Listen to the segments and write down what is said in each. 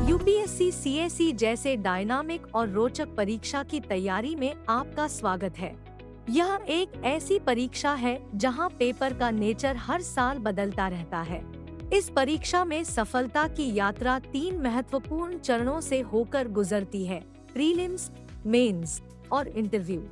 UPSC CSE जैसे dynamic और रोचक परीक्षा की तैयारी में आपका स्वागत है। यह एक ऐसी परीक्षा है जहां पेपर का नेचर हर साल बदलता रहता है। इस परीक्षा में सफलता की यात्रा 3 महत्वपूर्ण चरणों से होकर गुजरती है: प्रीलिम्स, मेंस और इंटरव्यू।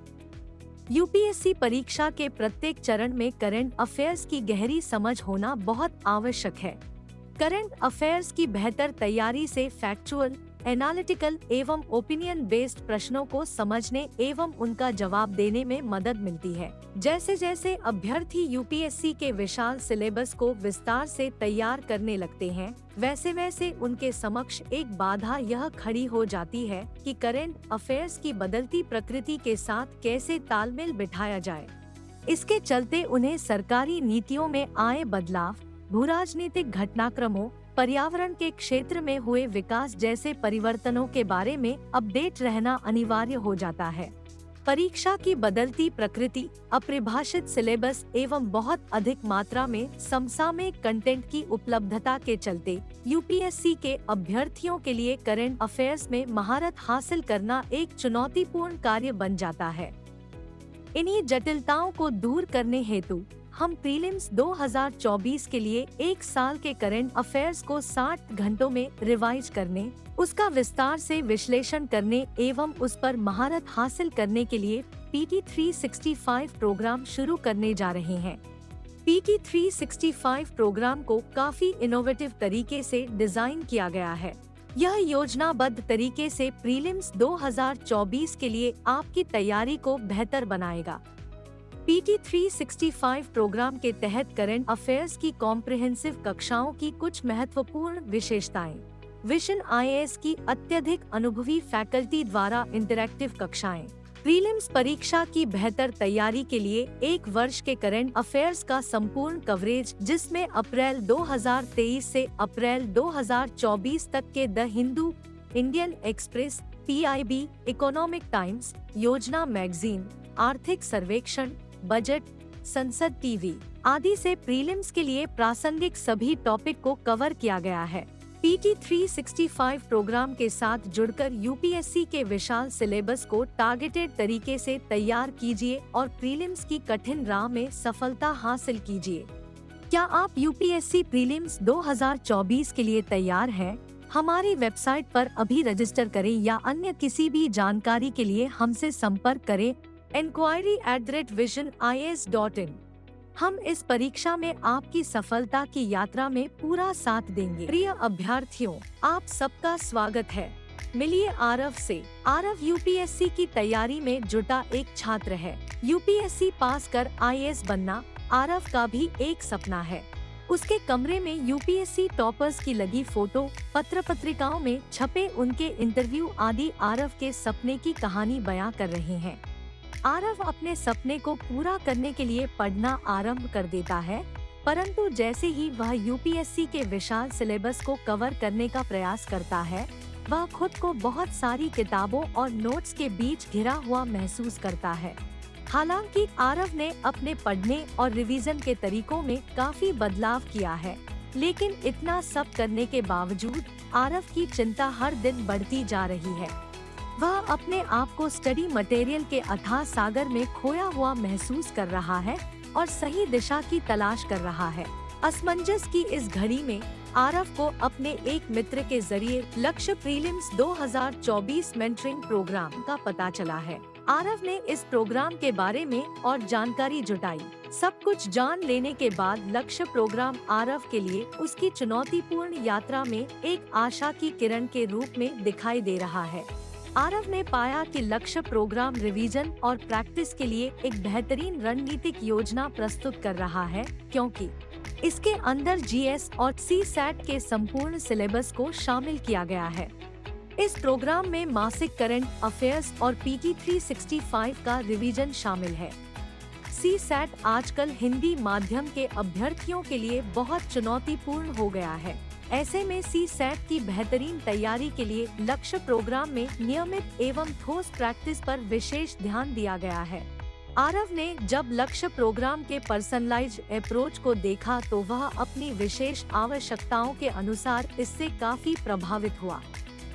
यूपीएससी परीक्षा के प्रत्येक चरण में करंट अफेयर्स की गहरी समझ होना बहुत आवश्यक है। करंट अफेयर्स की बेहतर तैयारी से फैक्चुअल, एनालिटिकल एवं ओपिनियन बेस्ड प्रश्नों को समझने एवं उनका जवाब देने में मदद मिलती है। जैसे जैसे अभ्यर्थी यूपीएससी के विशाल सिलेबस को विस्तार से तैयार करने लगते हैं, वैसे वैसे उनके समक्ष एक बाधा यह खड़ी हो जाती है कि करंट अफेयर्स की बदलती प्रकृति के साथ कैसे तालमेल बिठाया जाए। इसके चलते उन्हें सरकारी नीतियों में आए बदलाव, भूराजनीतिक घटनाक्रमों, पर्यावरण के क्षेत्र में हुए विकास जैसे परिवर्तनों के बारे में अपडेट रहना अनिवार्य हो जाता है। परीक्षा की बदलती प्रकृति, अपरिभाषित सिलेबस एवं बहुत अधिक मात्रा में समसामयिक कंटेंट की उपलब्धता के चलते यूपीएससी के अभ्यर्थियों के लिए करंट अफेयर्स में महारत हासिल करना एक चुनौतीपूर्ण कार्य बन जाता है। इन्हीं जटिलताओं को दूर करने हेतु हम प्रीलिम्स 2024 के लिए एक साल के करंट अफेयर्स को 60 घंटों में रिवाइज करने, उसका विस्तार से विश्लेषण करने एवं उस पर महारत हासिल करने के लिए PT 365 प्रोग्राम शुरू करने जा रहे हैं। PT 365 प्रोग्राम को काफी इनोवेटिव तरीके से डिजाइन किया गया है। यह योजनाबद्ध तरीके से प्रीलिम्स 2024 के लिए आपकी तैयारी को बेहतर बनाएगा। PT 365 प्रोग्राम के तहत करंट अफेयर्स की कॉम्प्रिहेंसिव कक्षाओं की कुछ महत्वपूर्ण विशेषताएं: विजन IAS की अत्यधिक अनुभवी फैकल्टी द्वारा इंटरैक्टिव कक्षाएं, प्रीलिम्स परीक्षा की बेहतर तैयारी के लिए 1 वर्ष के करंट अफेयर्स का संपूर्ण कवरेज, जिसमें अप्रैल 2023 से अप्रैल 2024 तक के the Hindu, Indian express, PIB, economic times, योजना मैगजीन, आर्थिक सर्वेक्षण, बजट, संसद टीवी आदि से प्रीलिम्स के लिए प्रासंगिक सभी टॉपिक को कवर किया गया है। PT 365 प्रोग्राम के साथ जुड़कर यूपीएससी के विशाल सिलेबस को टारगेटेड तरीके से तैयार कीजिए और प्रीलिम्स की कठिन राह में सफलता हासिल कीजिए। क्या आप यूपीएससी प्रीलिम्स 2024 के लिए तैयार हैं? हमारी वेबसाइट पर अभी रजिस्टर करें या अन्य किसी भी जानकारी के लिए हमसे संपर्क करें enquiry@visionis.in। हम इस परीक्षा में आपकी सफलता की यात्रा में पूरा साथ देंगे। प्रिय अभ्यर्थियों, आप सबका स्वागत है। मिलिए आरव से। आरव यूपीएससी की तैयारी में जुटा एक छात्र है। यूपीएससी पास कर IAS बनना आरव का भी एक सपना है। उसके कमरे में यूपीएससी टॉपर्स की लगी फोटो, पत्र पत्रिकाओं में छपे उनके इंटरव्यू आदि आरव के सपने की कहानी बयां कर रहे हैं। आरव अपने सपने को पूरा करने के लिए पढ़ना आरंभ कर देता है, परंतु जैसे ही वह यूपीएससी के विशाल सिलेबस को कवर करने का प्रयास करता है, वह खुद को बहुत सारी किताबों और नोट्स के बीच घिरा हुआ महसूस करता है। हालांकि आरव ने अपने पढ़ने और रिवीजन के तरीकों में काफी बदलाव किया है, लेकिन इतना सब करने के बावजूद आरव की चिंता हर दिन बढ़ती जा रही है। वह अपने आप को स्टडी मटेरियल के अथाह सागर में खोया हुआ महसूस कर रहा है और सही दिशा की तलाश कर रहा है। असमंजस की इस घड़ी में आरव को अपने एक मित्र के जरिए लक्ष्य प्रीलिम्स 2024 मेंटरिंग प्रोग्राम का पता चला है। आरव ने इस प्रोग्राम के बारे में और जानकारी जुटाई। सब कुछ जान लेने के बाद लक्ष्य प्रोग्राम आरव के लिए उसकी चुनौतीपूर्ण यात्रा में एक आशा की किरण के रूप में दिखाई दे रहा है। आरव ने पाया कि लक्ष्य प्रोग्राम रिवीजन और प्रैक्टिस के लिए एक बेहतरीन रणनीतिक योजना प्रस्तुत कर रहा है, क्योंकि इसके अंदर जीएस और सीसैट के संपूर्ण सिलेबस को शामिल किया गया है। इस प्रोग्राम में मासिक करंट अफेयर्स और पीटी 365 का रिवीजन शामिल है। सीसैट आजकल हिंदी माध्यम के अभ्यर्थियों के लिए बहुत चुनौतीपूर्ण हो गया है। ऐसे में सीसैट की बेहतरीन तैयारी के लिए लक्ष्य प्रोग्राम में नियमित एवं ठोस प्रैक्टिस पर विशेष ध्यान दिया गया है। आरव ने जब लक्ष्य प्रोग्राम के पर्सनलाइज्ड अप्रोच को देखा तो वह अपनी विशेष आवश्यकताओं के अनुसार इससे काफी प्रभावित हुआ।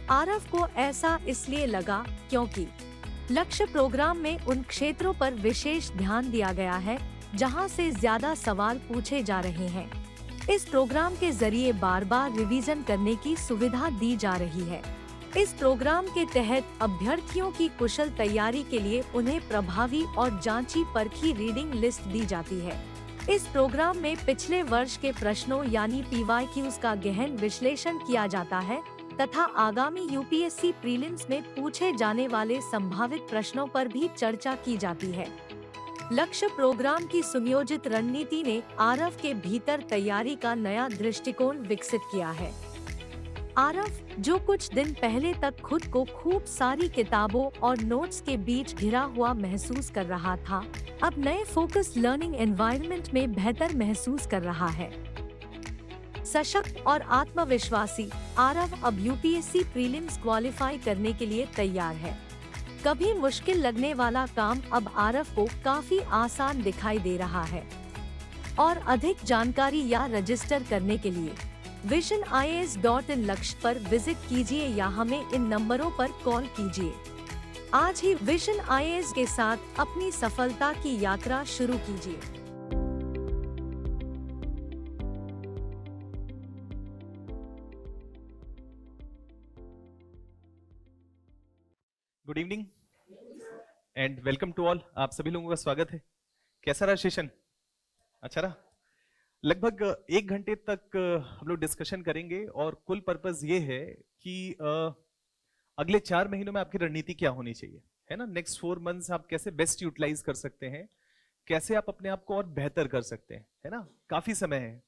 आरव को ऐसा इसलिए लगा क्योंकि लक्ष्य प्रोग्राम में उन क्षेत्रों पर विशेष ध्यान दिया गया है जहां से ज्यादा सवाल पूछे जा रहे हैं। इस प्रोग्राम के जरिए बार बार रिवीजन करने की सुविधा दी जा रही है। इस प्रोग्राम के तहत अभ्यर्थियों की कुशल तैयारी के लिए उन्हें प्रभावी और जांची परखी रीडिंग लिस्ट दी जाती है। इस प्रोग्राम में पिछले वर्ष के प्रश्नों यानी PYQs का गहन विश्लेषण किया जाता है तथा आगामी यूपीएससी प्रीलिम्स में पूछे जाने वाले संभावित प्रश्नों पर भी चर्चा की जाती है। लक्ष्य प्रोग्राम की सुनियोजित रणनीति ने आरव के भीतर तैयारी का नया दृष्टिकोण विकसित किया है। आरव, जो कुछ दिन पहले तक खुद को खूब सारी किताबों और नोट्स के बीच घिरा हुआ महसूस कर रहा था, अब नए फोकस लर्निंग एनवायरनमेंट में बेहतर महसूस कर रहा है। सशक्त और आत्मविश्वासी आरव अब यूपीएससी प्रीलिम्स क्वालिफाई करने के लिए तैयार है। कभी मुश्किल लगने वाला काम अब आरव को काफी आसान दिखाई दे रहा है। और अधिक जानकारी या रजिस्टर करने के लिए vision.ias.in लक्ष्य पर विजिट कीजिए या हमें इन नंबरों पर कॉल कीजिए। आज ही विजन आईएएस के साथ अपनी सफलता की यात्रा शुरू कीजिए। Good evening and welcome to all. आप सभी लोगों का स्वागत है। कैसा रहा सेशन? अच्छा रहा। लगभग 1 घंटे तक हम लोग डिस्कशन करेंगे और कुल पर्पस ये है कि अगले 4 महीनों में आपकी रणनीति क्या होनी चाहिए, है ना। नेक्स्ट 4 मंथ्स आप कैसे बेस्ट यूटिलाइज कर सकते हैं, कैसे आप अपने आप को और बेहतर कर सकते हैं, है ना। काफी समय है।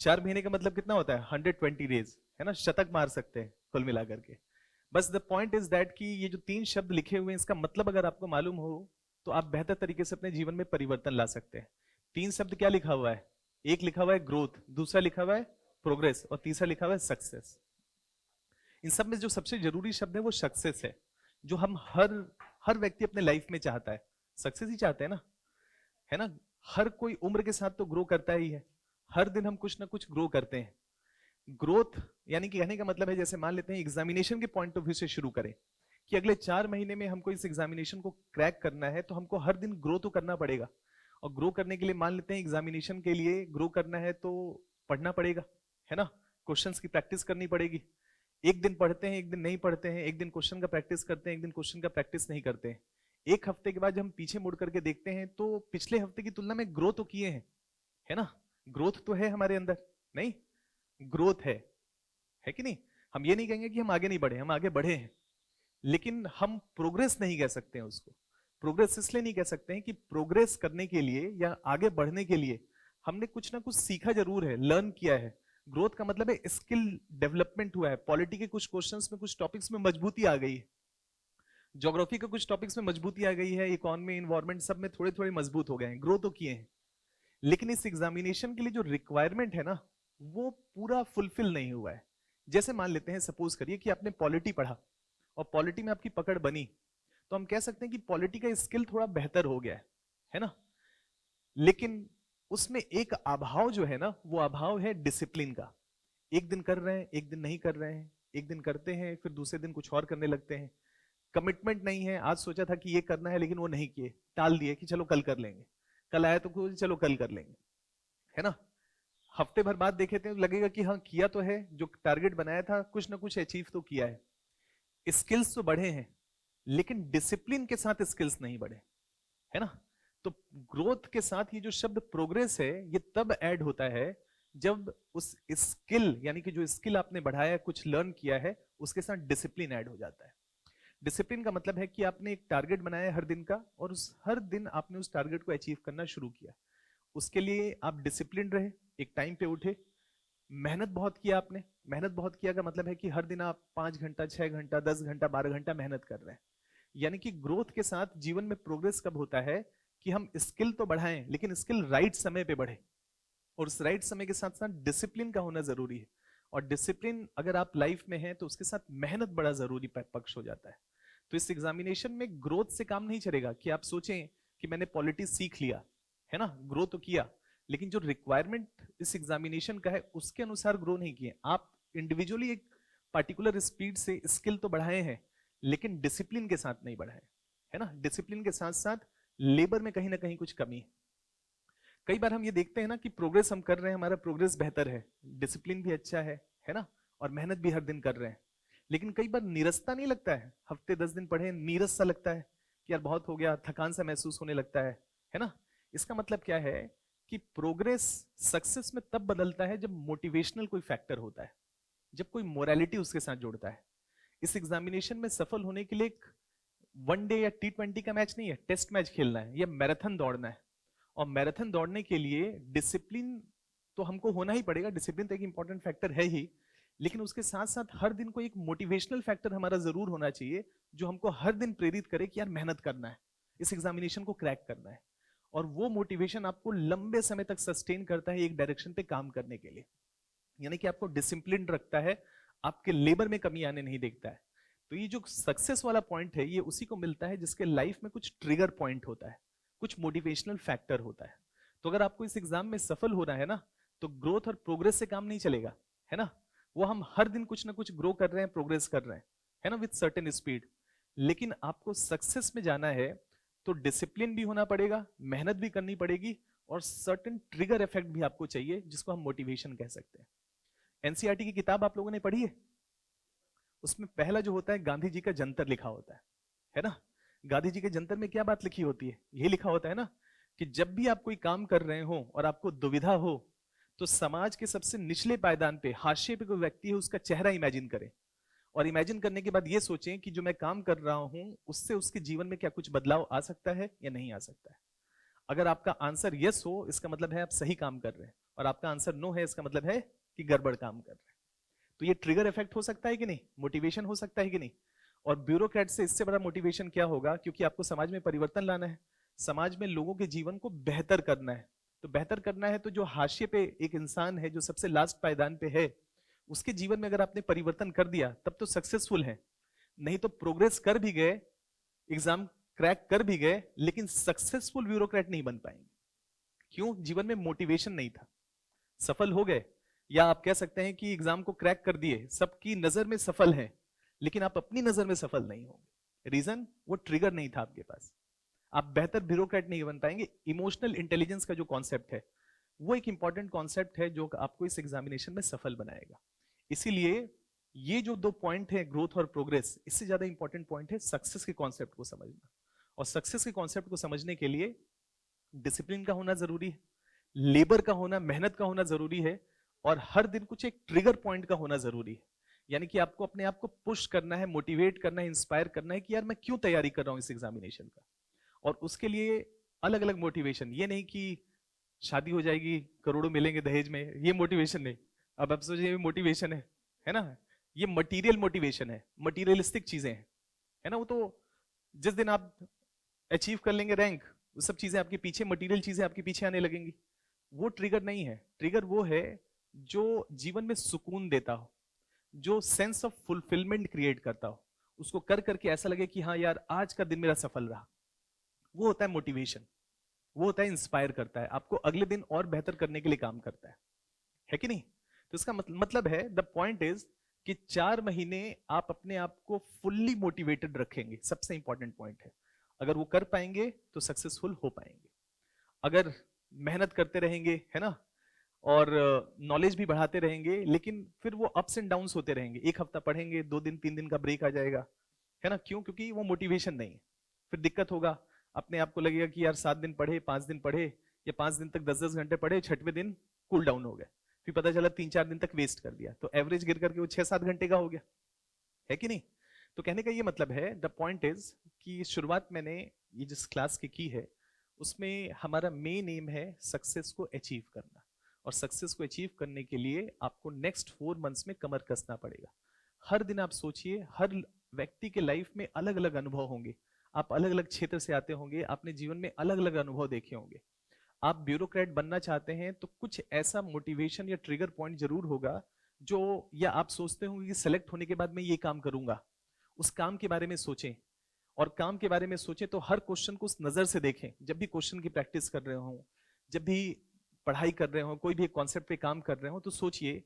4 महीने का मतलब कितना होता है? 120 डेज, है ना। शतक मार सकते हैं कुल मिलाकर के। बस द पॉइंट इज दैट कि ये जो 3 शब्द लिखे हुए हैं, इसका मतलब अगर आपको मालूम हो तो आप बेहतर तरीके से अपने जीवन में परिवर्तन ला सकते हैं। 3 शब्द क्या लिखा हुआ है? एक लिखा हुआ है ग्रोथ, दूसरा लिखा हुआ है प्रोग्रेस और तीसरा लिखा हुआ है सक्सेस। इन सब में जो सबसे जरूरी शब्द है वो सक्सेस है, जो हम हर व्यक्ति अपने लाइफ में चाहता है। सक्सेस ही चाहते हैं ना, है ना। हर कोई उम्र के साथ तो ग्रो करता ही है। हर दिन हम कुछ ना कुछ ग्रो करते हैं। ग्रोथ यानी कि कहने का मतलब है, जैसे मान लेते हैं एग्जामिनेशन के पॉइंट ऑफ व्यू से शुरू करें कि अगले 4 महीने में हमको इस एग्जामिनेशन को क्रैक करना है, तो हमको हर दिन ग्रो तो करना पड़ेगा। और ग्रो करने के लिए मान लेते हैं एग्जामिनेशन के लिए ग्रो करना है तो पढ़ना पड़ेगा, है ना। क्वेश्चंस की प्रैक्टिस करनी पड़ेगी। एक दिन पढ़ते हैं, एक दिन नहीं पढ़ते हैं, एक दिन क्वेश्चन का प्रैक्टिस करते हैं, एक दिन क्वेश्चन का प्रैक्टिस नहीं करते हैं। एक हफ्ते के बाद जब हम पीछे मुड़ करके देखते हैं तो पिछले हफ्ते की तुलना में ग्रो तो किए हैं, है ना। ग्रोथ तो है हमारे अंदर, नहीं ग्रोथ है कि नहीं। हम ये नहीं कहेंगे कि हम आगे नहीं बढ़े, हम आगे बढ़े हैं, लेकिन हम प्रोग्रेस नहीं कह सकते हैं उसको। प्रोग्रेस इसलिए नहीं कह सकते हैं कि प्रोग्रेस करने के लिए या आगे बढ़ने के लिए हमने कुछ ना कुछ सीखा जरूर है, लर्न किया है। ग्रोथ का मतलब है स्किल डेवलपमेंट हुआ है। पॉलिटी के कुछ क्वेश्चंस में, कुछ टॉपिक्स में मजबूती आ गई है। ज्योग्राफी के कुछ टॉपिक्स में मजबूती आ गई है। इकोनॉमी, इन्वायरमेंट सब में थोड़े थोड़े मजबूत हो गए हैं, ग्रो तो किए हैं। लेकिन इस एग्जामिनेशन के लिए जो रिक्वायरमेंट है ना, वो पूरा फुलफिल नहीं हुआ है। जैसे मान लेते हैं, सपोज करिए कि आपने पॉलिटी पढ़ा और पॉलिटी में आपकी पकड़ बनी, तो हम कह सकते हैं कि पॉलिटी का स्किल थोड़ा बेहतर हो गया है ना। लेकिन उसमें एक अभाव जो है ना, वो अभाव है डिसिप्लिन का। एक दिन कर रहे हैं, एक दिन नहीं कर रहे हैं, एक दिन करते हैं फिर दूसरे दिन कुछ और करने लगते हैं। कमिटमेंट नहीं है। आज सोचा था कि ये करना है लेकिन वो नहीं किए, टाल दिए कि चलो कल कर लेंगे। कल आया तो चलो कल कर लेंगे, है ना। हफ्ते भर बाद देखे थे लगेगा कि हाँ किया तो है, जो टारगेट बनाया था कुछ ना कुछ अचीव तो किया है, स्किल्स तो बढ़े हैं, लेकिन डिसिप्लिन के साथ स्किल्स नहीं बढ़े, है ना। तो ग्रोथ के साथ ये जो शब्द प्रोग्रेस है ये तब ऐड होता है जब उस स्किल, यानी कि जो स्किल आपने बढ़ाया, कुछ लर्न किया है, उसके साथ डिसिप्लिन ऐड हो जाता है। डिसिप्लिन का मतलब है कि आपने एक टारगेट बनाया हर दिन का, और उस हर दिन आपने उस टारगेट को अचीव करना शुरू किया। उसके लिए आप डिसिप्लिन रहे, एक टाइम पे उठे, मेहनत बहुत किया आपने। मेहनत बहुत किया का मतलब है कि हर दिन आप 5 घंटा, 6 घंटा, 10 घंटा, 12 घंटा मेहनत कर रहे हैं। यानी कि ग्रोथ के साथ जीवन में प्रोग्रेस कब होता है कि हम स्किल तो बढ़ाएं, लेकिन स्किल राइट समय पे बढ़े, और उस राइट समय के साथ साथ डिसिप्लिन का होना जरूरी है। और डिसिप्लिन अगर आप लाइफ में हैं तो उसके साथ मेहनत बड़ा जरूरी पक्ष हो जाता है। तो इस एग्जामिनेशन में ग्रोथ से काम नहीं चलेगा कि आप सोचें कि मैंने पॉलिटिक्स सीख लिया, है ना, ग्रो तो किया, लेकिन जो रिक्वायरमेंट इस एग्जामिनेशन का है उसके अनुसार ग्रो नहीं किए। आप इंडिविजुअली एक पार्टिकुलर स्पीड से स्किल तो बढ़ाए हैं, लेकिन डिसिप्लिन के साथ नहीं बढ़ाए, है ना। डिसिप्लिन के साथ साथ लेबर में कहीं ना कहीं कुछ कमी है। कई बार हम ये देखते हैं ना कि प्रोग्रेस हम कर रहे हैं, हमारा प्रोग्रेस बेहतर है, डिसिप्लिन भी अच्छा है ना, और मेहनत भी हर दिन कर रहे हैं, लेकिन कई बार नीरसता नहीं लगता है, हफ्ते 10 दिन पढ़े नीरस सा लगता है कि यार बहुत हो गया, थकान सा महसूस होने लगता है ना। इसका मतलब क्या है कि प्रोग्रेस सक्सेस में तब बदलता है जब मोटिवेशनल कोई फैक्टर होता है, जब कोई मोरालिटी उसके साथ जुड़ता है। इस एग्जामिनेशन में सफल होने के लिए एक वन डे या T20 का मैच नहीं है, टेस्ट मैच खेलना है, यह मैराथन दौड़ना है। और मैराथन दौड़ने के लिए डिसिप्लिन तो हमको होना ही पड़ेगा, डिसिप्लिन तो एक इंपॉर्टेंट फैक्टर है ही, लेकिन उसके साथ साथ हर दिन को एक मोटिवेशनल फैक्टर हमारा जरूर होना चाहिए, जो हमको हर दिन प्रेरित करे कि यार मेहनत करना है, इस एग्जामिनेशन को क्रैक करना है। और वो मोटिवेशन आपको लंबे समय तक सस्टेन करता है एक डायरेक्शन पे काम करने के लिए, यानी कि आपको डिसिप्लिन रखता है, आपके लेबर में कमी आने नहीं देखता है। तो ये जो सक्सेस वाला पॉइंट है ये उसी को मिलता है जिसके लाइफ में कुछ ट्रिगर पॉइंट होता है, कुछ मोटिवेशनल फैक्टर होता है। तो अगर आपको इस एग्जाम में सफल होना है ना, तो ग्रोथ और प्रोग्रेस से काम नहीं चलेगा, है ना। वो हम हर दिन कुछ ना कुछ ग्रो कर रहे हैं, प्रोग्रेस कर रहे हैं, है ना, विद सर्टेन स्पीड। लेकिन आपको सक्सेस में जाना है तो डिसिप्लिन भी होना पड़ेगा, मेहनत भी करनी पड़ेगी, और सर्टेन ट्रिगर इफेक्ट भी आपको चाहिए, जिसको हम मोटिवेशन कह सकते हैं। एनसीईआरटी की किताब आप लोगों ने पढ़ी है? उसमें पहला जो होता है गांधी जी का जंतर लिखा होता है ना। गांधी जी के जंतर में क्या बात लिखी होती है? ये लिखा होता है ना कि जब भी आप कोई काम कर रहे हो और आपको दुविधा हो, तो समाज के सबसे निचले पायदान पे, हाशिए पे कोई व्यक्ति है, उसका चेहरा इमेजिन करें, और इमेजिन करने के बाद ये सोचें कि जो मैं काम कर रहा हूं उससे उसके जीवन में क्या कुछ बदलाव आ सकता है या नहीं आ सकता है। अगर आपका आंसर यस हो, इसका मतलब है आप सही काम कर रहे हैं, और आपका आंसर नो है, इसका मतलब है कि गड़बड़ काम कर रहे हैं। तो ये ट्रिगर इफेक्ट हो सकता है कि नहीं, मोटिवेशन हो सकता है कि नहीं। और ब्यूरोक्रेट से इससे बड़ा मोटिवेशन क्या होगा, क्योंकि आपको समाज में परिवर्तन लाना है, समाज में लोगों के जीवन को बेहतर करना है। तो बेहतर करना है तो जो हाशिए पे एक इंसान है, जो सबसे लास्ट पायदान पे है, उसके जीवन में अगर आपने परिवर्तन कर दिया तब तो सक्सेसफुल है। नहीं तो प्रोग्रेस कर भी गए, एग्जाम क्रैक कर भी गए, लेकिन सक्सेसफुल ब्यूरोक्रेट नहीं बन पाएंगे। क्यों? जीवन में मोटिवेशन नहीं था। सफल हो गए, या आप कह सकते हैं कि एग्जाम को क्रैक कर दिए, सबकी नजर में सफल है, लेकिन आप अपनी नजर में सफल नहीं होंगे। रीजन? वो ट्रिगर नहीं था आपके पास। आप बेहतर ब्यूरोक्रेट नहीं बन पाएंगे। इमोशनल इंटेलिजेंस का जो कॉन्सेप्ट है वो एक इंपॉर्टेंट कॉन्सेप्ट है जो आपको इस एग्जामिनेशन में सफल बनाएगा। इसीलिए ये जो दो पॉइंट है, ग्रोथ और प्रोग्रेस, इससे ज्यादा इंपॉर्टेंट पॉइंट है सक्सेस के कॉन्सेप्ट को समझना। और सक्सेस के कॉन्सेप्ट को समझने के लिए डिसिप्लिन का होना जरूरी है, लेबर का होना, मेहनत का होना जरूरी है, और हर दिन कुछ एक ट्रिगर पॉइंट का होना जरूरी है। यानी कि आपको अपने आप को पुश करना है, मोटिवेट करना है, इंस्पायर करना है कि यार मैं क्यों तैयारी कर रहा हूं इस एग्जामिनेशन का। और उसके लिए अलग अलग मोटिवेशन, ये नहीं कि शादी हो जाएगी, करोड़ों मिलेंगे दहेज में, ये मोटिवेशन नहीं। अब आप सोचिए मोटिवेशन है ना, ये मटीरियल मोटिवेशन है, मटीरियलिस्टिक चीजें हैं, है ना। वो तो जिस दिन आप अचीव कर लेंगे रैंक, वो सब चीजें आपके पीछे, मटीरियल चीजें आपके पीछे आने लगेंगी। वो ट्रिगर नहीं है। ट्रिगर वो है जो जीवन में सुकून देता हो, जो सेंस ऑफ फुलफिलमेंट क्रिएट करता हो, उसको कर करके ऐसा लगे कि हाँ यार आज का दिन मेरा सफल रहा। वो होता है मोटिवेशन, वो होता है इंस्पायर करता है, आपको अगले दिन और बेहतर करने के लिए काम करता है कि नहीं। तो इसका मतलब है, द पॉइंट इज कि 4 महीने आप अपने आप को फुल्ली मोटिवेटेड रखेंगे, सबसे इंपॉर्टेंट पॉइंट है। अगर वो कर पाएंगे तो सक्सेसफुल हो पाएंगे। अगर मेहनत करते रहेंगे, है ना, और नॉलेज भी बढ़ाते रहेंगे, लेकिन फिर वो अप्स एंड डाउन्स होते रहेंगे। एक हफ्ता पढ़ेंगे, 2 दिन 3 दिन का ब्रेक आ जाएगा, है ना? क्यों? क्योंकि वो मोटिवेशन नहीं है। फिर दिक्कत होगा, अपने आप को लगेगा कि यार 7 दिन पढ़े, 5 दिन पढ़े, या 5 दिन तक 10-10 घंटे पढ़े, 6वें दिन कूल डाउन हो गए, फिर पता चला 3-4 दिन तक वेस्ट कर दिया, तो एवरेज गिर करके वो 6-7 घंटे का हो गया, है कि नहीं? तो कहने का ये मतलब है, द पॉइंट इज कि शुरुआत मैंने ये जिस क्लास की है उसमें हमारा मेन एम है सक्सेस को अचीव करना, और सक्सेस को अचीव करने के लिए आपको नेक्स्ट 4 मंथ्स में कमर कसना पड़ेगा। हर दिन आप सोचिए, हर व्यक्ति के लाइफ में अलग अलग अनुभव होंगे, आप अलग अलग क्षेत्र से आते होंगे, आपने जीवन में अलग अलग अनुभव देखे होंगे। आप ब्यूरोक्रेट बनना चाहते हैं तो कुछ ऐसा मोटिवेशन या ट्रिगर पॉइंट जरूर होगा जो, या आप सोचते होंगे कि सेलेक्ट होने के बाद मैं ये काम करूंगा, उस काम के बारे में सोचें, और काम के बारे में सोचें तो हर क्वेश्चन को उस नजर से देखें। जब भी क्वेश्चन की प्रैक्टिस कर रहे हो, जब भी पढ़ाई कर रहे हो, कोई भी कॉन्सेप्ट पे काम कर रहे हो, तो सोचिए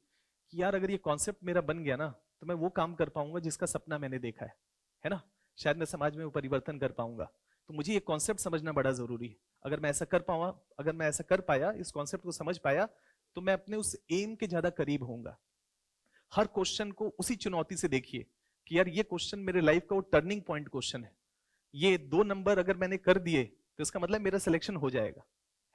कि यार अगर ये कॉन्सेप्ट मेरा बन गया ना, तो मैं वो काम कर पाऊंगा जिसका सपना मैंने देखा है ना? शायद मैं समाज में वो परिवर्तन कर पाऊंगा। तो मुझे ये कॉन्सेप्ट समझना बड़ा जरूरी है। अगर मैं ऐसा कर पाऊंगा, अगर मैं ऐसा कर पाया, इस कॉन्सेप्ट को समझ पाया, तो मैं अपने उस एम के ज्यादा करीब होऊंगा। हर क्वेश्चन को उसी चुनौती से देखिए कि यार ये क्वेश्चन मेरे लाइफ का वो टर्निंग पॉइंट क्वेश्चन है, ये 2 नंबर अगर मैंने कर दिए तो इसका मतलब मेरा सिलेक्शन हो जाएगा,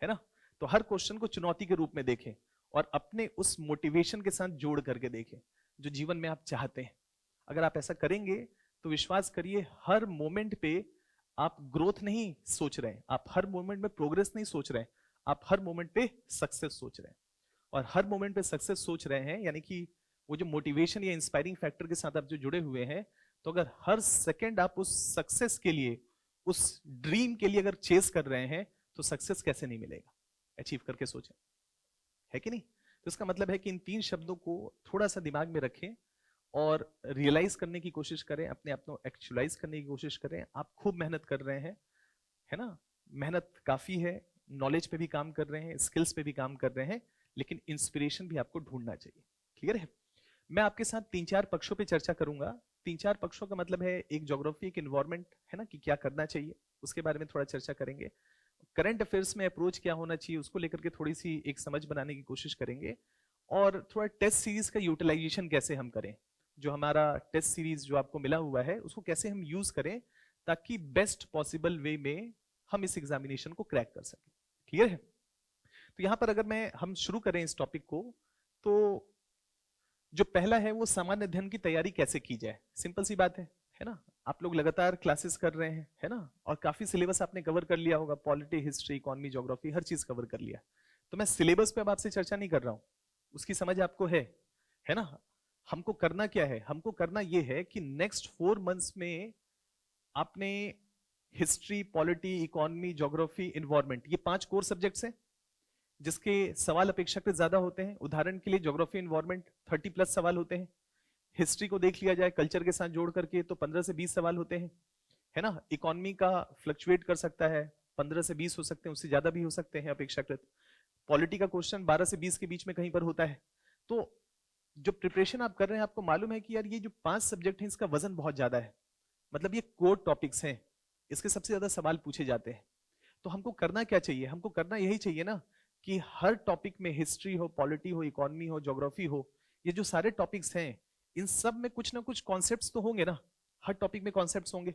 है ना? तो हर क्वेश्चन को चुनौती के रूप में देखें और अपने उस मोटिवेशन के साथ जोड़ करके देखें जो जीवन में आप चाहते हैं। अगर आप ऐसा करेंगे तो विश्वास करिए, हर मोमेंट पे आप ग्रोथ नहीं सोच रहे हैं, आप हर मोमेंट में प्रोग्रेस नहीं सोच रहे हैं, आप हर मोमेंट पे सक्सेस सोच रहे हैं। और हर मोमेंट पे सक्सेस सोच रहे हैं यानी कि वो जो मोटिवेशन या इंस्पायरिंग फैक्टर के साथ आप जो जुड़े हुए हैं, तो अगर हर सेकंड आप उस सक्सेस के लिए, उस ड्रीम के लिए अगर चेस कर रहे हैं, तो सक्सेस कैसे नहीं मिलेगा? अचीव करके सोचें, है कि नहीं? तो इसका मतलब है कि इन 3 शब्दों को थोड़ा सा दिमाग में रखें और रियलाइज करने की कोशिश करें, अपने आप को एक्चुअलाइज करने की कोशिश करें। आप खूब मेहनत कर रहे हैं, है ना? मेहनत काफी है, नॉलेज पे भी काम कर रहे हैं, स्किल्स पे भी काम कर रहे हैं, लेकिन इंस्पिरेशन भी आपको ढूंढना चाहिए। क्लियर है? मैं आपके साथ 3-4 पक्षों पे चर्चा करूंगा। 3-4 पक्षों का मतलब है एक ज्योग्राफी, एक एनवायरनमेंट, है ना, कि क्या करना चाहिए, उसके बारे में थोड़ा चर्चा करेंगे। करंट अफेयर्स में अप्रोच क्या होना चाहिए, उसको लेकर के थोड़ी सी एक समझ बनाने की कोशिश करेंगे, और थोड़ा टेस्ट सीरीज का यूटिलाइजेशन कैसे हम करें, जो हमारा टेस्ट सीरीज जो आपको मिला हुआ है उसको कैसे हम यूज करें ताकि बेस्ट पॉसिबल वे में हम इस एग्जामिनेशन को क्रैक कर सकें। क्लियर है? तो यहां पर अगर हम शुरू करें इस टॉपिक को, तो जो पहला है वो सामान्य अध्ययन की तैयारी कैसे की जाए। सिंपल सी बात है ना? आप लोग लगातार क्लासेस कर रहे हैं, है ना, और काफी सिलेबस आपने कवर कर लिया होगा, पॉलिटी, हिस्ट्री, इकोनॉमी, ज्योग्राफी, हर चीज कवर कर लिया। तो मैं सिलेबस पे अब आपसे चर्चा नहीं कर रहा हूं, उसकी समझ आपको है ना? हमको करना क्या है? हमको करना यह है कि नेक्स्ट 4 मंथ्स में आपने history, polity, economy, geography, environment, ये 5 कोर सब्जेक्ट्स हैं जिसके सवाल अपेक्षाकृत ज्यादा होते हैं। उदाहरण के लिए ज्योग्राफी, एनवायरनमेंट 30+ सवाल होते हैं। हिस्ट्री को देख लिया जाए कल्चर के साथ जोड़ करके तो 15 से 20 सवाल होते हैं, है ना? इकोनॉमी का फ्लक्चुएट कर सकता है, 15 से 20 हो सकते हैं, उससे ज्यादा भी हो सकते हैं अपेक्षाकृत। पॉलिटी का क्वेश्चन 12 से 20 के बीच में कहीं पर होता है। तो जो प्रिपरेशन आप कर रहे हैं, आपको मालूम है कि यार ये जो 5 सब्जेक्ट हैं इसका वजन बहुत ज्यादा है, मतलब ये कोर टॉपिक्स हैं, इसके सबसे ज्यादा सवाल पूछे जाते हैं। तो हमको करना क्या चाहिए? हमको करना यही चाहिए ना कि हर टॉपिक में, हिस्ट्री हो, पॉलिटी हो, इकोनॉमी हो, ज्योग्राफी हो, ये जो सारे टॉपिक्स हैं इन सब में कुछ ना कुछ कॉन्सेप्ट्स तो होंगे ना। हर टॉपिक में कॉन्सेप्ट्स होंगे,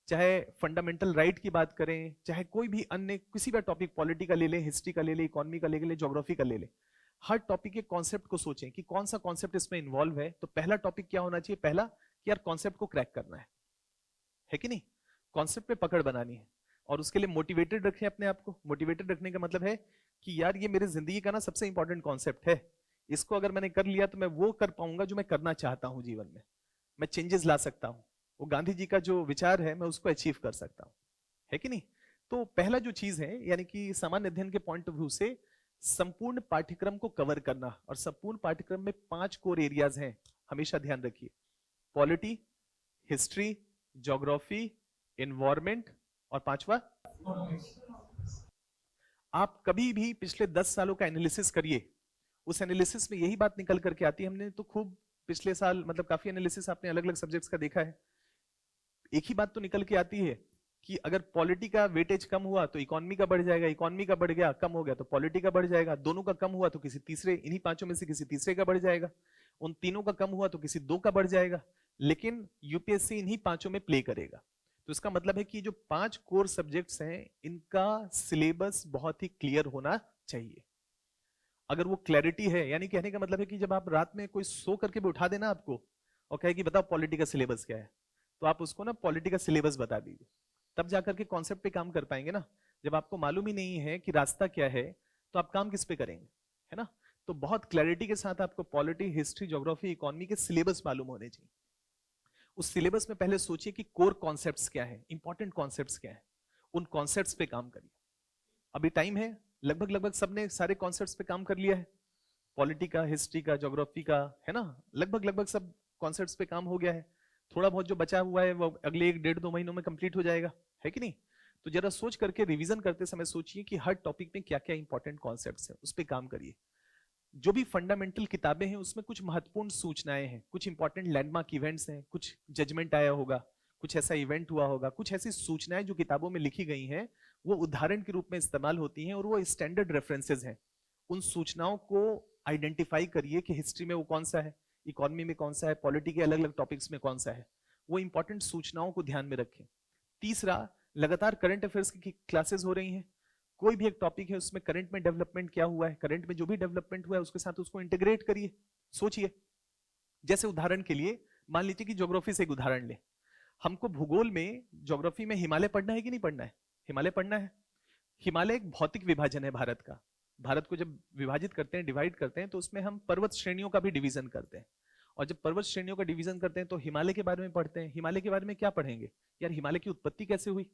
चाहे फंडामेंटल राइट की बात करें, चाहे कोई भी अन्य किसी भी टॉपिक, पॉलिटी का ले लें, हिस्ट्री का ले लें, इकोनॉमी का ले लें, ज्योग्राफी का ले लें, हर टॉपिक के कॉन्सेप्ट को सोचें कि कौन सा कॉन्सेप्ट इसमें इन्वॉल्व है। तो पहला टॉपिक क्या होना चाहिए? पहला कि यार कॉन्सेप्ट को क्रैक करना है कि नहीं? कॉन्सेप्ट पे पकड़ बनानी है, और उसके लिए मोटिवेटेड रखें अपने आप को। मोटिवेटेड रखने का मतलब है कि यार ये मेरी जिंदगी का ना सबसे इंपॉर्टेंट कॉन्सेप्ट है, इसको अगर मैंने कर लिया तो मैं वो कर पाऊंगा जो मैं करना चाहता हूं जीवन में, मैं चेंजेस ला सकता हूं, वो गांधी जी का जो विचार है मैं उसको अचीव कर सकता हूं, है कि नहीं? तो पहला जो चीज है यानी कि सामान्य अध्ययन के पॉइंट ऑफ व्यू से संपूर्ण पाठ्यक्रम को कवर करना, और संपूर्ण पाठ्यक्रम में 5 कोर एरियाज हैं, हमेशा ध्यान रखिए। पॉलिटी, हिस्ट्री, ज्योग्राफी, एनवायरनमेंट, और 5वां, आप कभी भी पिछले 10 सालों का एनालिसिस करिए, उस एनालिसिस में यही बात निकल करके आती है। हमने तो खूब पिछले साल मतलब काफी एनालिसिस आपने अलग अलग सब्जेक्ट्स का देखा है, एक ही बात तो निकल के आती है कि अगर पॉलिटी का वेटेज कम हुआ तो इकोनॉमी का बढ़ जाएगा, इकोनॉमी का बढ़ गया कम हो गया तो पॉलिटी का बढ़ जाएगा, दोनों का कम हुआ तो किसी तीसरे, इन्हीं पांचों में से किसी तीसरे का बढ़ जाएगा, उन तीनों का कम हुआ तो किसी दो का बढ़ जाएगा, लेकिन यूपीएससी इन्हीं पांचों में प्ले करेगा। तो इसका मतलब है कि जो 5 कोर सब्जेक्ट्स हैं इनका सिलेबस बहुत ही क्लियर होना चाहिए। अगर वो क्लैरिटी है, यानी कहने का मतलब है कि जब आप रात में कोई सो करके भी उठा देना आपको और कहे कि बताओ पॉलिटी का सिलेबस क्या है, तो आप उसको ना पॉलिटी का सिलेबस बता दीजिए, तब जाकर के कॉन्सेप्ट पे काम कर पाएंगे ना। जब आपको मालूम ही नहीं है कि रास्ता क्या है तो आप काम किस पे करेंगे, है ना। तो बहुत क्लैरिटी के साथ आपको पॉलिटी, हिस्ट्री, ज्योग्राफी, इकोनॉमी के सिलेबस मालूम होने चाहिए। उस सिलेबस में पहले सोचिए कि कोर कॉन्सेप्ट्स क्या है, इंपॉर्टेंट कॉन्सेप्ट्स क्या है, उन कॉन्सेप्ट्स पे काम करिए। अभी टाइम है, लगभग लगभग सबने सारे कॉन्सेप्ट्स पे काम कर लिया है, पॉलिटी का, हिस्ट्री का, ज्योग्राफी का, है ना, लगभग लगभग सब कॉन्सेप्ट्स पे काम हो गया है। थोड़ा बहुत जो बचा हुआ है वो अगले 1-1.5-2 महीनों में कंप्लीट हो जाएगा, है कि नहीं। तो जरा सोच करके रिवीजन करते समय सोचिए कि हर टॉपिक में क्या क्या इंपॉर्टेंट कॉन्सेप्ट्स हैं, उस पर काम करिए। जो भी फंडामेंटल किताबें हैं उसमें कुछ महत्वपूर्ण सूचनाएं हैं, कुछ इंपॉर्टेंट लैंडमार्क इवेंट्स हैं, कुछ जजमेंट आया होगा, कुछ ऐसा इवेंट हुआ होगा, कुछ ऐसी सूचनाएं जो किताबों में लिखी गई हैं वो उदाहरण के रूप में इस्तेमाल होती हैं और वो स्टैंडर्ड रेफरेंसेस हैं। उन सूचनाओं को आइडेंटिफाई करिए कि हिस्ट्री में वो कौन सा है, इकोनॉमी में कौन सा है, पॉलिटी के अलग अलग टॉपिक्स में कौन सा है, वो इंपॉर्टेंट सूचनाओं को ध्यान में रखें। तीसरा, लगातार करंट अफेयर्स की क्लासेस हो रही हैं, कोई भी एक टॉपिक है उसमें करंट में डेवलपमेंट क्या हुआ है, करंट में जो भी डेवलपमेंट हुआ है उसके साथ उसको इंटीग्रेट करिए। सोचिए, जैसे उदाहरण के लिए मान लीजिए कि ज्योग्राफी से एक उदाहरण ले, हमको भूगोल में, ज्योग्राफी में हिमालय पढ़ना है कि नहीं पढ़ना है, हिमालय पढ़ना है। हिमालय एक भौतिक विभाजन है भारत का। भारत को जब विभाजित करते हैं, डिवाइड करते हैं, तो उसमें हम पर्वत श्रेणियों का भी डिवीजन करते हैं, और जब पर्वत श्रेणियों का डिवीजन करते हैं तो हिमालय के बारे में पढ़ते हैं। हिमालय के बारे में क्या पढ़ेंगे यार, हिमालय की उत्पत्ति कैसे हुई,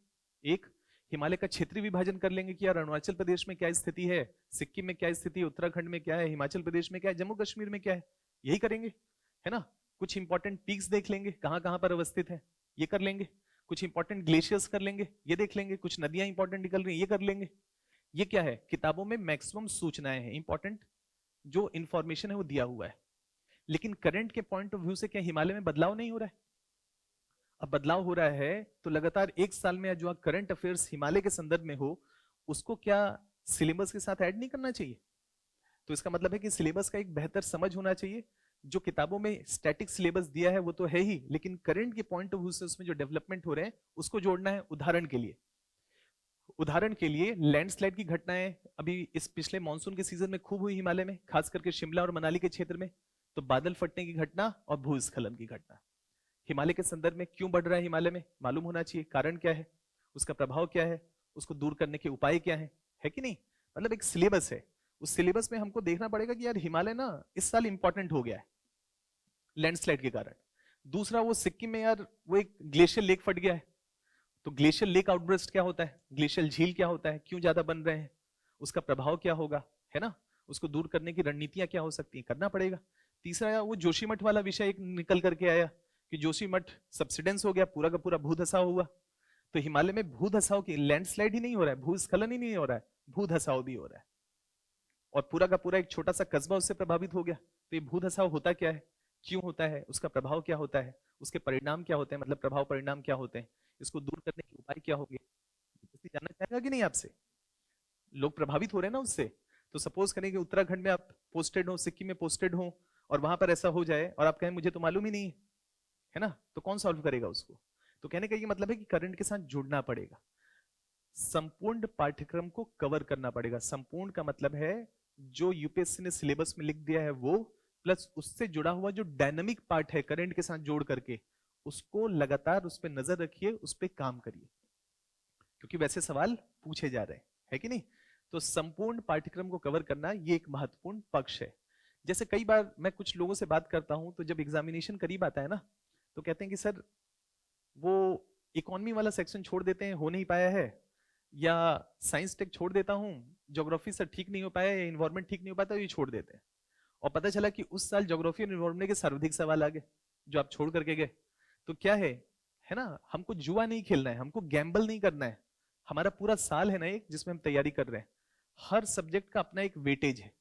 एक हिमालय का क्षेत्रीय विभाजन कर लेंगे कि यार अरुणाचल प्रदेश में क्या स्थिति है, सिक्किम में क्या स्थिति है, उत्तराखंड में क्या है, हिमाचल प्रदेश में क्या है, जम्मू कश्मीर में क्या है, यही करेंगे, है ना। कुछ इंपॉर्टेंट पीक्स देख लेंगे कहां कहां पर अवस्थित है, ये कर लेंगे। कुछ इंपॉर्टेंट ग्लेशियर्स कर लेंगे, ये देख लेंगे। कुछ नदियां इंपॉर्टेंट निकल रही हैं, ये कर लेंगे। ये क्या है, किताबों में मैक्सिमम सूचनाएं हैं, इंपॉर्टेंट जो इंफॉर्मेशन है वो दिया हुआ है। लेकिन करंट के पॉइंट ऑफ व्यू से क्या हिमालय में बदलाव नहीं हो रहा है? अब बदलाव हो रहा है तो लगातार एक साल में जो करंट अफेयर्स हिमालय के संदर्भ में हो उसको क्या सिलेबस के साथ ऐड नहीं करना चाहिए? तो इसका मतलब है कि सिलेबस का एक बेहतर समझ होना चाहिए। जो किताबों में स्टैटिक सिलेबस दिया है वो तो है ही, लेकिन करंट के पॉइंट ऑफ व्यू से उसमें जो डेवलपमेंट हो रहे हैं उसको जोड़ना है। उदाहरण के लिए लैंडस्लाइड की घटनाएं अभी इस पिछले मानसून के सीजन में खूब हुई हिमालय में, खास करके शिमला और मनाली के क्षेत्र में। तो बादल फटने की घटना और भूस्खलन की घटना हिमालय के संदर्भ में क्यों बढ़ रहा है, हिमालय में मालूम होना चाहिए, कारण क्या है, उसका प्रभाव क्या है, उसको दूर करने के उपाय क्या है कि नहीं। मतलब एक सिलेबस है, उस सिलेबस में हमको देखना पड़ेगा कि यार हिमालय ना इस साल इंपॉर्टेंट हो गया है लैंडस्लाइड के कारण। दूसरा, वो सिक्किम में यार वो एक ग्लेशियर लेक फट गया है, तो ग्लेशियर लेक आउटब्रस्ट क्या होता है, ग्लेशियर झील क्या होता है, क्यों ज्यादा बन रहे हैं, उसका प्रभाव क्या होगा, है ना, उसको दूर करने की रणनीतियां क्या हो सकती हैं, करना पड़ेगा। तीसरा, वो जोशीमठ वाला विषय एक निकल करके आया कि जोशीमठ सब्सिडेंस हो गया, पूरा का पूरा भूधसाव हुआ। तो हिमालय में भूधसाव की, लैंडस्लाइड ही नहीं हो रहा है, भूस्खलन ही नहीं हो रहा है, भूधसाव भी हो रहा है, और पूरा का पूरा एक छोटा सा कस्बा उससे प्रभावित हो गया। तो ये भूधसाव होता क्या है, क्यों होता है, उसका प्रभाव क्या होता है, उसके परिणाम क्या होते हैं, मतलब प्रभाव परिणाम क्या होते हैं, इसको दूर करने के उपाय क्या होंगे, जानना चाहेगा कि नहीं आपसे? लोग प्रभावित हो रहे हैं ना उससे। तो सपोज करें कि उत्तराखंड में आप पोस्टेड हो, सिक्किम में पोस्टेड हो, और वहां पर ऐसा हो जाए और आप कहें मुझे तो मालूम ही नहीं है ना, तो कौन सॉल्व करेगा उसको? तो कहने का ये मतलब है कि करंट के साथ जुड़ना पड़ेगा, संपूर्ण पाठ्यक्रम को कवर करना पड़ेगा। संपूर्ण का मतलब है जो यूपीएससी ने सिलेबस में लिख दिया है वो, प्लस उससे जुड़ा हुआ जो डायनामिक पार्ट है करंट के साथ जोड़ करके, उसको लगातार उस पर नजर रखिए, उस पर काम करिए, क्योंकि वैसे सवाल पूछे जा रहे हैं, है कि नहीं। तो संपूर्ण पाठ्यक्रम को कवर करना ये एक महत्वपूर्ण पक्ष है। जैसे कई बार मैं कुछ लोगों से बात करता हूं तो जब एग्जामिनेशन करीब आता है ना तो कहते हैं कि सर वो इकोनॉमी वाला सेक्शन छोड़ देते हैं, हो नहीं पाया है, या साइंस टेक छोड़ देता हूं, ज्योग्राफी सर ठीक नहीं हो पाया, या इन्वायरमेंट ठीक नहीं हो पाता, ये छोड़ देते हैं। और पता चला कि उस साल ज्योग्राफी और इन्वायरमेंट के सर्वाधिक सवाल आ गए जो आप छोड़ करके गए। तो क्या है ना, हमको जुआ नहीं खेलना है, हमको गैम्बल नहीं करना है। हमारा पूरा साल है ना एक, जिसमें हम तैयारी कर रहे हैं, हर सब्जेक्ट का अपना एक वेटेज है।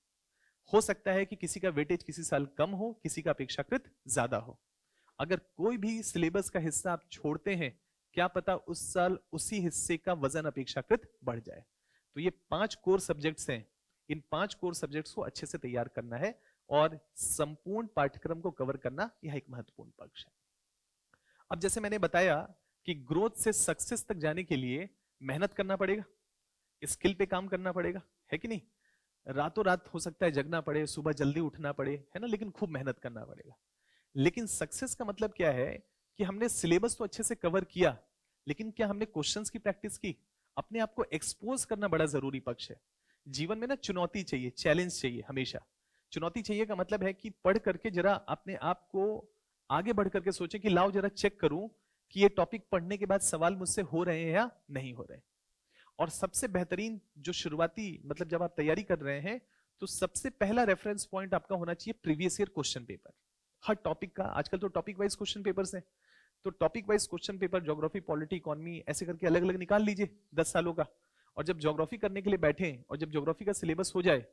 हो सकता है कि किसी का वेटेज किसी साल कम हो, किसी का अपेक्षाकृत ज्यादा हो। अगर कोई भी सिलेबस का हिस्सा आप छोड़ते हैं क्या पता उस साल उसी हिस्से का वजन अपेक्षाकृत बढ़ जाए। तो ये 5 कोर सब्जेक्ट्स हैं, इन 5 कोर सब्जेक्ट्स को अच्छे से तैयार करना है और संपूर्ण पाठ्यक्रम को कवर करना यह एक महत्वपूर्ण पक्ष है। अब जैसे मैंने बताया कि ग्रोथ से सक्सेस तक जाने के लिए मेहनत करना पड़ेगा, स्किल पे काम करना पड़ेगा, है कि नहीं? रातों रात हो सकता है जगना पड़े, सुबह जल्दी उठना पड़े, है ना, लेकिन खूब मेहनत करना पड़ेगा। लेकिन सक्सेस का मतलब क्या है कि हमने सिलेबस तो अच्छे से कवर किया, लेकिन क्या हमने क्वेश्चंस की प्रैक्टिस की? अपने आप को एक्सपोज करना बड़ा जरूरी पक्ष है। जीवन में ना चुनौती चाहिए, चैलेंज चाहिए हमेशा। चुनौती चाहिए का मतलब है कि पढ़ करके जरा अपने आप को आगे बढ़ करके सोचें कि लाओ जरा चेक करूं कि ये टॉपिक पढ़ने के बाद सवाल मुझसे हो रहे हैं या नहीं हो रहे। और सबसे बेहतरीन जो शुरुआती मतलब जब आप तैयारी कर रहे हैं तो सबसे पहला रेफरेंस पॉइंट आपका होना चाहिए प्रीवियस ईयर क्वेश्चन पेपर। हर टॉपिक का, आजकल तो टॉपिक वाइज क्वेश्चन पेपर्स हैं, तो topic wise question paper geography, polity, economy ऐसे करके अलग अलग निकाल लीजिए 10 सालों का। और जब ज्योग्राफी करने के लिए बैठे और जब ज्योग्राफी का सिलेबस हो जाए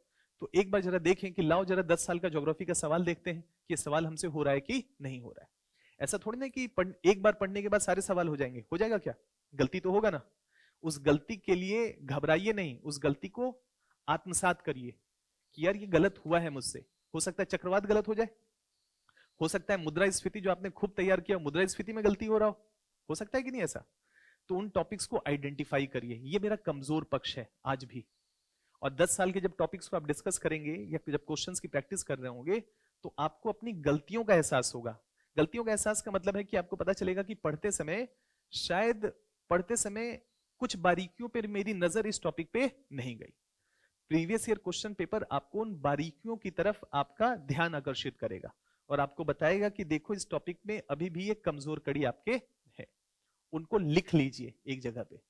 तो एक बार जरा देखें कि लाओ जरा 10 साल का ज्योग्राफी का सवाल देखते हैं कि सवाल हमसे हो रहा है कि नहीं हो रहा है। ऐसा थोड़ी ना कि एक बार पढ़ने के बाद सारे सवाल हो जाएंगे, हो जाएगा क्या? गलती तो होगा ना। उस गलती के लिए घबराइए नहीं, उस गलती को आत्मसात करिए कि यार ये गलत हुआ है मुझसे। हो सकता है चक्रवात गलत हो जाए, हो सकता है मुद्रास्फीति जो आपने खूब तैयार किया मुद्रास्फीति में गलती हो रहा हो सकता है कि नहीं ऐसा? तो उन टॉपिक्स को आइडेंटिफाई करिए, ये मेरा कमजोर पक्ष है आज भी। और 10 साल के जब टॉपिक्स को आप डिस्कस करेंगे या जब क्वेश्चंस की प्रैक्टिस कर रहे होंगे तो आपको अपनी गलतियों का एहसास होगा। गलतियों का एहसास का मतलब है कि आपको पता चलेगा कि पढ़ते समय शायद पढ़ते समय कुछ बारीकियों पर मेरी नजर इस टॉपिक पे नहीं गई। प्रीवियस ईयर क्वेश्चन पेपर आपको उन बारीकियों की तरफ आपका ध्यान आकर्षित करेगा और आपको बताएगा कि देखो इस टॉपिक में अभी भी एक कमजोर कड़ी आपके है। उनको लिख लीजिए एक जगह पे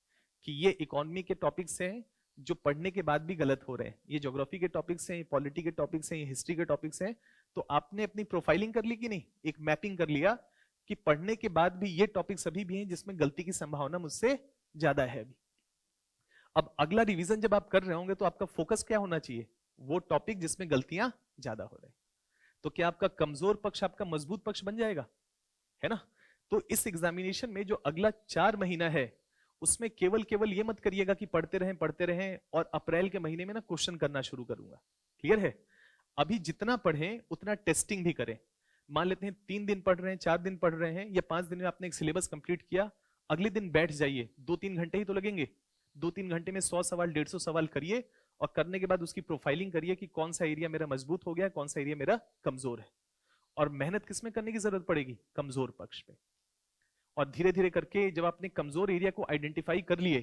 कि ये इकोनॉमी के टॉपिक्स हैं जो पढ़ने के बाद भी गलत हो रहे हैं, ये ज्योग्राफी के टॉपिक्स हैं, ये पॉलिटी के टॉपिक्स हैं, ये हिस्ट्री के टॉपिक्स हैं। तो आपने अपनी प्रोफाइलिंग कर ली कि नहीं, एक मैपिंग कर लिया कि पढ़ने के बाद भी ये टॉपिक्स अभी भी हैं जिसमें गलती की संभावना मुझसे ज्यादा है अभी। अब अगला रिवीजन जब आप कर रहे होंगे तो आपका फोकस क्या होना चाहिए? वो टॉपिक जिसमें गलतियां ज्यादा हो रही। तो क्या आपका कमजोर पक्ष आपका मजबूत पक्ष बन जाएगा, है ना? तो इस एग्जामिनेशन में जो अगला 4 महीना है उसमें केवल ये मत करिएगा कि पढ़ते रहें और अप्रैल के महीने में ना क्वेश्चन करना शुरू करूंगा। क्लियर है? अभी जितना पढ़ें उतना टेस्टिंग भी करें। मान लेते हैं 3 दिन पढ़ रहे हैं, 4 दिन पढ़ रहे हैं या 5 दिन में आपने एक सिलेबस कंप्लीट किया, अगले दिन बैठ जाइए, 2-3 घंटे ही तो लगेंगे। 2-3 घंटे में 100 सवाल 150 सवाल करिए और करने के बाद उसकी प्रोफाइलिंग करिए कि कौन सा एरिया मेरा मजबूत हो गया, कौन सा एरिया मेरा कमजोर है। और मेहनत किसमें करने की जरूरत पड़ेगी? कमजोर पक्ष पे। और धीरे धीरे करके जब आपने कमजोर एरिया को आइडेंटिफाई कर लिए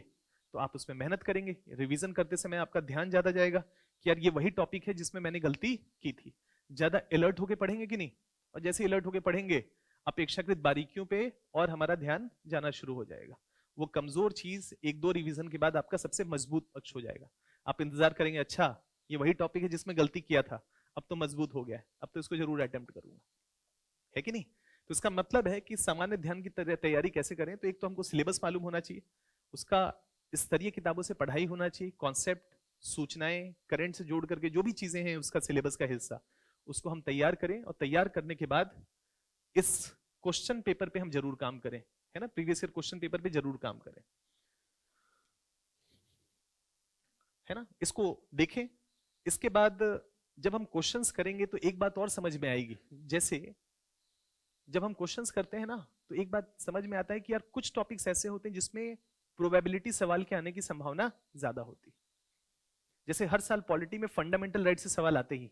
तो आप उसमें मेहनत करेंगे। रिवीजन करते समय आपका ध्यान ज्यादा जाएगा कि यार ये वही टॉपिक है जिसमें मैंने गलती की थी। ज्यादा अलर्ट होके पढ़ेंगे कि नहीं? और जैसे अलर्ट होके पढ़ेंगे अपेक्षाकृत बारीकियों पे और हमारा ध्यान जाना शुरू हो जाएगा। वो कमजोर चीज 1-2 रिवीजन के बाद आपका सबसे मजबूत पक्ष हो जाएगा। आप इंतजार करेंगे, अच्छा ये वही टॉपिक है जिसमें गलती किया था, अब तो मजबूत हो गया है, अब तो इसको जरूर अटेम्प्ट करूंगा, है कि नहीं? तो इसका मतलब है कि सामान्य ध्यान की तैयारी कैसे करें? तो एक तो हमको सिलेबस मालूम होना चाहिए, उसका स्तरीय किताबों से पढ़ाई होना चाहिए, कॉन्सेप्ट, सूचनाएं, करंट से जोड़ करके जो भी चीजें हैं उसका सिलेबस का हिस्सा, उसको हम तैयार करें। और तैयार करने के बाद इस क्वेश्चन पेपर पे हम जरूर काम करें, है ना? प्रीवियस ईयर क्वेश्चन पेपर पे जरूर काम करें, है ना? इसको देखें। इसके बाद जब हम क्वेश्चंस करेंगे तो एक बात और समझ में आएगी। जैसे जब हम क्वेश्चंस करते हैं ना तो एक बात समझ में आता है कि यार कुछ टॉपिक्स ऐसे होते हैं जिसमें प्रोबेबिलिटी सवाल के आने की संभावना ज्यादा होती है। जैसे हर साल पॉलिटी में फंडामेंटल राइट से सवाल आते ही,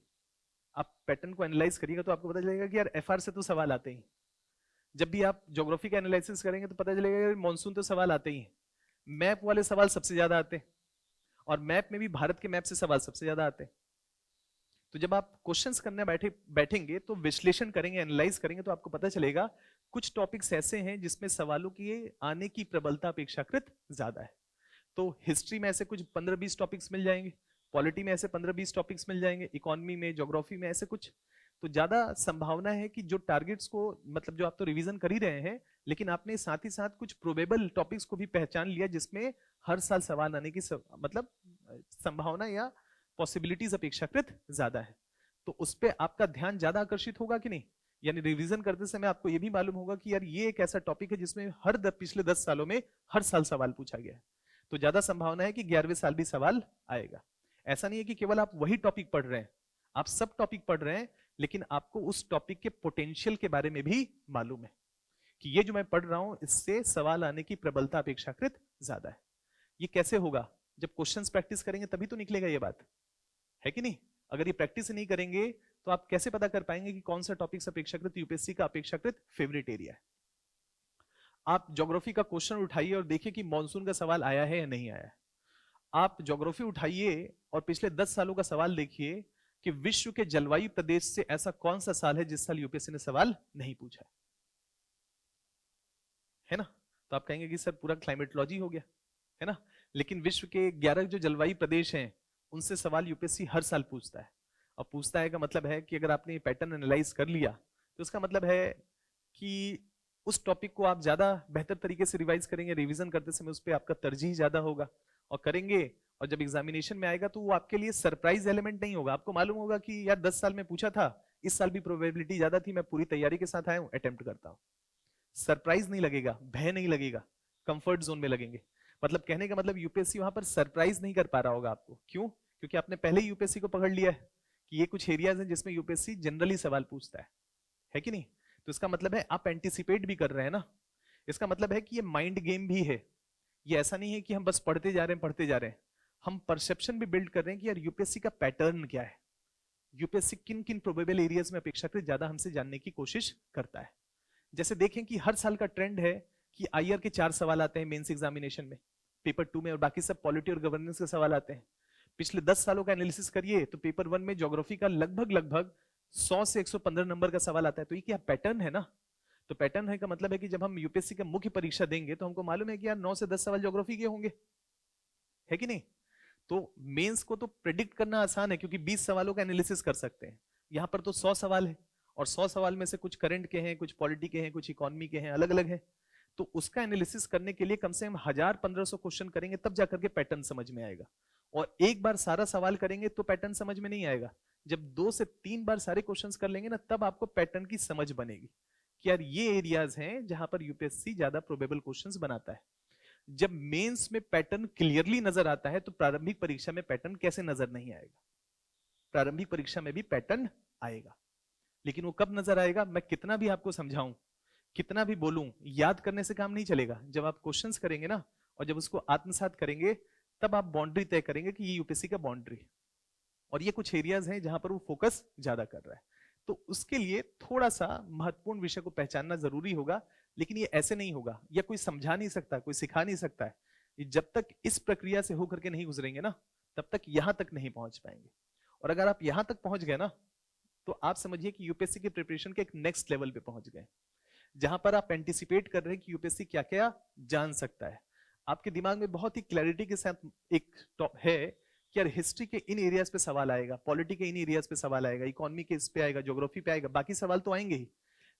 आप पैटर्न को एनालाइज करिएगा तो आपको पता चलेगा कि यार एफआर से तो सवाल आते ही। जब भी आप ज्योग्राफी का एनालिसिस करेंगे तो पता चलेगा कि मॉनसून तो सवाल आते ही हैं। मैप वाले सवाल सबसे ज्यादा आते हैं और मैप में भी भारत के मैप से सवाल सबसे ज्यादा आते हैं। तो जब आप क्वेश्चंस करने बैठेंगे तो विश्लेषण करेंगे, एनालाइज करेंगे तो आपको पता चलेगा कुछ टॉपिक्स ऐसे हैं जिसमें सवालों की आने की प्रबलता अपेक्षाकृत ज्यादा है। तो हिस्ट्री में ऐसे कुछ 15-20 टॉपिक्स मिल जाएंगे, पॉलिटी में ऐसे 15-20 टॉपिक्स मिल जाएंगे, इकोनॉमी में, ज्योग्राफी में ऐसे कुछ। तो ज्यादा संभावना है कि जो टारगेट्स को मतलब जो आप तो रिवीजन कर ही रहे हैं लेकिन आपने साथ ही साथ कुछ प्रोबेबल टॉपिक्स को भी पहचान लिया जिसमें हर साल सवाल आने की मतलब संभावना या पॉसिबिलिटीज अपेक्षाकृत ज्यादा है। तो उस पर आपका ध्यान ज्यादा आकर्षित होगा कि नहीं यानी रिवीजन करते समय आपको ये भी मालूम होगा कि यार ये एक ऐसा टॉपिक है जिसमें पिछले 10 सालों में हर साल सवाल पूछा गया है, तो ज्यादा संभावना है कि 11वें साल भी सवाल आएगा। ऐसा नहीं है कि केवल आप वही टॉपिक पढ़ रहे हैं, आप सब टॉपिक पढ़ रहे हैं, लेकिन आपको उस टॉपिक के पोटेंशियल के बारे में भी मालूम है कि ये जो मैं पढ़ रहा हूं इससे सवाल आने की प्रबलता अपेक्षाकृत ज्यादा है। ये कैसे होगा? जब क्वेश्चंस प्रैक्टिस करेंगे तभी तो निकलेगा ये बात, है कि नहीं? अगर ये प्रैक्टिस नहीं करेंगे तो आप कैसे पता कर पाएंगे कि कौन सा टॉपिक अपेक्षाकृत यूपीएससी का अपेक्षाकृत फेवरेट एरिया है? आप ज्योग्राफी का क्वेश्चन उठाइए और देखिए कि मॉनसून का सवाल आया है या नहीं आया है। आप ज्योग्राफी उठाइए और पिछले 10 सालों का सवाल देखिए कि विश्व के जलवायु प्रदेश से ऐसा कौन सा साल है जिस साल यूपीएससी ने सवाल नहीं पूछा है ना? तो आप कहेंगे कि सर पूरा क्लाइमेटोलॉजी हो गया, है ना? लेकिन विश्व के 11 जो जलवायु प्रदेश हैं उनसे सवाल यूपीएससी हर साल पूछता है। और पूछता है का मतलब है कि अगर आपने पैटर्न एनालाइज कर लिया तो उसका मतलब है कि उस टॉपिक को आप ज्यादा बेहतर तरीके से रिवाइज करेंगे, रिवीजन करते समय उस पर आपका तरजीह ज्यादा होगा और करेंगे, और जब एग्जामिनेशन में आएगा तो वो आपके लिए सरप्राइज एलिमेंट नहीं होगा। आपको मालूम होगा कि यार 10 साल में पूछा था, इस साल भी प्रोबेबिलिटी ज्यादा थी, मैं पूरी तैयारी के साथ आया हूं, अटेम्प्ट करता हूं। सरप्राइज नहीं लगेगा, भय नहीं लगेगा, कंफर्ट जोन में लगेंगे। मतलब कहने का मतलब यूपीएससी वहां पर सरप्राइज नहीं कर पा रहा होगा आपको। क्यों? क्योंकि आपने पहले ही यूपीएससी को पकड़ लिया है कि ये कुछ एरियाज हैं जिसमें यूपीएससी जनरली सवाल पूछता है कि नहीं? तो इसका मतलब है आप एंटिसिपेट भी कर रहे हैं ना। इसका मतलब है कि ये माइंड गेम भी है। ये ऐसा नहीं है कि हम बस पढ़ते जा रहे हैं, हम परसेप्शन भी बिल्ड कर रहे हैं कि यार यूपीएससी का पैटर्न क्या है, यूपीएससी किन किन प्रोबेबल एरियाज में अपेक्षाकृत ज्यादा हमसे जानने की कोशिश करता है। जैसे देखें कि हर साल का ट्रेंड है कि आईआर के 4 सवाल आते हैं मेंस एग्जामिनेशन में, पेपर 2 में, और बाकी सब पॉलिटी और गवर्नेंस के सवाल आते हैं। पिछले 10 सालों का एनालिसिस करिए तो पेपर 1 में ज्योग्राफी का लगभग 100 से 115 नंबर का सवाल आता है। तो ये क्या पैटर्न है ना? तो पैटर्न है का मतलब है कि जब हम यूपीएससी का मुख्य परीक्षा देंगे तो हमको मालूम है कि यार 9 से 10 सवाल ज्योग्राफी के होंगे, है कि नहीं? तो मेंस को तो प्रेडिक्ट करना आसान है क्योंकि 20 सवालों का एनालिसिस कर सकते हैं। यहां पर तो 100 सवाल है और 100 सवाल में से कुछ करंट के हैं, कुछ पॉलिटी के हैं, कुछ इकोनॉमी के हैं, अलग अलग है। तो उसका एनालिसिस करने के लिए कम से कम 1000-1500 क्वेश्चन करेंगे तब जाकर के पैटर्न समझ में आएगा। और एक बार सारा सवाल करेंगे तो पैटर्न समझ में नहीं आएगा। जब 2 से 3 बार सारे क्वेश्चंस कर लेंगे ना तब आपको पैटर्न की समझ बनेगी कि यार ये एरियाज हैं जहां पर यूपीएससी ज्यादा प्रोबेबल क्वेश्चंस बनाता है। जब मेंस में पैटर्न क्लियरली नजर आता है तो प्रारंभिक परीक्षा में पैटर्न कैसे नजर नहीं आएगा? प्रारंभिक परीक्षा में भी पैटर्न आएगा, लेकिन वो कब नजर आएगा? मैं कितना भी आपको समझाऊं, कितना भी बोलूं, याद करने से काम नहीं चलेगा। जब आप क्वेश्चंस करेंगे ना और जब उसको आत्मसात करेंगे तब आप बाउंड्री तय करेंगे कि ये यूपीएससी का बाउंड्री, और ये कुछ एरियाज हैं जहां पर वो फोकस ज्यादा कर रहा है। तो उसके लिए थोड़ा सा महत्वपूर्ण विषय को पहचानना जरूरी होगा, लेकिन ये ऐसे नहीं होगा, या कोई समझा नहीं सकता, कोई सिखा नहीं सकता है। ये जब तक इस प्रक्रिया से होकर के नहीं गुजरेंगे ना तब तक यहां तक नहीं पहुंच पाएंगे। और अगर आप यहां तक पहुंच गए ना तो आप समझिए कि यूपीएससी की प्रिपरेशन के एक नेक्स्ट लेवल पे पहुंच गए, जहां पर आप एंटिसिपेट कर रहे हैं कि यूपीएससी क्या क्या जान सकता है। आपके दिमाग में बहुत ही क्लैरिटी के साथ एक है कि यार हिस्ट्री के इन एरियाज पे सवाल आएगा, पॉलिटी के इन एरियाज पे सवाल आएगा, इकोनॉमी के इस पे आएगा, ज्योग्राफी पे आएगा, बाकी सवाल तो आएंगे ही।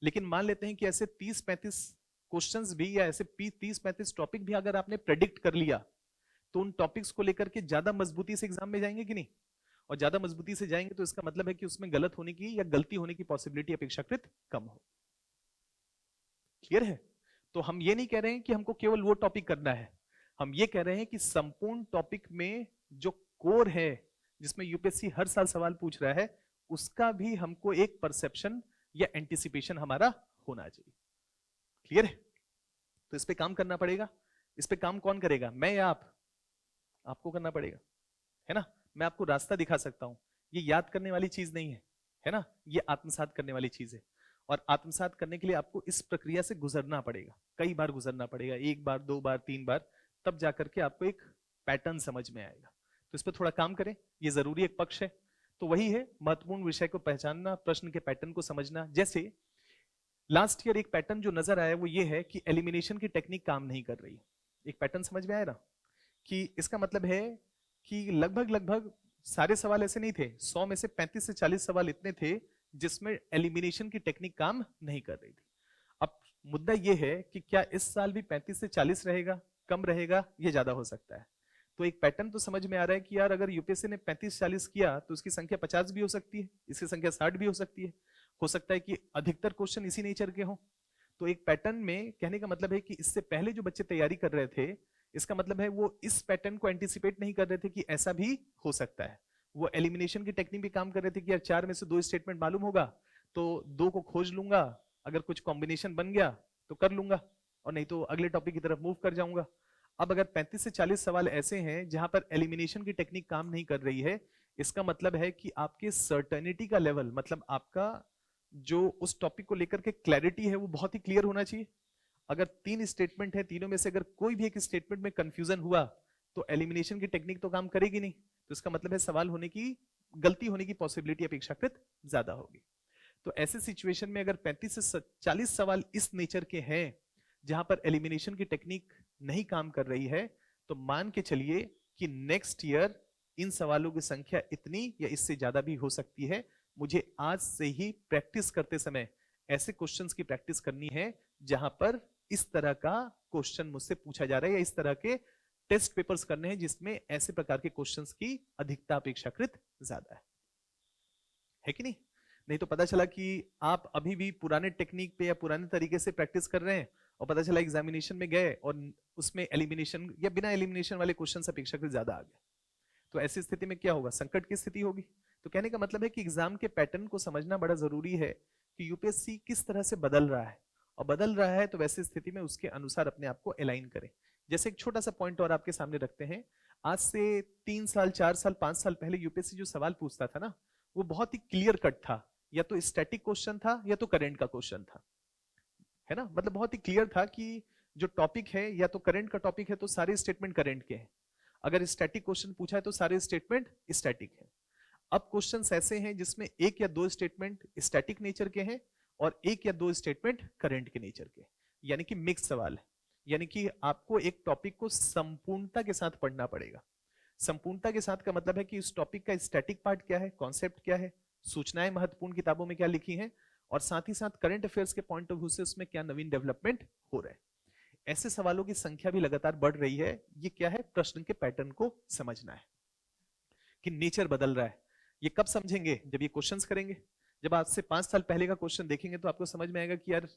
लेकिन मान लेते हैं कि ऐसे 30-35 क्वेश्चंस भी या ऐसे 30-35 टॉपिक भी अगर आपने प्रेडिक्ट कर लिया तो उन टॉपिक्स को लेकर के ज्यादा मजबूती से एग्जाम में जाएंगे कि नहीं? और ज्यादा मजबूती से जाएंगे तो इसका मतलब है कि उसमें गलत होने की या गलती होने की पॉसिबिलिटी अपेक्षाकृत कम हो। क्लियर है? तो हम ये नहीं कह रहे हैं कि हमको केवल वो टॉपिक करना है, हम ये कह रहे हैं कि संपूर्ण टॉपिक में जो कोर है जिसमें यूपीएससी हर साल सवाल पूछ रहा है उसका भी हमको एक परसेप्शन या एंटिसिपेशन हमारा होना चाहिए। क्लियर है? तो इस पे काम करना पड़ेगा। इस पे काम कौन करेगा? मैं या आप? आपको करना पड़ेगा, है ना? मैं आपको रास्ता दिखा सकता हूं, ये याद करने वाली चीज नहीं है ना? ये आत्मसात करने वाली चीज है। और आत्मसात करने के लिए आपको इस प्रक्रिया से गुजरना पड़ेगा, कई बार गुजरना पड़ेगा, 1 बार 2 बार 3 बार, तब जाकर के आपको एक पैटर्न समझ में आएगा। तो इस पर थोड़ा काम करें, ये जरूरी एक पक्ष है। तो वही है महत्वपूर्ण विषय को पहचानना, प्रश्न के पैटर्न को समझना। जैसे लास्ट ईयर एक पैटर्न जो नजर आया वो ये है कि एलिमिनेशन की टेक्निक काम नहीं कर रही। एक पैटर्न समझ में आया ना कि इसका मतलब है कि लगभग सारे सवाल ऐसे नहीं थे, 100 में से 35 से 40 सवाल इतने थे जिसमें एलिमिनेशन की टेक्निक काम नहीं कर रही थी। अब मुद्दा यह है कि क्या इस साल भी 35 से 40 रहेगा, कम रहेगा, ये ज्यादा हो सकता है। तो एक पैटर्न तो समझ में आ रहा है कि यार अगर यूपीएससी ने 35-40 किया तो उसकी संख्या 50 भी हो सकती है, इसकी संख्या 60 भी हो सकती है। हो सकता है कि अधिकतर क्वेश्चन इसी नेचर के हों। तो एक पैटर्न में कहने का मतलब है कि इससे पहले जो बच्चे तैयारी कर रहे थे, इसका मतलब है वो इस पैटर्न को एंटिसिपेट नहीं कर रहे थे कि ऐसा भी हो सकता है। वो एलिमिनेशन की टेक्निक भी काम कर रहे थे कि यार 4 में से 2 स्टेटमेंट मालूम होगा तो 2 को खोज लूंगा, अगर कुछ कॉम्बिनेशन बन गया तो कर लूंगा, और नहीं तो अगले टॉपिक की तरफ मूव कर जाऊंगा। अब अगर 35 से 40 सवाल ऐसे हैं जहां पर एलिमिनेशन की टेक्निक काम नहीं कर रही है, इसका मतलब है कि आपके सर्टेनिटी का लेवल, मतलब आपका जो उस टॉपिक को लेकर के क्लैरिटी है वो बहुत ही क्लियर होना चाहिए। अगर 3 स्टेटमेंट है, तीनों में से अगर कोई भी एक स्टेटमेंट में कंफ्यूजन हुआ तो एलिमिनेशन की टेक्निक तो काम करेगी नहीं, तो इसका मतलब है सवाल होने की, गलती होने की पॉसिबिलिटी अपेक्षाकृत ज्यादा होगी। तो ऐसे सिचुएशन में अगर 35 से 40 सवाल इस नेचर के हैं जहां पर एलिमिनेशन की टेक्निक नहीं काम कर रही है, तो मान के चलिए कि नेक्स्ट ईयर इन सवालों की संख्या इतनी या इससे ज्यादा भी हो सकती है। मुझे आज से ही प्रैक्टिस करते समय ऐसे क्वेश्चंस की प्रैक्टिस करनी है जहां पर इस तरह का क्वेश्चन मुझसे पूछा जा रहा है, या इस तरह के टेस्ट पेपर्स करने हैं जिसमें ऐसे प्रकार के क्वेश्चंस की अधिकता अपेक्षाकृत ज्यादा है कि नहीं? नहीं तो पता चला कि आप अभी भी पुराने टेक्निक पे या पुराने तरीके से प्रैक्टिस कर रहे हैं और पता चला एग्जामिनेशन में गए और उसमें एलिमिनेशन या बिना एलिमिनेशन वाले क्वेश्चन अपेक्षाकृत ज्यादा आ गए। तो ऐसी स्थिति में क्या होगा? संकट की स्थिति होगी। तो कहने का मतलब है कि एग्जाम के पैटर्न को समझना बड़ा जरूरी है कि यूपीएससी किस तरह से बदल रहा है, और बदल रहा है तो वैसी स्थिति में उसके अनुसार अपने आप को अलाइन करें। जैसे एक छोटा सा पॉइंट और आपके सामने रखते हैं। आज से 3 साल 4 साल 5 साल पहले यूपीएससी जो सवाल पूछता था ना, वो बहुत ही क्लियर कट था, या तो स्टैटिक क्वेश्चन था या तो करंट का क्वेश्चन था, है ना? मतलब बहुत ही क्लियर था कि जो टॉपिक है या तो करंट का टॉपिक है तो सारे स्टेटमेंट करंट के हैं, अगर स्टैटिक क्वेश्चन पूछा है तो सारे स्टेटमेंट स्टैटिक है। अब क्वेश्चंस ऐसे हैं जिसमें 1 या 2 स्टेटमेंट स्टैटिक नेचर के हैं और 1 या 2 स्टेटमेंट करंट के नेचर के, यानी कि मिक्स सवाल है। यानी कि आपको एक टॉपिक को संपूर्णता के साथ पढ़ना पड़ेगा। संपूर्णता के साथ का मतलब है कि उस टॉपिक का स्टैटिक पार्ट क्या है, कॉन्सेप्ट क्या है, सूचनाएं महत्वपूर्ण किताबों में क्या लिखी हैं, और साथ ही साथ करंट अफेयर्स के पॉइंट ऑफ व्यू से उसमें क्या नवीन डेवलपमेंट हो रहा है। ऐसे सवालों की संख्या भी लगातार बढ़ रही है। ये क्या है? प्रश्न के पैटर्न को समझना है कि नेचर बदल रहा है। ये कब समझेंगे? जब ये क्वेश्चंस करेंगे। जब आज से 5 साल पहले का क्वेश्चन देखेंगे तो आपको समझ में आएगा कि यार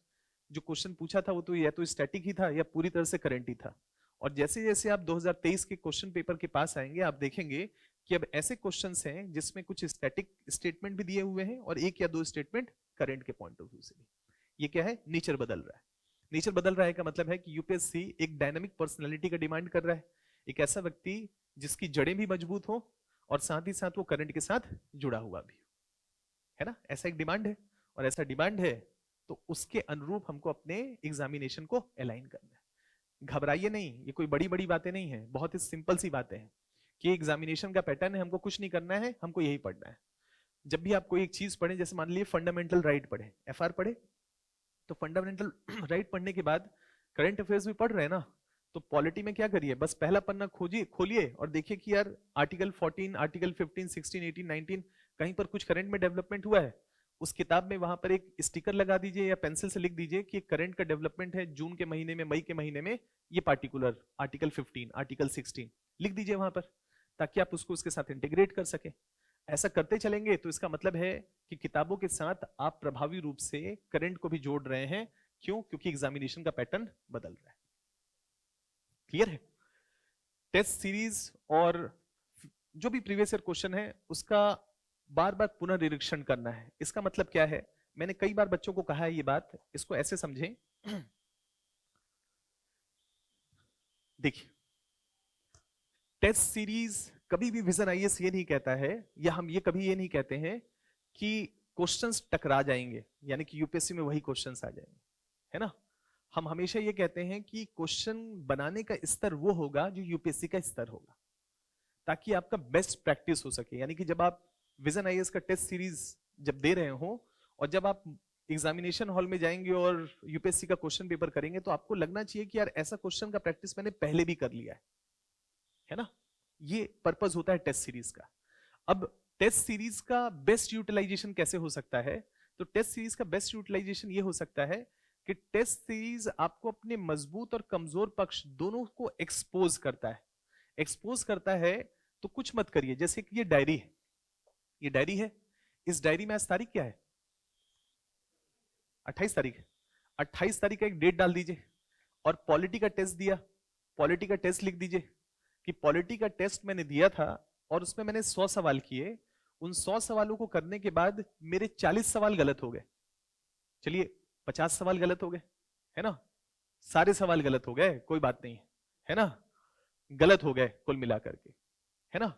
जो क्वेश्चन पूछा था वो तो या तो स्टैटिक ही था या पूरी तरह से करंट ही था। और जैसे जैसे आप 2023 के क्वेश्चन पेपर के पास आएंगे, आप देखेंगे कि अब ऐसे क्वेश्चंस हैं जिसमें कुछ स्टैटिक स्टेटमेंट भी दिए हुए हैं और 1 या 2 स्टेटमेंट करंट के पॉइंट ऑफ व्यू से भी। ये क्या है? नेचर बदल रहा है। नेचर बदल रहा है का मतलब है कि यूपीएससी एक डायनामिक पर्सनालिटी का डिमांड कर रहा है, एक ऐसा व्यक्ति जिसकी जड़ें भी मजबूत हो और साथ ही साथ वो करंट के साथ जुड़ा हुआ भी, है ना? ऐसा एक डिमांड है, और ऐसा डिमांड है तो उसके अनुरूप हमको अपने एग्जामिनेशन को अलाइन करना है। घबराइए नहीं, ये कोई बड़ी बड़ी बातें नहीं है, बहुत ही सिंपल सी बातें हैं कि एग्जामिनेशन का पैटर्न है, हमको कुछ नहीं करना है, हमको यही पढ़ना है। जब भी आप कोई एक चीज पढ़े, जैसे मान लीजिए फंडामेंटल राइट पढ़े, एफआर पढ़े, तो फंडामेंटल राइट पढ़ने के बाद करंट अफेयर्स भी पढ़ रहे हैं ना, तो पॉलिटी में क्या करिए, बस पहला पन्ना खोलिए और देखिए कि यार आर्टिकल 14, आर्टिकल 15, 16, 18, 19 कहीं पर कुछ करंट में डेवलपमेंट हुआ है। उस किताब में वहां पर एक स्टिकर लगा दीजिए या पेंसिल से लिख दीजिए कि करंट का डेवलपमेंट है जून के महीने में, मई के महीने में, ये पार्टिकुलर आर्टिकल 15, आर्टिकल 16 लिख दीजिए वहां पर, ताकि आप उसको उसके साथ इंटीग्रेट कर सके। ऐसा करते चलेंगे तो इसका मतलब है कि किताबों के साथ आप प्रभावी रूप से करंट को भी जोड़ रहे हैं। क्यों? क्योंकि एग्जामिनेशन का पैटर्न बदल रहा है। क्लियर है? टेस्ट सीरीज और जो भी प्रीवियस ईयर क्वेश्चन है उसका बार बार पुनर्निरीक्षण करना है। इसका मतलब क्या है? मैंने कई बार बच्चों को कहा है ये बात, इसको ऐसे समझें। देखिए, टेस्ट सीरीज कभी भी विजन आईएएस ये नहीं कहता है, या हम ये कभी ये नहीं कहते हैं कि क्वेश्चंस टकरा जाएंगे, यानी कि यूपीएससी में वही क्वेश्चंस आ जाएंगे, है ना? हम हमेशा ये कहते हैं कि क्वेश्चन बनाने का स्तर वो होगा जो यूपीएससी का स्तर होगा, ताकि आपका बेस्ट प्रैक्टिस हो सके। यानी कि जब आप विजन आईएएस का टेस्ट सीरीज जब दे रहे हो और जब आप एग्जामिनेशन हॉल में जाएंगे और यूपीएससी का क्वेश्चन पेपर करेंगे, तो आपको लगना चाहिए कि यार ऐसा क्वेश्चन का प्रैक्टिस मैंने पहले भी कर लिया है ना? ये पर्पस होता है टेस्ट सीरीज का। अब टेस्ट सीरीज का बेस्ट यूटिलाइजेशन कैसे हो सकता है? तो टेस्ट सीरीज का बेस्ट यूटिलाइजेशन ये हो सकता है कि टेस्ट सीरीज आपको अपने मजबूत और कमजोर पक्ष दोनों को एक्सपोज करता है। एक्सपोज करता है तो कुछ मत करिए, जैसे कि ये डायरी है, ये डायरी है, इस डायरी में आज तारीख क्या है? 28 तारीख, 28 तारीख का एक डेट डाल दीजिए और पॉलिटी का टेस्ट दिया, पॉलिटी का टेस्ट लिख दीजिए कि पॉलिटी का टेस्ट मैंने दिया था और उसमें मैंने 100 सवाल किए, उन 100 सवालों को करने के बाद मेरे 40 सवाल गलत हो गए, चलिए 50 सवाल गलत हो गए, है ना, सारे सवाल गलत हो गए, कोई बात नहीं, है ना, गलत हो गए कुल मिलाकर के, है ना।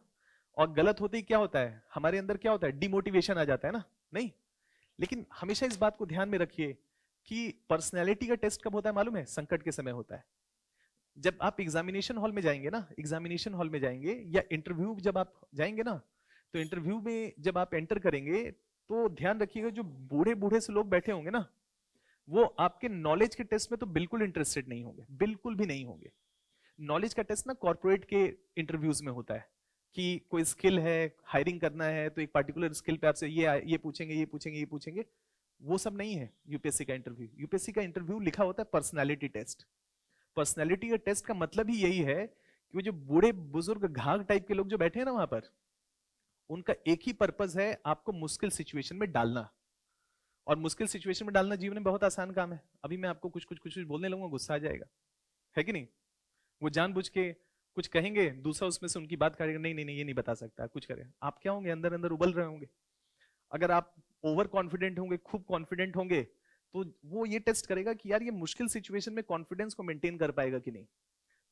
और गलत होते ही क्या होता है, हमारे अंदर क्या होता है, डिमोटिवेशन आ जाता है ना, नहीं। लेकिन हमेशा इस बात को ध्यान में रखिए कि पर्सनैलिटी का टेस्ट कब होता है मालूम है, संकट के समय होता है। जब आप एग्जामिनेशन हॉल में जाएंगे ना, एग्जामिनेशन हॉल में जाएंगे या इंटरव्यू जब आप जाएंगे ना, तो इंटरव्यू में जब आप एंटर करेंगे तो ध्यान रखिएगा जो बूढ़े बूढ़े से लोग बैठे होंगे ना, वो आपके नॉलेज के टेस्ट में तो बिल्कुल इंटरेस्टेड नहीं होंगे, बिल्कुल भी नहीं होंगे। नॉलेज का टेस्ट ना कॉर्पोरेट के इंटरव्यूज में होता है कि कोई स्किल है, हायरिंग करना है तो एक पर्टिकुलर स्किल पे आपसे ये पूछेंगे, ये पूछेंगे, ये पूछेंगे, वो सब नहीं है यूपीएससी का इंटरव्यू। यूपीएससी का इंटरव्यू लिखा होता है पर्सनालिटी टेस्ट। पर्सनालिटी का टेस्ट का मतलब ही यही है कि वो जो बूढ़े बुजुर्ग घाघ टाइप के लोग जो बैठे हैं ना वहां पर, उनका एक ही पर्पज है, आपको मुश्किल सिचुएशन में डालना। और मुश्किल सिचुएशन में डालना जीवन में बहुत आसान काम है। अभी मैं आपको कुछ बोलने लगूंगा, गुस्सा आ जाएगा, है कि नहीं। वो जानबूझ के कुछ कहेंगे, दूसरा उसमें से उनकी बात काटेगा, नहीं नहीं नहीं ये नहीं बता सकता, कुछ करें, आप क्या होंगे, अंदर अंदर उबल रहे होंगे। अगर आप ओवर कॉन्फिडेंट होंगे, खूब कॉन्फिडेंट होंगे, तो वो ये टेस्ट करेगा कि यार ये मुश्किल सिचुएशन में कॉन्फिडेंस को मेंटेन कर पाएगा कि नहीं।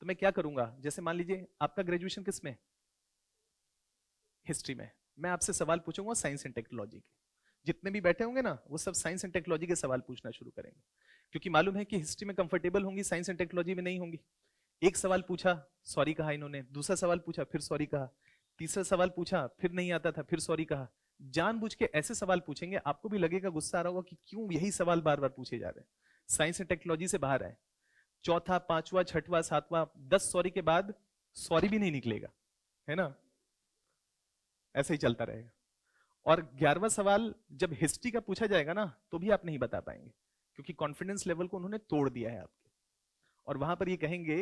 तो मैं क्या करूंगा, जैसे मान लीजिए आपका ग्रेजुएशन किस में, हिस्ट्री में, मैं आपसे सवाल पूछूंगा साइंस एंड टेक्नोलॉजी के। जितने भी बैठे होंगे ना वो सब साइंस एंड टेक्नोलॉजी के सवाल पूछना शुरू करेंगे, क्योंकि मालूम है कि हिस्ट्री में कंफर्टेबल होंगी, साइंस एंड टेक्नोलॉजी में नहीं होंगी। एक सवाल पूछा, सॉरी कहा इन्होंने, दूसरा सवाल पूछा, फिर सॉरी कहा, तीसरा सवाल पूछा, फिर नहीं आता था, फिर सॉरी कहा। जानबूझ के ऐसे सवाल पूछेंगे, आपको भी लगेगा, गुस्सा आ रहा होगा कि क्यों यही सवाल बार बार पूछे जा रहे हैं, साइंस एंड टेक्नोलॉजी से बाहर आए। चौथा, पांचवा, छठवां, सातवां, 10 सॉरी के बाद सॉरी भी नहीं निकलेगा, है ना, ऐसे ही चलता रहेगा। और 11वां सवाल जब हिस्ट्री का पूछा जाएगा ना, तो भी आप नहीं बता पाएंगे, क्योंकि कॉन्फिडेंस लेवल को उन्होंने तोड़ दिया है आपके। और वहां पर ये कहेंगे,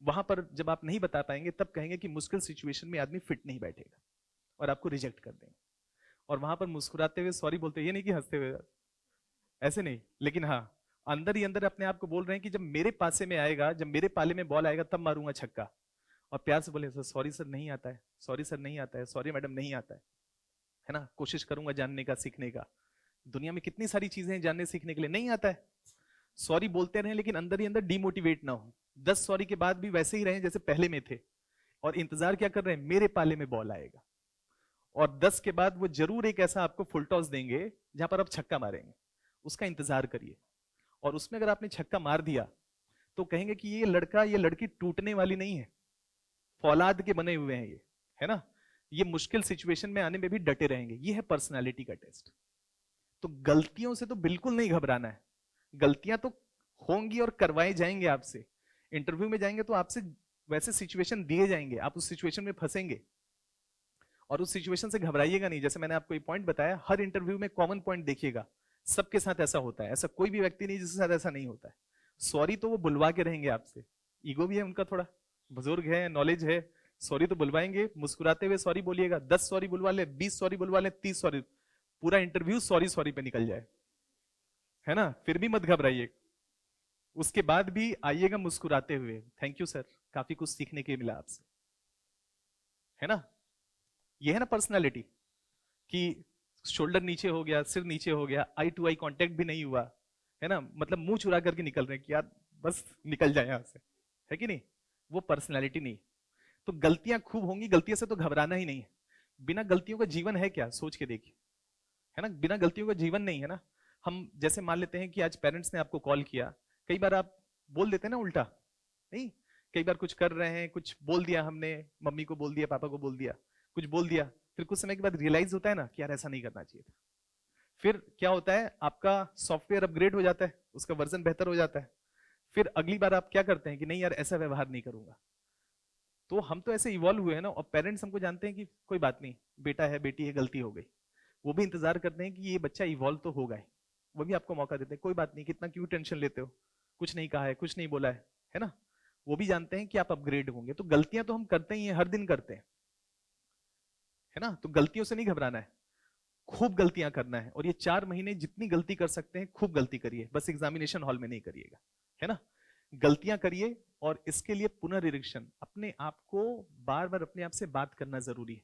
वहां पर जब आप नहीं बता पाएंगे तब कहेंगे कि मुश्किल सिचुएशन में आदमी फिट नहीं बैठेगा, और आपको रिजेक्ट कर देंगे। और वहां पर मुस्कुराते हुए सॉरी बोलते, ये नहीं कि हंसते हुए, ऐसे नहीं, लेकिन हाँ अंदर ही अंदर अपने आप को बोल रहे हैं कि जब मेरे पासे में आएगा, जब मेरे पाले में बॉल आएगा तब मारूंगा छक्का। और प्यार से बोले, सर सॉरी सर नहीं आता है, सॉरी सर नहीं आता है, सॉरी मैडम नहीं आता है ना, कोशिश करूंगा जानने का, सीखने का। दुनिया में कितनी सारी चीजें हैं जानने सीखने के लिए, नहीं आता है, सॉरी बोलते रहे लेकिन अंदर ही अंदर डिमोटिवेट ना हो। 10 सॉरी के बाद भी वैसे ही रहे जैसे पहले में थे, और इंतजार क्या कर रहे हैं, मेरे पाले में बॉल आएगा। और 10 के बाद वो जरूर एक ऐसा आपको फुल टॉस देंगे जहां पर आप छक्का मारेंगे, उसका इंतजार करिए। और उसमें अगर आपने छक्का मार दिया तो कहेंगे कि ये लड़का, ये लड़की टूटने वाली नहीं है, फौलाद के बने हुए हैं ये, है ना, ये मुश्किल सिचुएशन में आने में भी डटे रहेंगे। ये है पर्सनालिटी का टेस्ट। तो गलतियों से तो बिल्कुल नहीं घबराना है, गलतियां तो होंगी और करवाए जाएंगे आपसे। इंटरव्यू में जाएंगे तो आपसे वैसे सिचुएशन दिए जाएंगे, आप उस सिचुएशन में फंसेंगे और उस सिचुएशन से घबराइएगा नहीं। जैसे मैंने आपको एक पॉइंट बताया, हर इंटरव्यू में कॉमन पॉइंट देखिएगा, सबके साथ ऐसा होता है, ऐसा कोई भी व्यक्ति नहीं जिसके साथ ऐसा नहीं होता है। सॉरी तो वो बुलवा के रहेंगे आपसे, ईगो भी है उनका थोड़ा, बुजुर्ग है, नॉलेज है, सॉरी तो बुलवाएंगे, मुस्कुराते हुए सॉरी बोलिएगा। 10 सॉरी बुलवा ले, 20 सॉरी बुलवा ले, 30 सॉरी, पूरा इंटरव्यू सॉरी सॉरी पे निकल जाए, है ना, फिर भी मत घबराइए। उसके बाद भी आइएगा मुस्कुराते हुए, थैंक यू सर, काफी कुछ सीखने के मिला आपसे, है ना। ये है ना पर्सनालिटी, कि शोल्डर नीचे हो गया, सिर नीचे हो गया, आई टू आई कांटेक्ट भी नहीं हुआ, है ना, मतलब मुंह चुरा करके निकल रहे हैं कि यार बस निकल जाए यहां से, है कि नहीं, वो पर्सनालिटी नहीं। तो गलतियां खूब होंगी, गलतियों से तो घबराना ही नहीं है। बिना गलतियों का जीवन है क्या, सोच के देखिए, है ना, बिना गलतियों का जीवन नहीं है ना। हम जैसे मान लेते हैं कि आज पेरेंट्स ने आपको कॉल किया, कई बार आप बोल देते हैं ना उल्टा, नहीं, कई बार कुछ कर रहे हैं, कुछ बोल दिया हमने, मम्मी को बोल दिया, पापा को बोल दिया, कुछ बोल दिया, फिर कुछ समय के बाद रियलाइज होता है ना कि यार ऐसा नहीं करना चाहिए था। फिर क्या होता है, आपका सॉफ्टवेयर अपग्रेड हो जाता है, उसका वर्जन बेहतर हो जाता है, फिर अगली बार आप क्या करते हैं कि नहीं यार ऐसा व्यवहार नहीं करूंगा। तो हम तो ऐसे इवॉल्व हुए हैं ना, और पेरेंट्स हमको जानते हैं कि कोई बात नहीं, बेटा है, बेटी है, गलती हो गई, वो भी इंतजार करते हैं कि ये बच्चा इवॉल्व तो होगा ही, वो भी आपको मौका देते हैं, कोई बात नहीं, कितना क्यों टेंशन लेते हो, कुछ नहीं कहा है, कुछ नहीं बोला है ना। वो भी जानते हैं कि आप अपग्रेड होंगे। तो गलतियां तो हम करते ही हैं, हर दिन करते हैं, है ना, तो गलतियों से नहीं घबराना है। खूब गलतियां करना है, और ये 4 महीने जितनी गलती कर सकते हैं खूब गलती करिए, बस एग्जामिनेशन हॉल में नहीं करिएगा, है ना। गलतियां करिए, और इसके लिए पुनर्निरीक्षण, अपने आप को बार बार अपने आप से बात करना जरूरी है।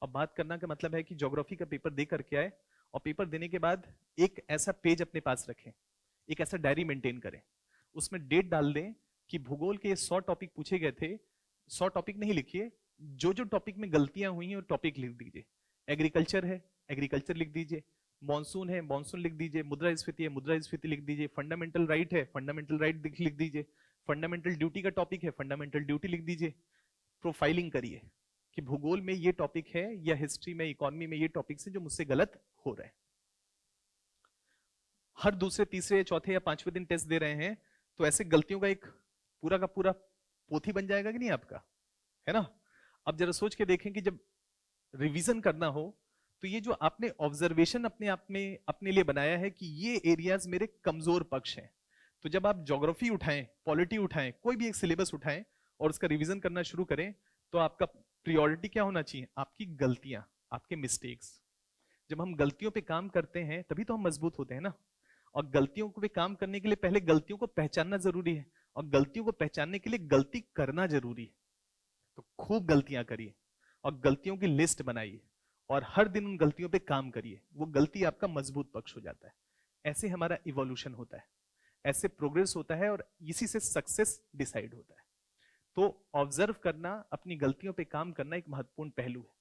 और बात करना का मतलब है कि ज्योग्राफी का पेपर दे करके आए, और पेपर देने के बाद एक ऐसा पेज अपने पास रखें, एक ऐसा डायरी मेंटेन करें, उसमें डेट डाल दें कि भूगोल के 100 टॉपिक पूछे गए थे, 100 टॉपिक नहीं लिखिए, जो जो टॉपिक में गलतियां हुई हैं वो टॉपिक लिख दीजिए। एग्रीकल्चर है, एग्रीकल्चर लिख दीजिए, मॉनसून है, मॉनसून लिख दीजिए, मुद्रास्फीति है, मुद्रास्फीति लिख दीजिए, फंडामेंटल राइट है, फंडामेंटल राइट लिख दीजिए, फंडामेंटल ड्यूटी का टॉपिक है, फंडामेंटल ड्यूटी लिख दीजिए। प्रोफाइलिंग करिए कि भूगोल में ये टॉपिक है, या हिस्ट्री में, इकोनॉमी में ये टॉपिक्स है जो मुझसे गलत हो रहे हैं। हर दूसरे, तीसरे, चौथे या 5वें दिन टेस्ट दे रहे हैं, तो ऐसे गलतियों का एक पूरा का पूरा पोथी बन जाएगा कि नहीं आपका, है ना। अब जरा सोच के देखें कि जब रिवीजन करना हो, तो ये जो आपने ऑब्जर्वेशन अपने आप में अपने लिए बनाया है कि ये एरियाज मेरे कमजोर पक्ष हैं, तो जब आप ज्योग्राफी उठाएं, पॉलिटी उठाएं, कोई भी एक सिलेबस उठाएं और उसका रिवीजन करना शुरू करें, तो आपका प्रायोरिटी क्या होना चाहिए, आपकी गलतियां, आपके मिस्टेक्स। जब हम गलतियों पे काम करते हैं तभी तो हम मजबूत होते हैं ना। और गलतियों को पे काम करने के लिए पहले गलतियों को पहचानना जरूरी है, और गलतियों को पहचानने के लिए गलती करना जरूरी है। तो खूब गलतियां करिए, और गलतियों की लिस्ट बनाइए, और हर दिन उन गलतियों पे काम करिए, वो गलती आपका मजबूत पक्ष हो जाता है। ऐसे हमारा इवोल्यूशन होता है, ऐसे प्रोग्रेस होता है, और इसी से सक्सेस डिसाइड होता है। तो ऑब्जर्व करना, अपनी गलतियों पे काम करना एक महत्वपूर्ण पहलू है।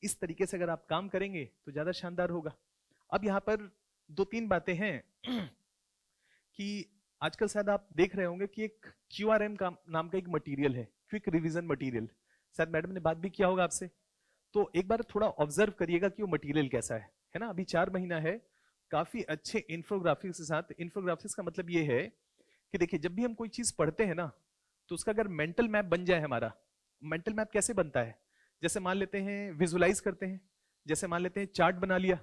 इस तरीके से अगर आप काम करेंगे तो ज्यादा शानदार होगा। अब यहां पर 2-3 बातें हैं कि आजकल शायद आप देख रहे होंगे कि एक QRM का नाम का एक मटेरियल है, क्विक रिवीजन मटेरियल, शायद मैडम ने बात भी किया होगा आपसे। तो एक बार थोड़ा ऑब्जर्व करिएगा कि वो मटेरियल कैसा है ना। अभी 4 महीना है, काफी अच्छे इंफोग्राफिक्स के साथ। इंफोग्राफिक्स का मतलब ये है कि देखिए, जब भी हम कोई चीज पढ़ते हैं ना, तो उसका अगर मेंटल मैप बन जाए हमारा। मेंटल मैप कैसे बनता है, जैसे मान लेते हैं विजुलाइज करते हैं, जैसे मान लेते हैं चार्ट बना लिया,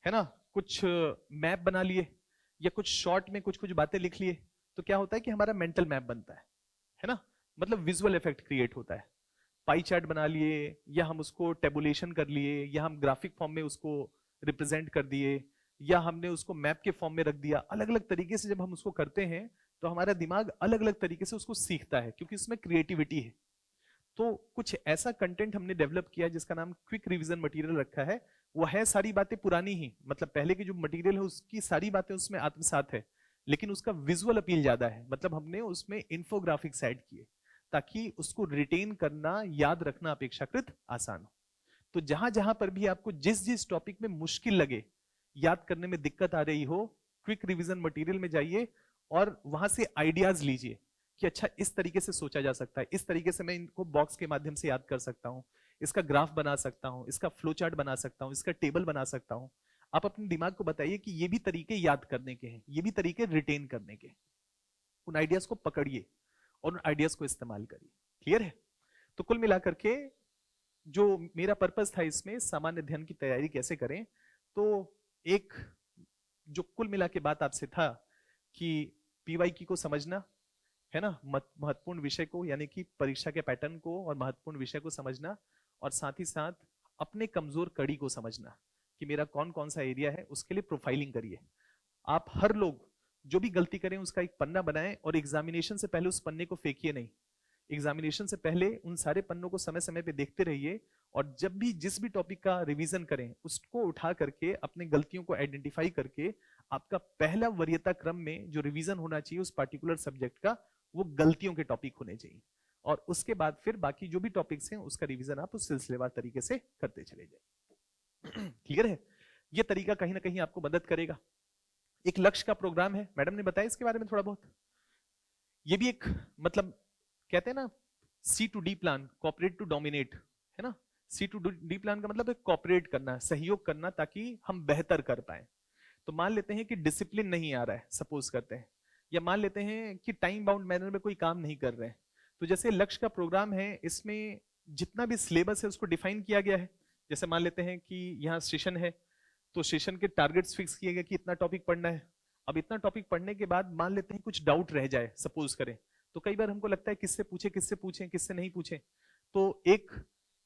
है ना, कुछ मैप बना लिए, या कुछ शॉर्ट में कुछ कुछ बातें लिख लिए, तो क्या होता है कि हमारा मेंटल मैप बनता है ना, मतलब विजुअल इफेक्ट क्रिएट होता है। पाई चार्ट बना लिए, या हम उसको टेबुलेशन कर लिए, या हम ग्राफिक फॉर्म में उसको रिप्रेजेंट कर दिए, या हमने उसको मैप के फॉर्म में रख दिया। अलग अलग तरीके से जब हम उसको करते हैं तो हमारा दिमाग अलग अलग तरीके से उसको सीखता है, क्योंकि इसमें क्रिएटिविटी है। तो कुछ ऐसा कंटेंट हमने डेवलप किया जिसका नाम क्विक रिवीजन मटेरियल रखा है। वो है सारी बातें पुरानी ही, मतलब पहले की जो मटेरियल है उसकी सारी बातें उसमें आत्मसात है, लेकिन उसका विजुअल अपील ज्यादा है, मतलब हमने उसमें इंफोग्राफिक्स ऐड किए ताकि उसको रिटेन करना, याद रखना अपेक्षाकृत आसान हो। तो जहां जहां पर भी आपको जिस जिस टॉपिक में मुश्किल लगे, याद करने में दिक्कत आ रही हो, क्विक रिवीजन मटेरियल में जाइए और वहां से आइडियाज लीजिए कि अच्छा इस तरीके से सोचा जा सकता है, इस तरीके से मैं इनको बॉक्स के माध्यम से याद कर सकता हूं, इसका ग्राफ बना सकता हूं, इसका फ्लो चार्ट बना सकता हूं, इसका टेबल बना सकता हूं। आप अपने दिमाग को बताइए कि ये भी तरीके याद करने के हैं, ये भी तरीके रिटेन करने के। उन आइडियाज को पकड़िए और उन आइडियाज को इस्तेमाल करिए। क्लियर है? तो कुल मिलाकर के जो मेरा पर्पस था इसमें, सामान्य अध्ययन की तैयारी कैसे करें, तो एक जो कुल मिला के बात आपसे था कि PYQ को समझना है ना, महत्वपूर्ण विषय को, यानी कि परीक्षा के पैटर्न को और महत्वपूर्ण विषय को समझना, और साथ ही साथ अपने कमजोर कड़ी को समझना कि मेरा कौन कौन सा एरिया है, उसके लिए प्रोफाइलिंग करिए। आप हर लोग जो भी गलती करें उसका एक पन्ना बनाएं, और एग्जामिनेशन से पहले उस पन्ने को फेंकिए नहीं। एग्जामिनेशन से पहले उन सारे पन्नों को समय समय पे देखते रहिए, और जब भी जिस भी टॉपिक का रिवीजन करें उसको उठा करके अपने गलतियों को आइडेंटिफाई करके आपका पहला वरीयता क्रम में जो रिवीजन होना चाहिए उस पर्टिकुलर सब्जेक्ट का, वो गलतियों के टॉपिक होने चाहिए। और उसके बाद फिर बाकी जो भी टॉपिक्स हैं उसका रिवीजन आप उस सिलसिलेवार तरीके से करते चले जाए। क्लियर है? ये तरीका कहीं ना कहीं आपको मदद करेगा। एक लक्ष्य का प्रोग्राम है, मैडम ने बताया इसके बारे में थोड़ा बहुत। ये भी एक, मतलब कहते हैं ना C2D plan, cooperate to dominate, है ना। C2D प्लान का मतलब है कॉपरेट करना, सहयोग करना, ताकि हम बेहतर कर पाए। तो मान लेते हैं कि डिसिप्लिन नहीं आ रहा है, सपोज करते हैं, या मान लेते हैं कि टाइम बाउंड मैनर में कोई काम नहीं कर रहे हैं, तो जैसे लक्ष्य का प्रोग्राम है, इसमें जितना भी सिलेबस है उसको डिफाइन किया गया है। जैसे मान लेते हैं कि यहाँ सेशन है, तो सेशन के टारगेट्स फिक्स किए गए कि इतना टॉपिक पढ़ना है। अब इतना टॉपिक पढ़ने के बाद मान लेते हैं कुछ डाउट रह जाए, सपोज करें, तो कई बार हमको लगता है किससे पूछे, किससे पूछे, किससे नहीं पूछे। तो एक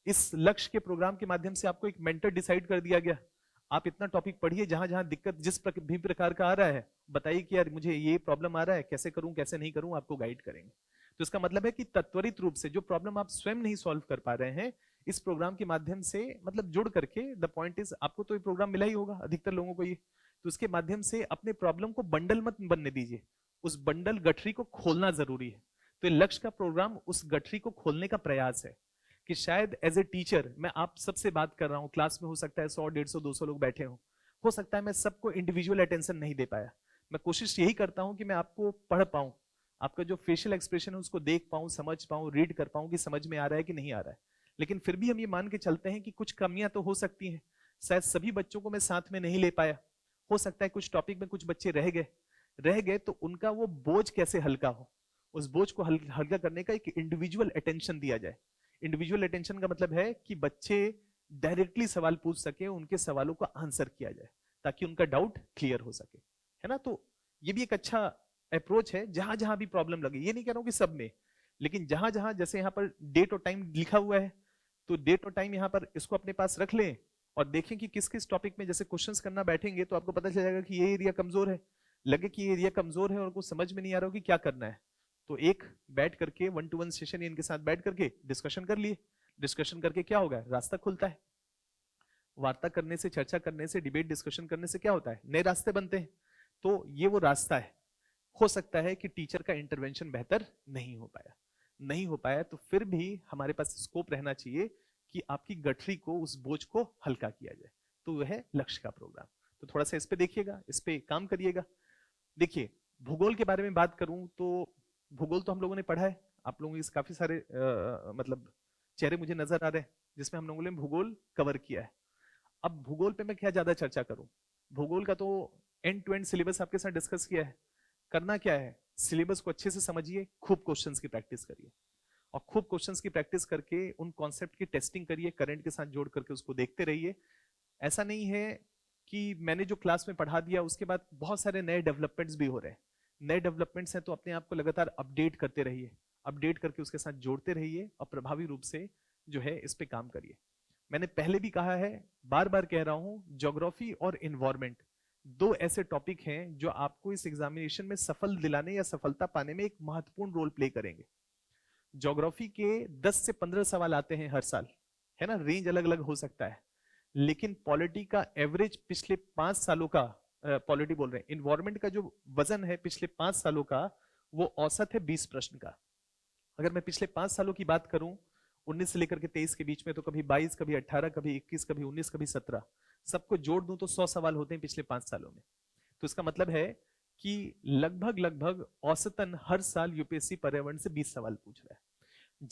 इस लक्ष्य के प्रोग्राम के माध्यम से आपको एक मेंटर डिसाइड कर दिया गया। आप इतना टॉपिक पढ़िए, जहां जहां दिक्कत जिस भी प्रकार का आ रहा है बताइए कि यार मुझे ये प्रॉब्लम आ रहा है, कैसे करूं कैसे नहीं करूं, आपको गाइड करेंगे। तो इसका मतलब है कि तत्वरित रूप से जो प्रॉब्लम आप स्वयं नहीं सॉल्व कर पा रहे हैं, इस प्रोग्राम के माध्यम से मतलब जुड़ करके, द पॉइंट इज आपको तो ये प्रोग्राम मिला ही होगा अधिकतर लोगों को ये, तो उसके माध्यम से अपने प्रॉब्लम को बंडल मत बनने दीजिए, उस बंडल गठरी को खोलना जरूरी है। तो लक्ष्य का प्रोग्राम उस गठरी को खोलने का प्रयास है कि शायद एज ए टीचर मैं आप सबसे बात कर रहा हूं, क्लास में हो सकता है 100 150 200 लोग बैठे हो सकता है मैं सबको इंडिविजुअल अटेंशन नहीं दे पाया। मैं कोशिश यही करता हूं कि मैं आपको पढ़ पाऊं, आपका जो फेशियल एक्सप्रेशन है उसको देख पाऊं, समझ पाऊं, रीड कर पाऊं कि समझ में आ रहा है कि नहीं आ रहा है। लेकिन फिर भी हम ये मान के चलते हैं कि कुछ कमियां तो हो सकती हैं, शायद सभी बच्चों को मैं साथ में नहीं ले पाया, हो सकता है कुछ टॉपिक में कुछ बच्चे रह गए तो उनका वो बोझ कैसे हल्का हो, उस बोझ को हल्का करने का एक इंडिविजुअल अटेंशन दिया जाए। इंडिविजुअल अटेंशन का मतलब है कि बच्चे डायरेक्टली सवाल पूछ सके, उनके सवालों का आंसर किया जाए ताकि उनका डाउट क्लियर हो सके, है ना। तो ये भी एक अच्छा अप्रोच है, जहां जहां भी प्रॉब्लम लगे, ये नहीं कह रहा हूं कि सब में, लेकिन जहां जहां जैसे यहाँ पर डेट और टाइम लिखा हुआ है, तो डेट और टाइम यहाँ पर इसको अपने पास रख लें और देखें कि किस किस टॉपिक में जैसे क्वेश्चंस करना बैठेंगे तो आपको पता चल जाएगा कि ये एरिया कमजोर है, लगे कि ये एरिया कमजोर है और कुछ समझ में नहीं आ रहा हो कि क्या करना है, तो एक बैठ करके 1-to-1 सेशन इनके साथ बैठ करके डिस्कशन कर लिए। डिस्कशन करके क्या होगा, रास्ता खुलता है। वार्ता करने से, चर्चा करने से, डिबेट डिस्कशन करने से क्या होता है, नए रास्ते बनते हैं। तो ये वो रास्ता है। हो सकता है कि टीचर का इंटरवेंशन बेहतर नहीं हो पाया तो फिर भी हमारे पास स्कोप रहना चाहिए कि आपकी गठरी को, उस बोझ को हल्का किया जाए। तो वह है लक्ष्य का प्रोग्राम। तो थोड़ा सा इस पे देखिएगा, इस पे काम करिएगा। देखिए भूगोल के बारे में बात करूं तो भूगोल तो हम लोगों ने पढ़ा है, आप लोगों के काफी सारे मतलब चेहरे मुझे नजर आ रहे हैं जिसमें हम लोगों ने भूगोल कवर किया है। अब भूगोल पे मैं क्या ज्यादा चर्चा करूं, भूगोल का तो एंड टू एंड सिलेबस आपके साथ डिस्कस किया है। करना क्या है, सिलेबस को अच्छे से समझिए, खूब क्वेश्चंस की प्रैक्टिस करिए और खूब क्वेश्चंस की प्रैक्टिस करके उन कॉन्सेप्ट की टेस्टिंग करिए, करंट के साथ जोड़ करके उसको देखते रहिए। ऐसा नहीं है कि मैंने जो क्लास में पढ़ा दिया उसके बाद बहुत सारे नए डेवलपमेंट्स भी हो रहे हैं। नए डेवलपमेंट्स हैं तो अपने आप को लगातार अपडेट करते रहिए, अपडेट करके उसके साथ जोड़ते रहिए और प्रभावी रूप से जो है इस पे काम करिए। मैंने पहले भी कहा है, बार बार कह रहा हूं, ज्योग्राफी और इन्वायरमेंट दो ऐसे टॉपिक हैं जो आपको इस एग्जामिनेशन में सफल दिलाने या सफलता पाने में एक महत्वपूर्ण रोल प्ले करेंगे। ज्योग्राफी के 10 से 15 सवाल आते हैं हर साल, है ना, रेंज अलग अलग हो सकता है, लेकिन पॉलिटी का एवरेज पिछले 5 सालों का, पॉलिटी बोल रहे हैं, इन्वायरमेंट का जो वजन है पिछले 5 सालों का वो औसत है 20 प्रश्न का। अगर मैं पिछले 5 सालों की बात करूं, 19 से लेकर के 23 के बीच में, तो कभी 22, कभी 18, कभी 21, कभी 19, कभी 17, सबको जोड़ दूं तो 100 सवाल होते हैं पिछले 5 सालों में। तो इसका मतलब है कि लगभग औसतन हर साल यूपीएससी पर्यावरण से 20 सवाल पूछ रहा है।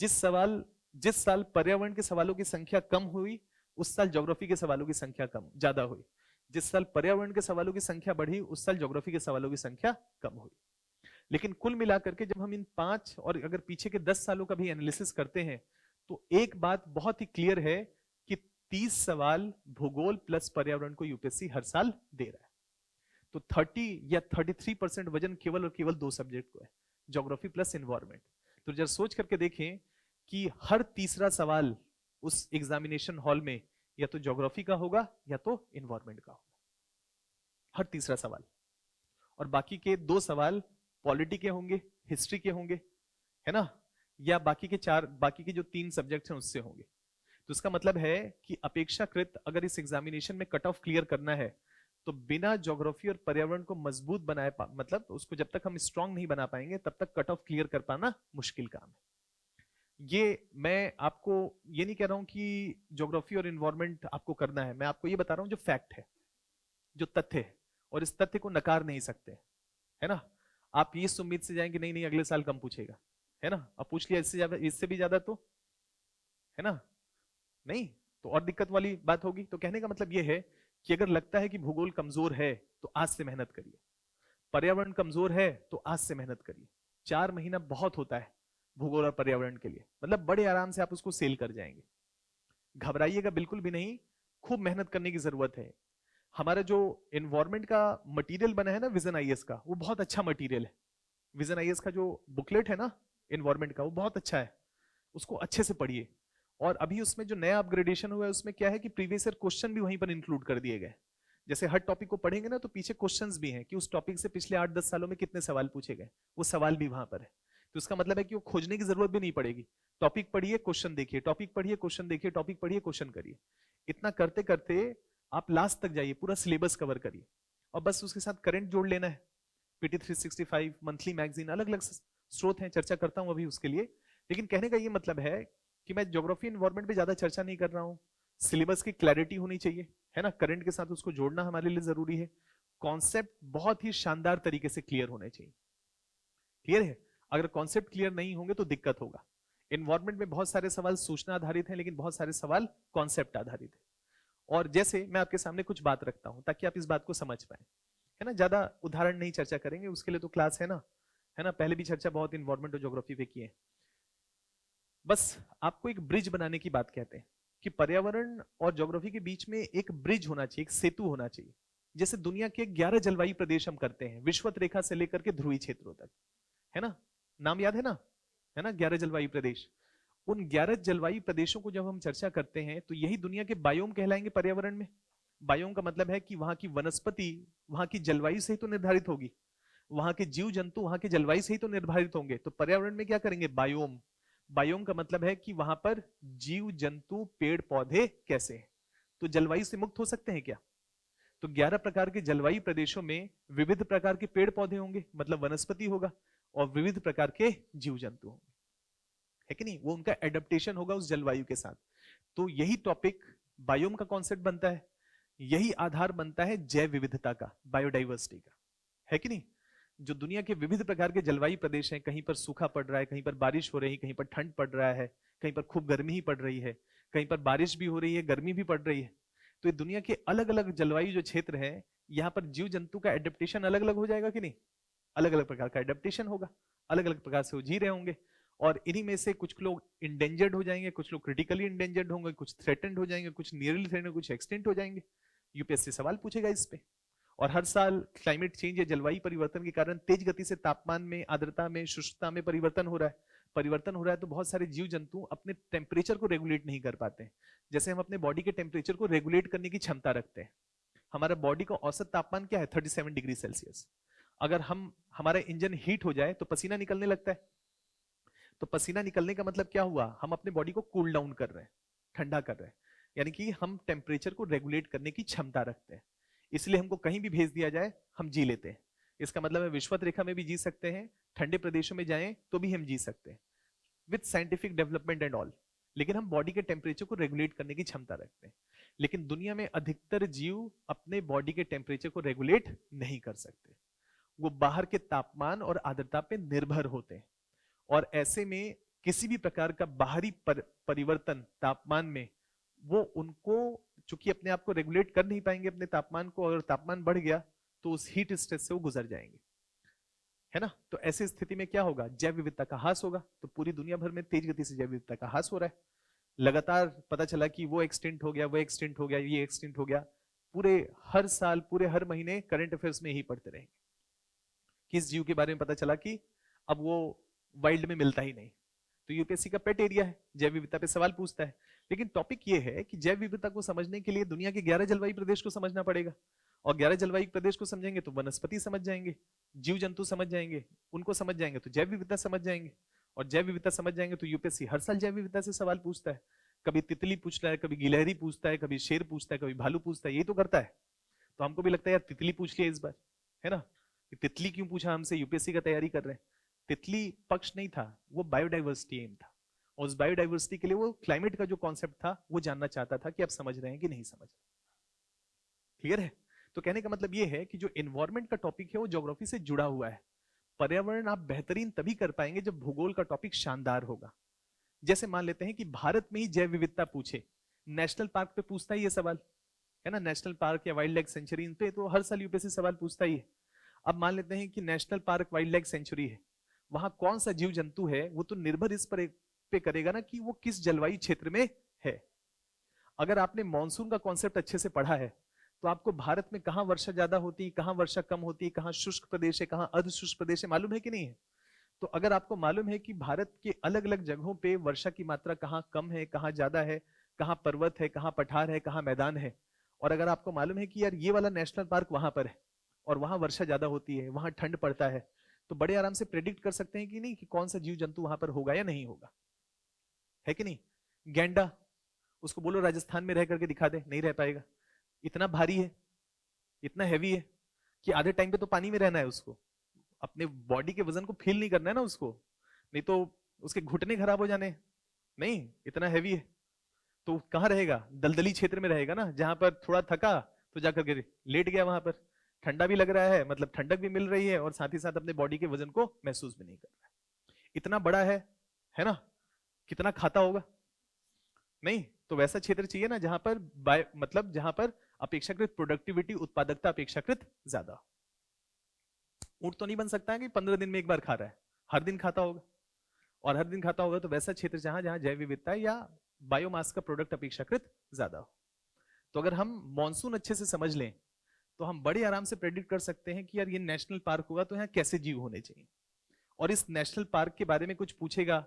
जिस साल पर्यावरण के सवालों की संख्या कम हुई उस साल ज्योग्राफी के सवालों की संख्या ज्यादा हुई। जिस साल पर्यावरण के सवालों की संख्या बढ़ी उस साल ज्योग्राफी के सवालों की संख्या कम हुई। लेकिन कुल मिलाकर के जब हम इन 5 और अगर पीछे के 10 सालों का भी एनालिसिस करते हैं तो एक बात बहुत ही क्लियर है कि 30 सवाल भूगोल प्लस पर्यावरण को यूपीएससी हर साल दे रहा है। तो 30 या 33% वजन केवल और केवल 2 सब्जेक्ट को है, ज्योग्राफी प्लस एनवायरमेंट। तो जरा सोच करके देखें कि हर तीसरा सवाल उस एग्जामिनेशन हॉल में या तो ज्योग्राफी का होगा या तो एनवायरमेंट का होगा, हर तीसरा सवाल। और बाकी के 2 सवाल पॉलिटी के होंगे, हिस्ट्री के होंगे, है ना, या बाकी के जो 3 सब्जेक्ट हैं उससे होंगे। तो इसका मतलब है कि अपेक्षाकृत अगर इस एग्जामिनेशन में कट ऑफ क्लियर करना है तो बिना ज्योग्राफी और पर्यावरण को मजबूत बनाए, मतलब उसको जब तक हम स्ट्रांग नहीं बना पाएंगे तब तक कट ऑफ क्लियर कर पाना मुश्किल काम है। ये मैं आपको ये नहीं कह रहा हूं कि ज्योग्राफी और एनवायरमेंट आपको करना है, मैं आपको ये बता रहा हूं जो फैक्ट है, जो तथ्य है, और इस तथ्य को नकार नहीं सकते, है ना। आप ये उम्मीद से जाएंगे नहीं नहीं अगले साल कम पूछेगा, है ना, अब पूछ लिया इससे ज्यादा, इससे भी ज्यादा, तो है ना, नहीं तो और दिक्कत वाली बात होगी। तो कहने का मतलब ये है कि अगर लगता है कि भूगोल कमजोर है तो आज से मेहनत करिए, पर्यावरण कमजोर है तो आज से मेहनत करिए। 4 महीना बहुत होता है भूगोल और पर्यावरण के लिए, मतलब बड़े आराम से आप उसको सेल कर जाएंगे। घबराइएगा बिल्कुल भी नहीं, खूब मेहनत करने की जरूरत है। हमारा जो एनवायरमेंट का मटेरियल बना है ना विजन आईएएस का, वो बहुत अच्छा मटेरियल है। विजन आईएएस का जो बुकलेट है ना एनवायरमेंट का, वो बहुत अच्छा है, उसको अच्छे से पढ़िए और अभी उसमें जो नया अपग्रेडेशन हुआ है उसमें क्या है कि प्रीवियस ईयर क्वेश्चन भी वहीं पर इंक्लूड कर दिए गए। जैसे हर टॉपिक को पढ़ेंगे ना तो पीछे क्वेश्चंस भी हैं कि उस टॉपिक से पिछले 8-10 सालों में कितने सवाल पूछे गए, वो सवाल भी वहां पर है। तो इसका मतलब है कि वो खोजने की जरूरत भी नहीं पड़ेगी। टॉपिक पढ़िए, क्वेश्चन देखिए, टॉपिक पढ़िए, क्वेश्चन देखिए, टॉपिक पढ़िए, क्वेश्चन करिए। इतना करते करते आप लास्ट तक जाइए, पूरा सिलेबस कवर करिए, और बस उसके साथ करंट जोड़ लेना है। पीटी 365, मंथली मैगजीन, अलग अलग स्रोत हैं, चर्चा करता हूं अभी उसके लिए। लेकिन कहने का ये मतलब है कि मैं ज्योग्राफी एनवायरमेंट पे ज्यादा चर्चा नहीं कर रहा हूँ। सिलेबस की क्लैरिटी होनी चाहिए, है ना, करंट के साथ उसको जोड़ना हमारे लिए जरूरी है। कॉन्सेप्ट बहुत ही शानदार तरीके से क्लियर होने चाहिए। क्लियर है? अगर कॉन्सेप्ट क्लियर नहीं होंगे तो दिक्कत होगा। एनवायरमेंट में बहुत सारे सवाल सूचना आधारित हैं, लेकिन बहुत सारे सवाल कॉन्सेप्ट आधारित है। और जैसे मैं आपके सामने कुछ बात रखता हूं ताकि आप इस बात को समझ पाए, है ना, ज्यादा उदाहरण नहीं चर्चा करेंगे, उसके लिए तो क्लास है ना, पहले भी चर्चा बहुत इन्वायरमेंट और ज्योग्राफी पे की है। बस आपको एक ब्रिज बनाने की बात कहते हैं कि पर्यावरण और ज्योग्राफी के बीच में एक ब्रिज होना चाहिए, एक सेतु होना चाहिए। जैसे दुनिया के 11 जलवायु प्रदेश हम करते हैं, विषुवत रेखा से लेकर के ध्रुवीय क्षेत्रों तक, है ना, नाम याद है ना 11 जलवायु प्रदेश। उन 11 जलवायु प्रदेशों को जब हम चर्चा करते हैं तो यही दुनिया के बायोम कहलाएंगे पर्यावरण में। बायोम का मतलब है कि वहां की वनस्पति वहां की जलवायु से ही तो निर्धारित होगी, वहां के जीव जंतु वहां की जलवायु से ही तो निर्धारित होंगे। तो पर्यावरण में क्या करेंगे? बायोम। बायोम का मतलब है कि वहां पर जीव जंतु पेड़ पौधे कैसे हैं, तो जलवायु से मुक्त हो सकते हैं क्या? तो 11 प्रकार के जलवायु प्रदेशों में विविध प्रकार के पेड़ पौधे होंगे, मतलब वनस्पति होगा, और विविध प्रकार के जीव जंतु होंगे, है कि नहीं? वो उनका एडेप्टेशन होगा उस जलवायु के साथ। तो यही टॉपिक बायोम का कॉन्सेप्ट बनता है, यही आधार बनता है जैव विविधता का, बायोडाइवर्सिटी का, है कि नहीं? जो दुनिया के विविध प्रकार के जलवायु प्रदेश हैं, कहीं पर सूखा पड़ रहा है, कहीं पर बारिश हो रही है, कहीं पर ठंड पड़ रहा है, कहीं पर खूब गर्मी ही पड़ रही है, कहीं पर बारिश भी हो रही है, गर्मी भी पड़ रही है। तो ये दुनिया के अलग अलग जलवायु जो क्षेत्र है, यहाँ पर जीव जंतु का एडेप्टेशन अलग अलग हो जाएगा कि नहीं? अलग अलग प्रकार का एडेप्टेशन होगा, अलग अलग प्रकार से वो जी रहे होंगे। और इन्हीं में से कुछ लोग इंडेंजर्ड हो जाएंगे, कुछ लोग क्रिटिकली इंडेंजर्ड होंगे, कुछ थ्रेटेंड हो जाएंगे, कुछ नियरली थ्रेटेंड, कुछ एक्सटिंक्ट हो जाएंगे। यूपीएससी सवाल पूछेगा इस पे। और हर साल क्लाइमेट चेंज या जलवायु परिवर्तन के कारण तेज गति से तापमान में, आर्द्रता में, शुष्कता में परिवर्तन हो रहा है। परिवर्तन हो रहा है तो बहुत सारे जीव जंतु अपने टेम्परेचर को रेगुलेट नहीं कर पाते। जैसे हम अपने बॉडी के टेम्परेचर को रेगुलेट करने की क्षमता रखते हैं। हमारा बॉडी का औसत तापमान क्या है? 37 डिग्री सेल्सियस। अगर हमारा इंजन हीट हो जाए तो पसीना निकलने लगता है। तो पसीना निकलने का मतलब क्या हुआ? हम अपने बॉडी को कूल डाउन कर रहे हैं, ठंडा कर रहे हैं, यानी कि हम टेम्परेचर को रेगुलेट करने की क्षमता रखते हैं। इसलिए हमको कहीं भी भेज दिया जाए हम जी लेते हैं। इसका मतलब है विषुवत रेखा में भी जी सकते हैं, ठंडे प्रदेशों में जाएं तो भी हम जी सकते हैं with scientific development and all. लेकिन हम बॉडी के टेम्परेचर को रेगुलेट करने की क्षमता रखते हैं। लेकिन दुनिया में अधिकतर जीव अपने बॉडी के टेम्परेचर को रेगुलेट नहीं कर सकते, वो बाहर के तापमान और आर्द्रता पे निर्भर होते हैं। और ऐसे में किसी भी प्रकार का बाहरी परिवर्तन तापमान में, वो उनको चूंकि अपने आप को रेगुलेट कर नहीं पाएंगे अपने तापमान को, अगर तापमान बढ़ गया तो उस हीट स्ट्रेस से वो गुजर जाएंगे, है ना? तो ऐसी स्थिति में क्या होगा? जैव विविधता का ह्रास होगा। तो पूरी दुनिया भर में तेज गति से जैव विविधता का ह्रास हो रहा है। लगातार पता चला कि वो एक्सटिंक्ट हो गया, वो एक्सटिंक्ट हो गया, ये एक्सटिंक्ट हो गया। पूरे हर साल, पूरे हर महीने करंट अफेयर्स में यही पढ़ते रहेंगे। किस जीव के बारे में पता चला कि अब वो वाइल्ड में मिलता ही नहीं। तो यूपीएससी का पेट एरिया है, जैव विविधता पे सवाल पूछता है। लेकिन टॉपिक ये है कि जैव विविधता को समझने के लिए दुनिया के 11 जलवायु प्रदेश को समझना पड़ेगा। और 11 जलवायु प्रदेश को समझेंगे तो वनस्पति समझ जाएंगे, जीव जंतु समझ जाएंगे, उनको समझ जाएंगे तो जैव विविधता समझ जाएंगे। और जैव विविधता समझ जाएंगे तो यूपीएससी हर साल जैव विविधता से सवाल पूछता है। कभी तितली पूछता है, कभी गिलहरी पूछता है, कभी शेर पूछता है, कभी भालू पूछता है, यही तो करता है। तो हमको भी लगता है यार तितली पूछ लिया इस बार, है ना? तितली क्यों पूछा हमसे? यूपीएससी का तैयारी कर रहे हैं। तितली पक्ष नहीं था, वो बायोडाइवर्सिटी एम था। और उस बायोडाइवर्सिटी के लिए वो क्लाइमेट का जो कॉन्सेप्ट था वो जानना चाहता था कि आप समझ रहे हैं कि नहीं समझ रहे। क्लियर है? तो कहने का मतलब ये है कि जो एनवायरमेंट का टॉपिक है वो ज्योग्राफी से जुड़ा हुआ है। पर्यावरण आप बेहतरीन तभी कर पाएंगे जब भूगोल का टॉपिक शानदार होगा। जैसे मान लेते हैं कि भारत में ही जैव विविधता पूछे, नेशनल पार्क पे पूछता ही ये सवाल, है ना? नेशनल पार्क या वाइल्ड लाइफ सेंचुरी, इन पे तो हर साल यूपीएससी सवाल पूछता ही है। अब मान लेते हैं कि national park wild life sanctuary है, वहां कौन सा जीव जंतु है, वो तो निर्भर इस पर पे करेगा ना कि वो किस जलवायु क्षेत्र में है। अगर आपने मॉनसून का कॉन्सेप्ट अच्छे से पढ़ा है तो आपको भारत में कहां वर्षा ज्यादा होती है, कहां वर्षा कम होती है, कहां शुष्क प्रदेश है, कहां अर्ध शुष्क प्रदेश है, मालूम है कि नहीं है? तो अगर आपको मालूम है कि भारत के अलग अलग जगहों पे वर्षा की मात्रा कहाँ कम है, कहाँ ज्यादा है, कहाँ पर्वत है, कहाँ पठार है, कहाँ मैदान है, और अगर आपको मालूम है कि यार ये वाला नेशनल पार्क वहां पर है और वहां वर्षा ज्यादा होती है, वहां ठंड पड़ता है, तो बड़े आराम से प्रेडिक्ट कर सकते हैं कि नहीं कि कौन सा जीव जंतु वहां पर होगा या नहीं होगा, है कि नहीं। गैंडा, उसको बोलो राजस्थान में रह करके दिखा दे, नहीं रह पाएगा, इतना भारी है, इतना हैवी है कि आधे टाइम पे तो पानी में रहना है उसको, अपने बॉडी के वजन को फील नहीं करना है ना उसको, नहीं तो उसके घुटने खराब हो जाने, नहीं इतना हैवी है, तो कहाँ रहेगा, दलदली क्षेत्र में रहेगा ना, जहां पर थोड़ा थका तो जाकर के लेट गया, वहां पर ठंडा भी लग रहा है, मतलब ठंडक भी मिल रही है, और साथ ही साथ अपने बॉडी के वजन को महसूस भी नहीं कर रहा है। इतना बड़ा है ना, कितना खाता होगा, नहीं तो वैसा क्षेत्र चाहिए ना जहां पर मतलब जहां पर अपेक्षाकृत प्रोडक्टिविटी, उत्पादकता अपेक्षाकृत ज्यादा। ऊंट तो नहीं बन सकता है कि 15 दिन में एक बार खा रहा है, हर दिन खाता होगा, और हर दिन खाता होगा तो वैसा क्षेत्र जहां जहां जैव विविधता या बायोमास का प्रोडक्ट अपेक्षाकृत ज्यादा हो। तो अगर हम मॉनसून अच्छे से समझ लें तो हम बड़े आराम से प्रेडिक्ट कर सकते हैं कि यार ये नेशनल पार्क होगा तो यहाँ कैसे जीव होने चाहिए, और इस नेशनल पार्क के बारे में कुछ पूछेगा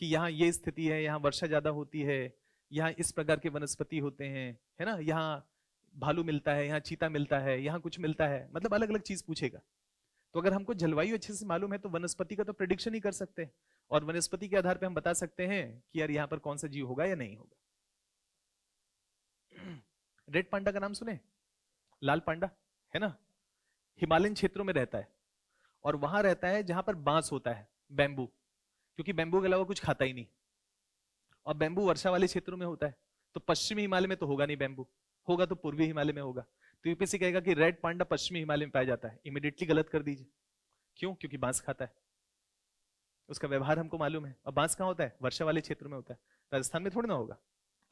कि यहाँ ये स्थिति है, यहाँ वर्षा ज्यादा होती है, यहाँ इस प्रकार के वनस्पति होते हैं, है ना, यहाँ भालू मिलता है, यहाँ चीता मिलता है, यहाँ कुछ मिलता है, मतलब अलग अलग चीज पूछेगा। तो अगर हमको जलवायु अच्छे से मालूम है तो वनस्पति का तो प्रेडिक्शन ही कर सकते हैं, और वनस्पति के आधार पर हम बता सकते हैं कि यार यहाँ पर कौन सा जीव होगा या नहीं होगा। रेड पांडा का नाम सुने, लाल पांडा, है ना, हिमालयन क्षेत्रों में रहता है, और वहां रहता है जहां पर बांस होता है, बैम्बू, क्योंकि बैम्बू के अलावा कुछ खाता ही नहीं, और बैम्बू वर्षा वाले क्षेत्रों में होता है, तो पश्चिमी हिमालय में तो होगा नहीं बैम्बू, होगा तो पूर्वी हिमालय में होगा। तो यूपीएससी कहेगा कि रेड पांडा पश्चिमी हिमालय में पाया जाता है, इमीडिएटली गलत कर दीजिए, क्यों, क्योंकि बांस खाता है, उसका व्यवहार हमको मालूम है। और बांस कहाँ होता है, वर्षा वाले क्षेत्र में होता है, राजस्थान में थोड़ी ना होगा,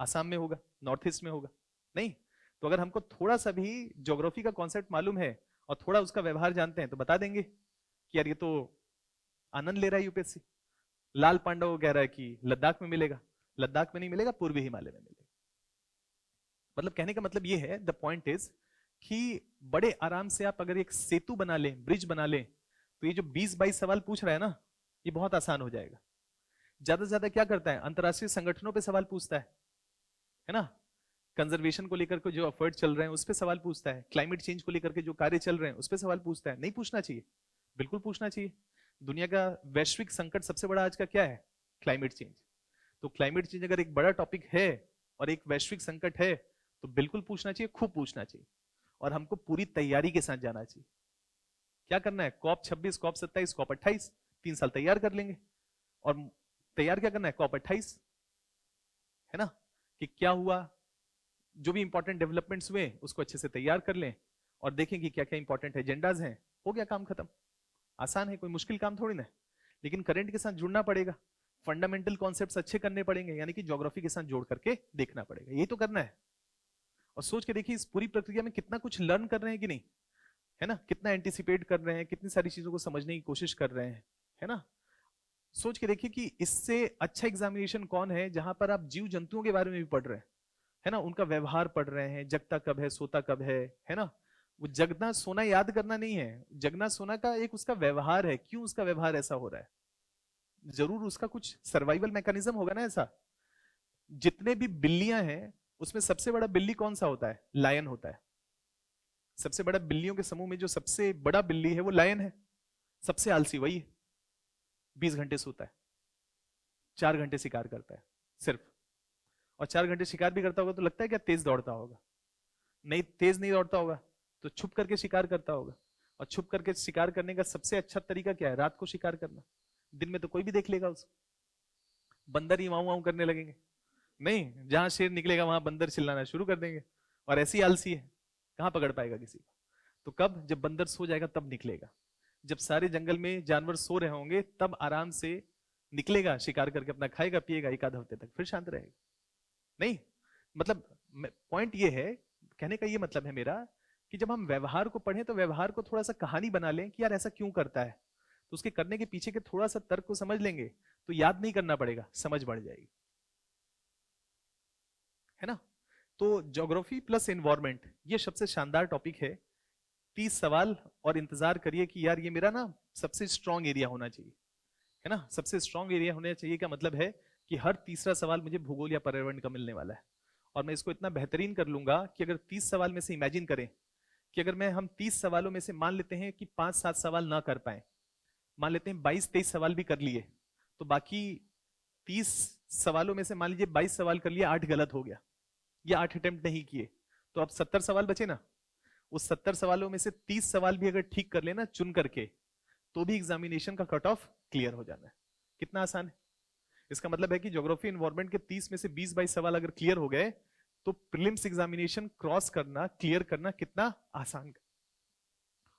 आसाम में होगा, नॉर्थ ईस्ट में होगा, नहीं। तो अगर हमको थोड़ा सा भी ज्योग्राफी का कॉन्सेप्ट मालूम है और थोड़ा उसका व्यवहार जानते हैं तो बता देंगे कि यार ये तो आनंद ले रहा है यूपीएससी। लाल पांडा वो कह रहा है कि लद्दाख में मिलेगा, लद्दाख में नहीं मिलेगा, पूर्वी हिमालय में मिलेगा। मतलब कहने का मतलब ये है, द पॉइंट इज कि बड़े आराम से आप अगर एक सेतु बना लें, ब्रिज बना लें, तो ये जो 20-22 सवाल पूछ रहा है ना, ये बहुत आसान हो जाएगा। ज्यादा से ज्यादा क्या करता है, अंतरराष्ट्रीय संगठनों पे सवाल पूछता है ना, कंजर्वेशन को लेकर के जो एफर्ट चल रहे हैं उस पे सवाल पूछता है, क्लाइमेट चेंज को लेकर के जो कार्य चल रहे हैं उस पे सवाल पूछता है। नहीं पूछना चाहिए, बिल्कुल पूछना चाहिए। दुनिया का वैश्विक संकट सबसे बड़ा आज का क्या है, क्लाइमेट चेंज। तो क्लाइमेट चेंज अगर एक बड़ा टॉपिक है और एक वैश्विक संकट है तो बिल्कुल पूछना चाहिए, खूब पूछना चाहिए, और हमको पूरी तैयारी के साथ जाना चाहिए। क्या करना है, COP 26, COP 27, COP 28, 3 साल तैयार कर लेंगे। और तैयार क्या करना है, COP 28, है ना, कि क्या हुआ, जो भी इंपॉर्टेंट डेवलपमेंट्स हुए उसको अच्छे से तैयार कर लें और देखें कि क्या क्या इंपॉर्टेंट एजेंडाज हैं, हो गया काम खत्म। आसान है, कोई मुश्किल काम थोड़ी ना है, लेकिन करंट के साथ जुड़ना पड़ेगा, फंडामेंटल कॉन्सेप्ट्स अच्छे करने पड़ेंगे, यानी कि ज्योग्राफी के साथ जोड़ करके देखना पड़ेगा, यही तो करना है। और सोच के देखिए इस पूरी प्रक्रिया में कितना कुछ लर्न कर रहे हैं कि नहीं, है ना, कितना एंटिसिपेट कर रहे हैं, कितनी सारी चीजों को समझने की कोशिश कर रहे हैं, है ना। सोच के देखिए कि इससे अच्छा एग्जामिनेशन कौन है जहां पर आप जीव जंतुओं के बारे में भी पढ़ रहे हैं, है ना, उनका व्यवहार पढ़ रहे हैं, जगता कब है, सोता कब है ना। वो जगना सोना याद करना नहीं है, जगना सोना का एक उसका व्यवहार है, क्यों उसका व्यवहार ऐसा हो रहा है, जरूर उसका कुछ सर्वाइवल मैकेनिज्म होगा ना ऐसा। जितने भी बिल्लियां हैं उसमें सबसे बड़ा बिल्ली कौन सा होता है, लायन होता है। सबसे बड़ा बिल्लियों के समूह में जो सबसे बड़ा बिल्ली है वो लायन है, सबसे आलसी वही है, 20 घंटे सोता है, 4 घंटे शिकार करता है सिर्फ, और 4 घंटे शिकार भी करता होगा तो लगता है क्या तेज दौड़ता होगा, नहीं तेज नहीं दौड़ता होगा, तो छुप करके शिकार करता होगा। और छुप करके शिकार करने का सबसे अच्छा तरीका क्या है, रात को शिकार करना, दिन में तो कोई भी देख लेगा उसको, बंदर ही वाऊ वाऊ करने लगेंगे, नहीं जहां शेर निकलेगा वहां बंदर चिल्लाना शुरू कर देंगे, और ऐसी आलसी है कहां पकड़ पाएगा किसी को। तो कब, जब बंदर सो जाएगा तब निकलेगा, जब सारे जंगल में जानवर सो रहे होंगे तब आराम से निकलेगा, शिकार करके अपना खाएगा पिएगा, एक आध हफ्ते तक फिर शांत रहेगा। नहीं मतलब पॉइंट ये है, कहने का ये मतलब है मेरा कि जब हम व्यवहार को पढ़ें तो व्यवहार को थोड़ा सा कहानी बना लें कि यार ऐसा क्यों करता है, तो उसके करने के पीछे के थोड़ा सा तर्क को समझ लेंगे तो याद नहीं करना पड़ेगा, समझ बढ़ जाएगी, है ना। तो ज्योग्राफी प्लस एनवायरमेंट ये सबसे शानदार टॉपिक है। 30 सवाल और इंतजार करिए कि यार ये मेरा ना सबसे स्ट्रॉन्ग एरिया होना चाहिए, है ना, सबसे स्ट्रॉन्ग एरिया होना चाहिए का मतलब है कि हर तीसरा सवाल मुझे भूगोल या पर्यावरण का मिलने वाला है। और मैं इसको इतना बेहतरीन कर लूंगा कि अगर 30 सवाल में से इमेजिन करें कि अगर हम 30 सवालों में से मान लेते हैं कि 5-7 सवाल ना कर पाए, मान लेते हैं 22-23 सवाल भी कर लिए, तो बाकी 30 सवालों में से मान लीजिए 22 सवाल कर लिए, 8 गलत हो गया या 8 अटेम्प्ट नहीं किए, तो अब 70 सवाल बचे ना। उस 70 सवालों में से 30 सवाल भी अगर ठीक कर लेना चुन करके, तो भी एग्जामिनेशन का कट ऑफ क्लियर हो जाना है। कितना आसान है। इसका मतलब है कि ज्योग्राफी एनवायरनमेंट के 30 में से 20-22 सवाल अगर क्लियर हो गए तो प्रीलिम्स एग्जामिनेशन क्रॉस करना, क्लियर करना कितना आसान।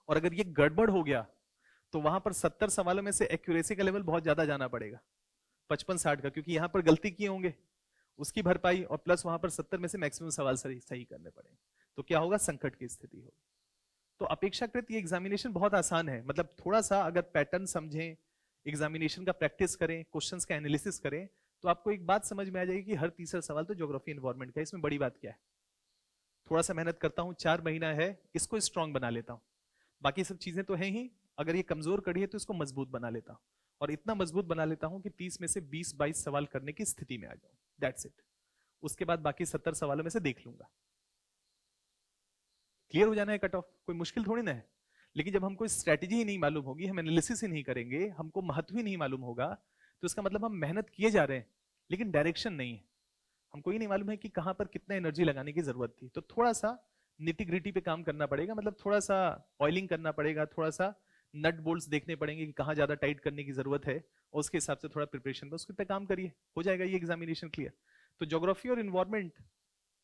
और अगर ये गड़बड़ हो गया तो वहां पर 70 सवालों में से एक्यूरेसी का लेवल बहुत ज्यादा जाना पड़ेगा, 55-60 का, क्योंकि यहां पर गलती किए होंगे उसकी भरपाई, और प्लस वहां पर 70 में से मैक्सिमम सवाल सही करने पड़ेंगे, तो क्या होगा, संकट की स्थिति होगी। तो अपेक्षाकृत ये एग्जामिनेशन बहुत आसान है, मतलब थोड़ा सा अगर पैटर्न समझें, एग्जामिनेशन का प्रैक्टिस करें, क्वेश्चंस का एनालिसिस करें, तो आपको एक बात समझ में आ जाएगी कि हर तीसरा सवाल तो ज्योग्राफी एनवायरनमेंट का है। इसमें बड़ी बात क्या है, थोड़ा सा मेहनत करता हूं, 4 महीना है, इसको स्ट्रांग बना लेता हूं, बाकी सब चीजें तो हैं ही, अगर ये कमजोर कड़ी है तो इसको मजबूत बना लेता हूं, और इतना मजबूत बना लेता हूं कि 30 में से 20-22 सवाल करने की स्थिति में आ जाऊं, दैट्स इट। उसके बाद बाकी 70 सवालों में से देख लूंगा। क्लियर हो जाना है कट ऑफ, कोई मुश्किल थोड़ी ना है। लेकिन जब हमको स्ट्रेटेजी ही नहीं मालूम होगी, हम एनालिसिस ही नहीं करेंगे, हमको महत्व ही नहीं मालूम होगा, तो इसका मतलब हम मेहनत किए जा रहे हैं लेकिन डायरेक्शन नहीं है, हमको ये नहीं मालूम है कि कहां पर कितना एनर्जी लगाने की जरूरत थी। तो थोड़ा सा निटी ग्रिटी पे काम करना पड़ेगा, मतलब थोड़ा सा ऑयलिंग करना पड़ेगा, थोड़ा सा नट बोल्ट्स देखने पड़ेंगे कि कहाँ ज्यादा टाइट करने की जरूरत है, और उसके हिसाब से थोड़ा प्रिपरेशन बस पे काम करिए, हो जाएगा ये एग्जामिनेशन क्लियर। तो ज्योग्राफी और इन्वायरमेंट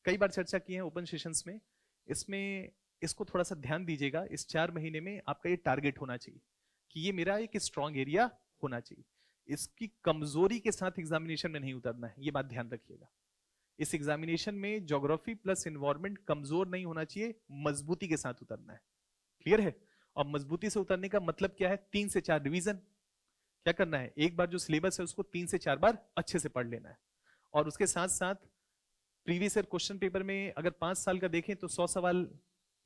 कई बार चर्चा की है ओपन सेशंस में, इसमें इसको थोड़ा सा ध्यान दीजिएगा। इस 4 महीने में आपका ये टारगेट होना चाहिए कि ये मेरा एक स्ट्रॉन्ग एरिया होना चाहिए, इसकी कमजोरी के साथ एग्जामिनेशन में नहीं उतरना है, ये बात ध्यान रखिएगा। इस एग्जामिनेशन में ज्योग्राफी प्लस एनवायरनमेंट कमजोर नहीं होना चाहिए, मजबूती के साथ उतरना है, क्लियर है। और मजबूती से उतरने का मतलब क्या है, 3 से 4 रिवीजन। क्या करना है, एक बार जो सिलेबस है उसको 3 से 4 बार अच्छे से पढ़ लेना है, और उसके साथ साथ प्रीवियस ईयर क्वेश्चन पेपर में अगर 5 साल का देखें तो 100 सवाल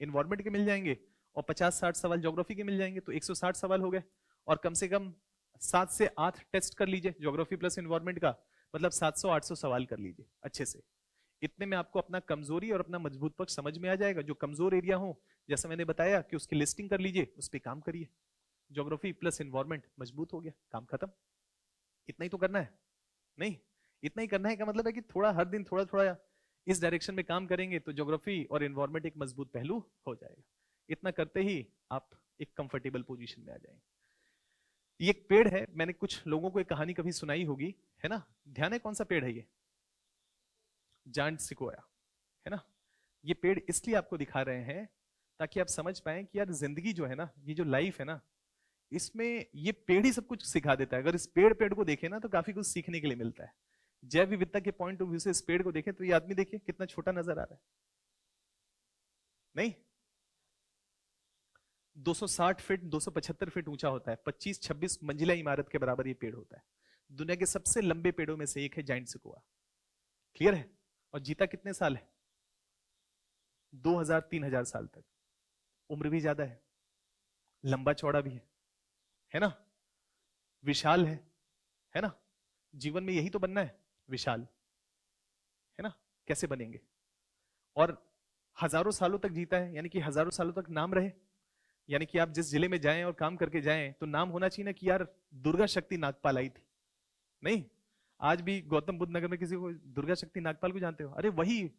इन्वायरमेंट के मिल जाएंगे और 50-60 सवाल ज्योग्राफी के मिल जाएंगे, तो 160 सवाल हो गए। और कम से कम 7 से 8 टेस्ट कर लीजिए ज्योग्राफी प्लस इन्वायरमेंट का, मतलब 700-800 सवाल कर लीजिए अच्छे से। इतने में आपको अपना कमजोरी और अपना मजबूत पक्ष समझ में आ जाएगा। जो कमजोर एरिया हो, जैसा मैंने बताया कि उसकी लिस्टिंग कर लीजिए, उस पर काम करिए। ज्योग्राफी प्लस इन्वायरमेंट मजबूत हो गया, काम खत्म। इतना ही तो करना है, नहीं इतना ही करना है का मतलब है कि थोड़ा हर दिन थोड़ा थोड़ा इस डायरेक्शन में काम करेंगे तो ज्योग्राफी और एनवायरनमेंट एक मजबूत पहलू हो जाएगा। इतना करते ही आप एक कंफर्टेबल पोजीशन में आ जाएंगे। ये एक पेड़ है, मैंने कुछ लोगों को एक कहानी कभी सुनाई होगी, है ना, ध्यान है कौन सा पेड़ है ये, जायंट सिकोया, है ना। ये पेड़ इसलिए आपको दिखा रहे हैं ताकि आप समझ पाए कि यार जिंदगी जो है ना, ये जो लाइफ है ना, इसमें ये पेड़ ही सब कुछ सिखा देता है। अगर इस पेड़ को देखें ना तो काफी कुछ सीखने के लिए मिलता है। जैव विविधता के पॉइंट ऑफ व्यू से इस पेड़ को देखें तो ये आदमी देखिए कितना छोटा नजर आ रहा है, नहीं 260 फीट 275 फीट ऊंचा होता है, 25-26 मंजिला इमारत के बराबर ये पेड़ होता है। दुनिया के सबसे लंबे पेड़ों में से एक है जायंट सिकोआ, क्लियर है। और जीता कितने साल है, 2000-3000 साल तक। उम्र भी ज्यादा है, लंबा चौड़ा भी है ना, विशाल है ना। जीवन में यही तो बनना है, विशाल, है ना। कैसे बनेंगे, और हजारों सालों तक जीता है, यानी कि हजारों सालों तक नाम रहे। यानी कि आप जिस जिले में जाएं और काम करके जाएं तो नाम होना चाहिए ना कि यार दुर्गा शक्ति नागपाल आई थी। नहीं, आज भी गौतम बुद्ध नगर में किसी को दुर्गा शक्ति नागपाल को जानते हो, अरे वही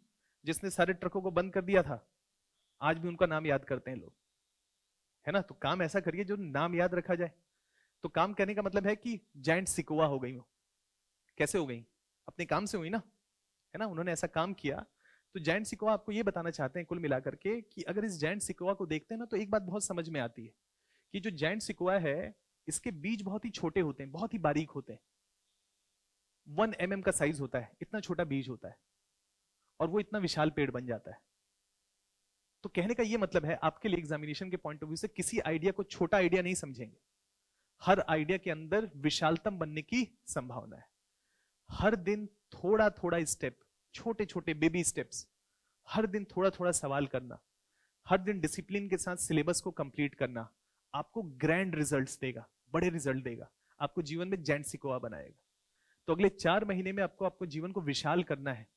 जिसने सारे ट्रकों को बंद कर दिया था, आज भी उनका नाम याद करते हैं लोग, है ना। तो काम ऐसा करिए जो नाम याद रखा जाए। तो काम करने का मतलब है कि जायंट सिकोआ हो गई हो, कैसे हो गई, अपने काम से हुई ना, है ना। उन्होंने ऐसा काम किया। तो जायंट सिकोआ आपको ये बताना चाहते हैं कुल मिलाकर के कि अगर इस जायंट सिकोआ को देखते हैं ना तो एक बात बहुत समझ में आती है कि जो जायंट सिकोआ है इसके बीज बहुत ही छोटे होते हैं, बहुत ही बारीक होते हैं, 1 mm का साइज होता है, इतना छोटा बीज होता है, और वो इतना विशाल पेड़ बन जाता है। तो कहने का ये मतलब है आपके लिए एग्जामिनेशन के पॉइंट ऑफ व्यू से किसी आइडिया को छोटा आइडिया नहीं समझेंगे, हर आइडिया के अंदर विशालतम बनने की संभावना है। हर दिन थोड़ा थोड़ा स्टेप, छोटे छोटे बेबी स्टेप्स, हर दिन थोड़ा थोड़ा सवाल करना, हर दिन डिसिप्लिन के साथ सिलेबस को कंप्लीट करना आपको ग्रैंड रिजल्ट्स देगा, बड़े रिजल्ट देगा। आपको जीवन में जायंट सिकोआ बनाएगा। तो अगले 4 महीने में आपको जीवन को विशाल करना है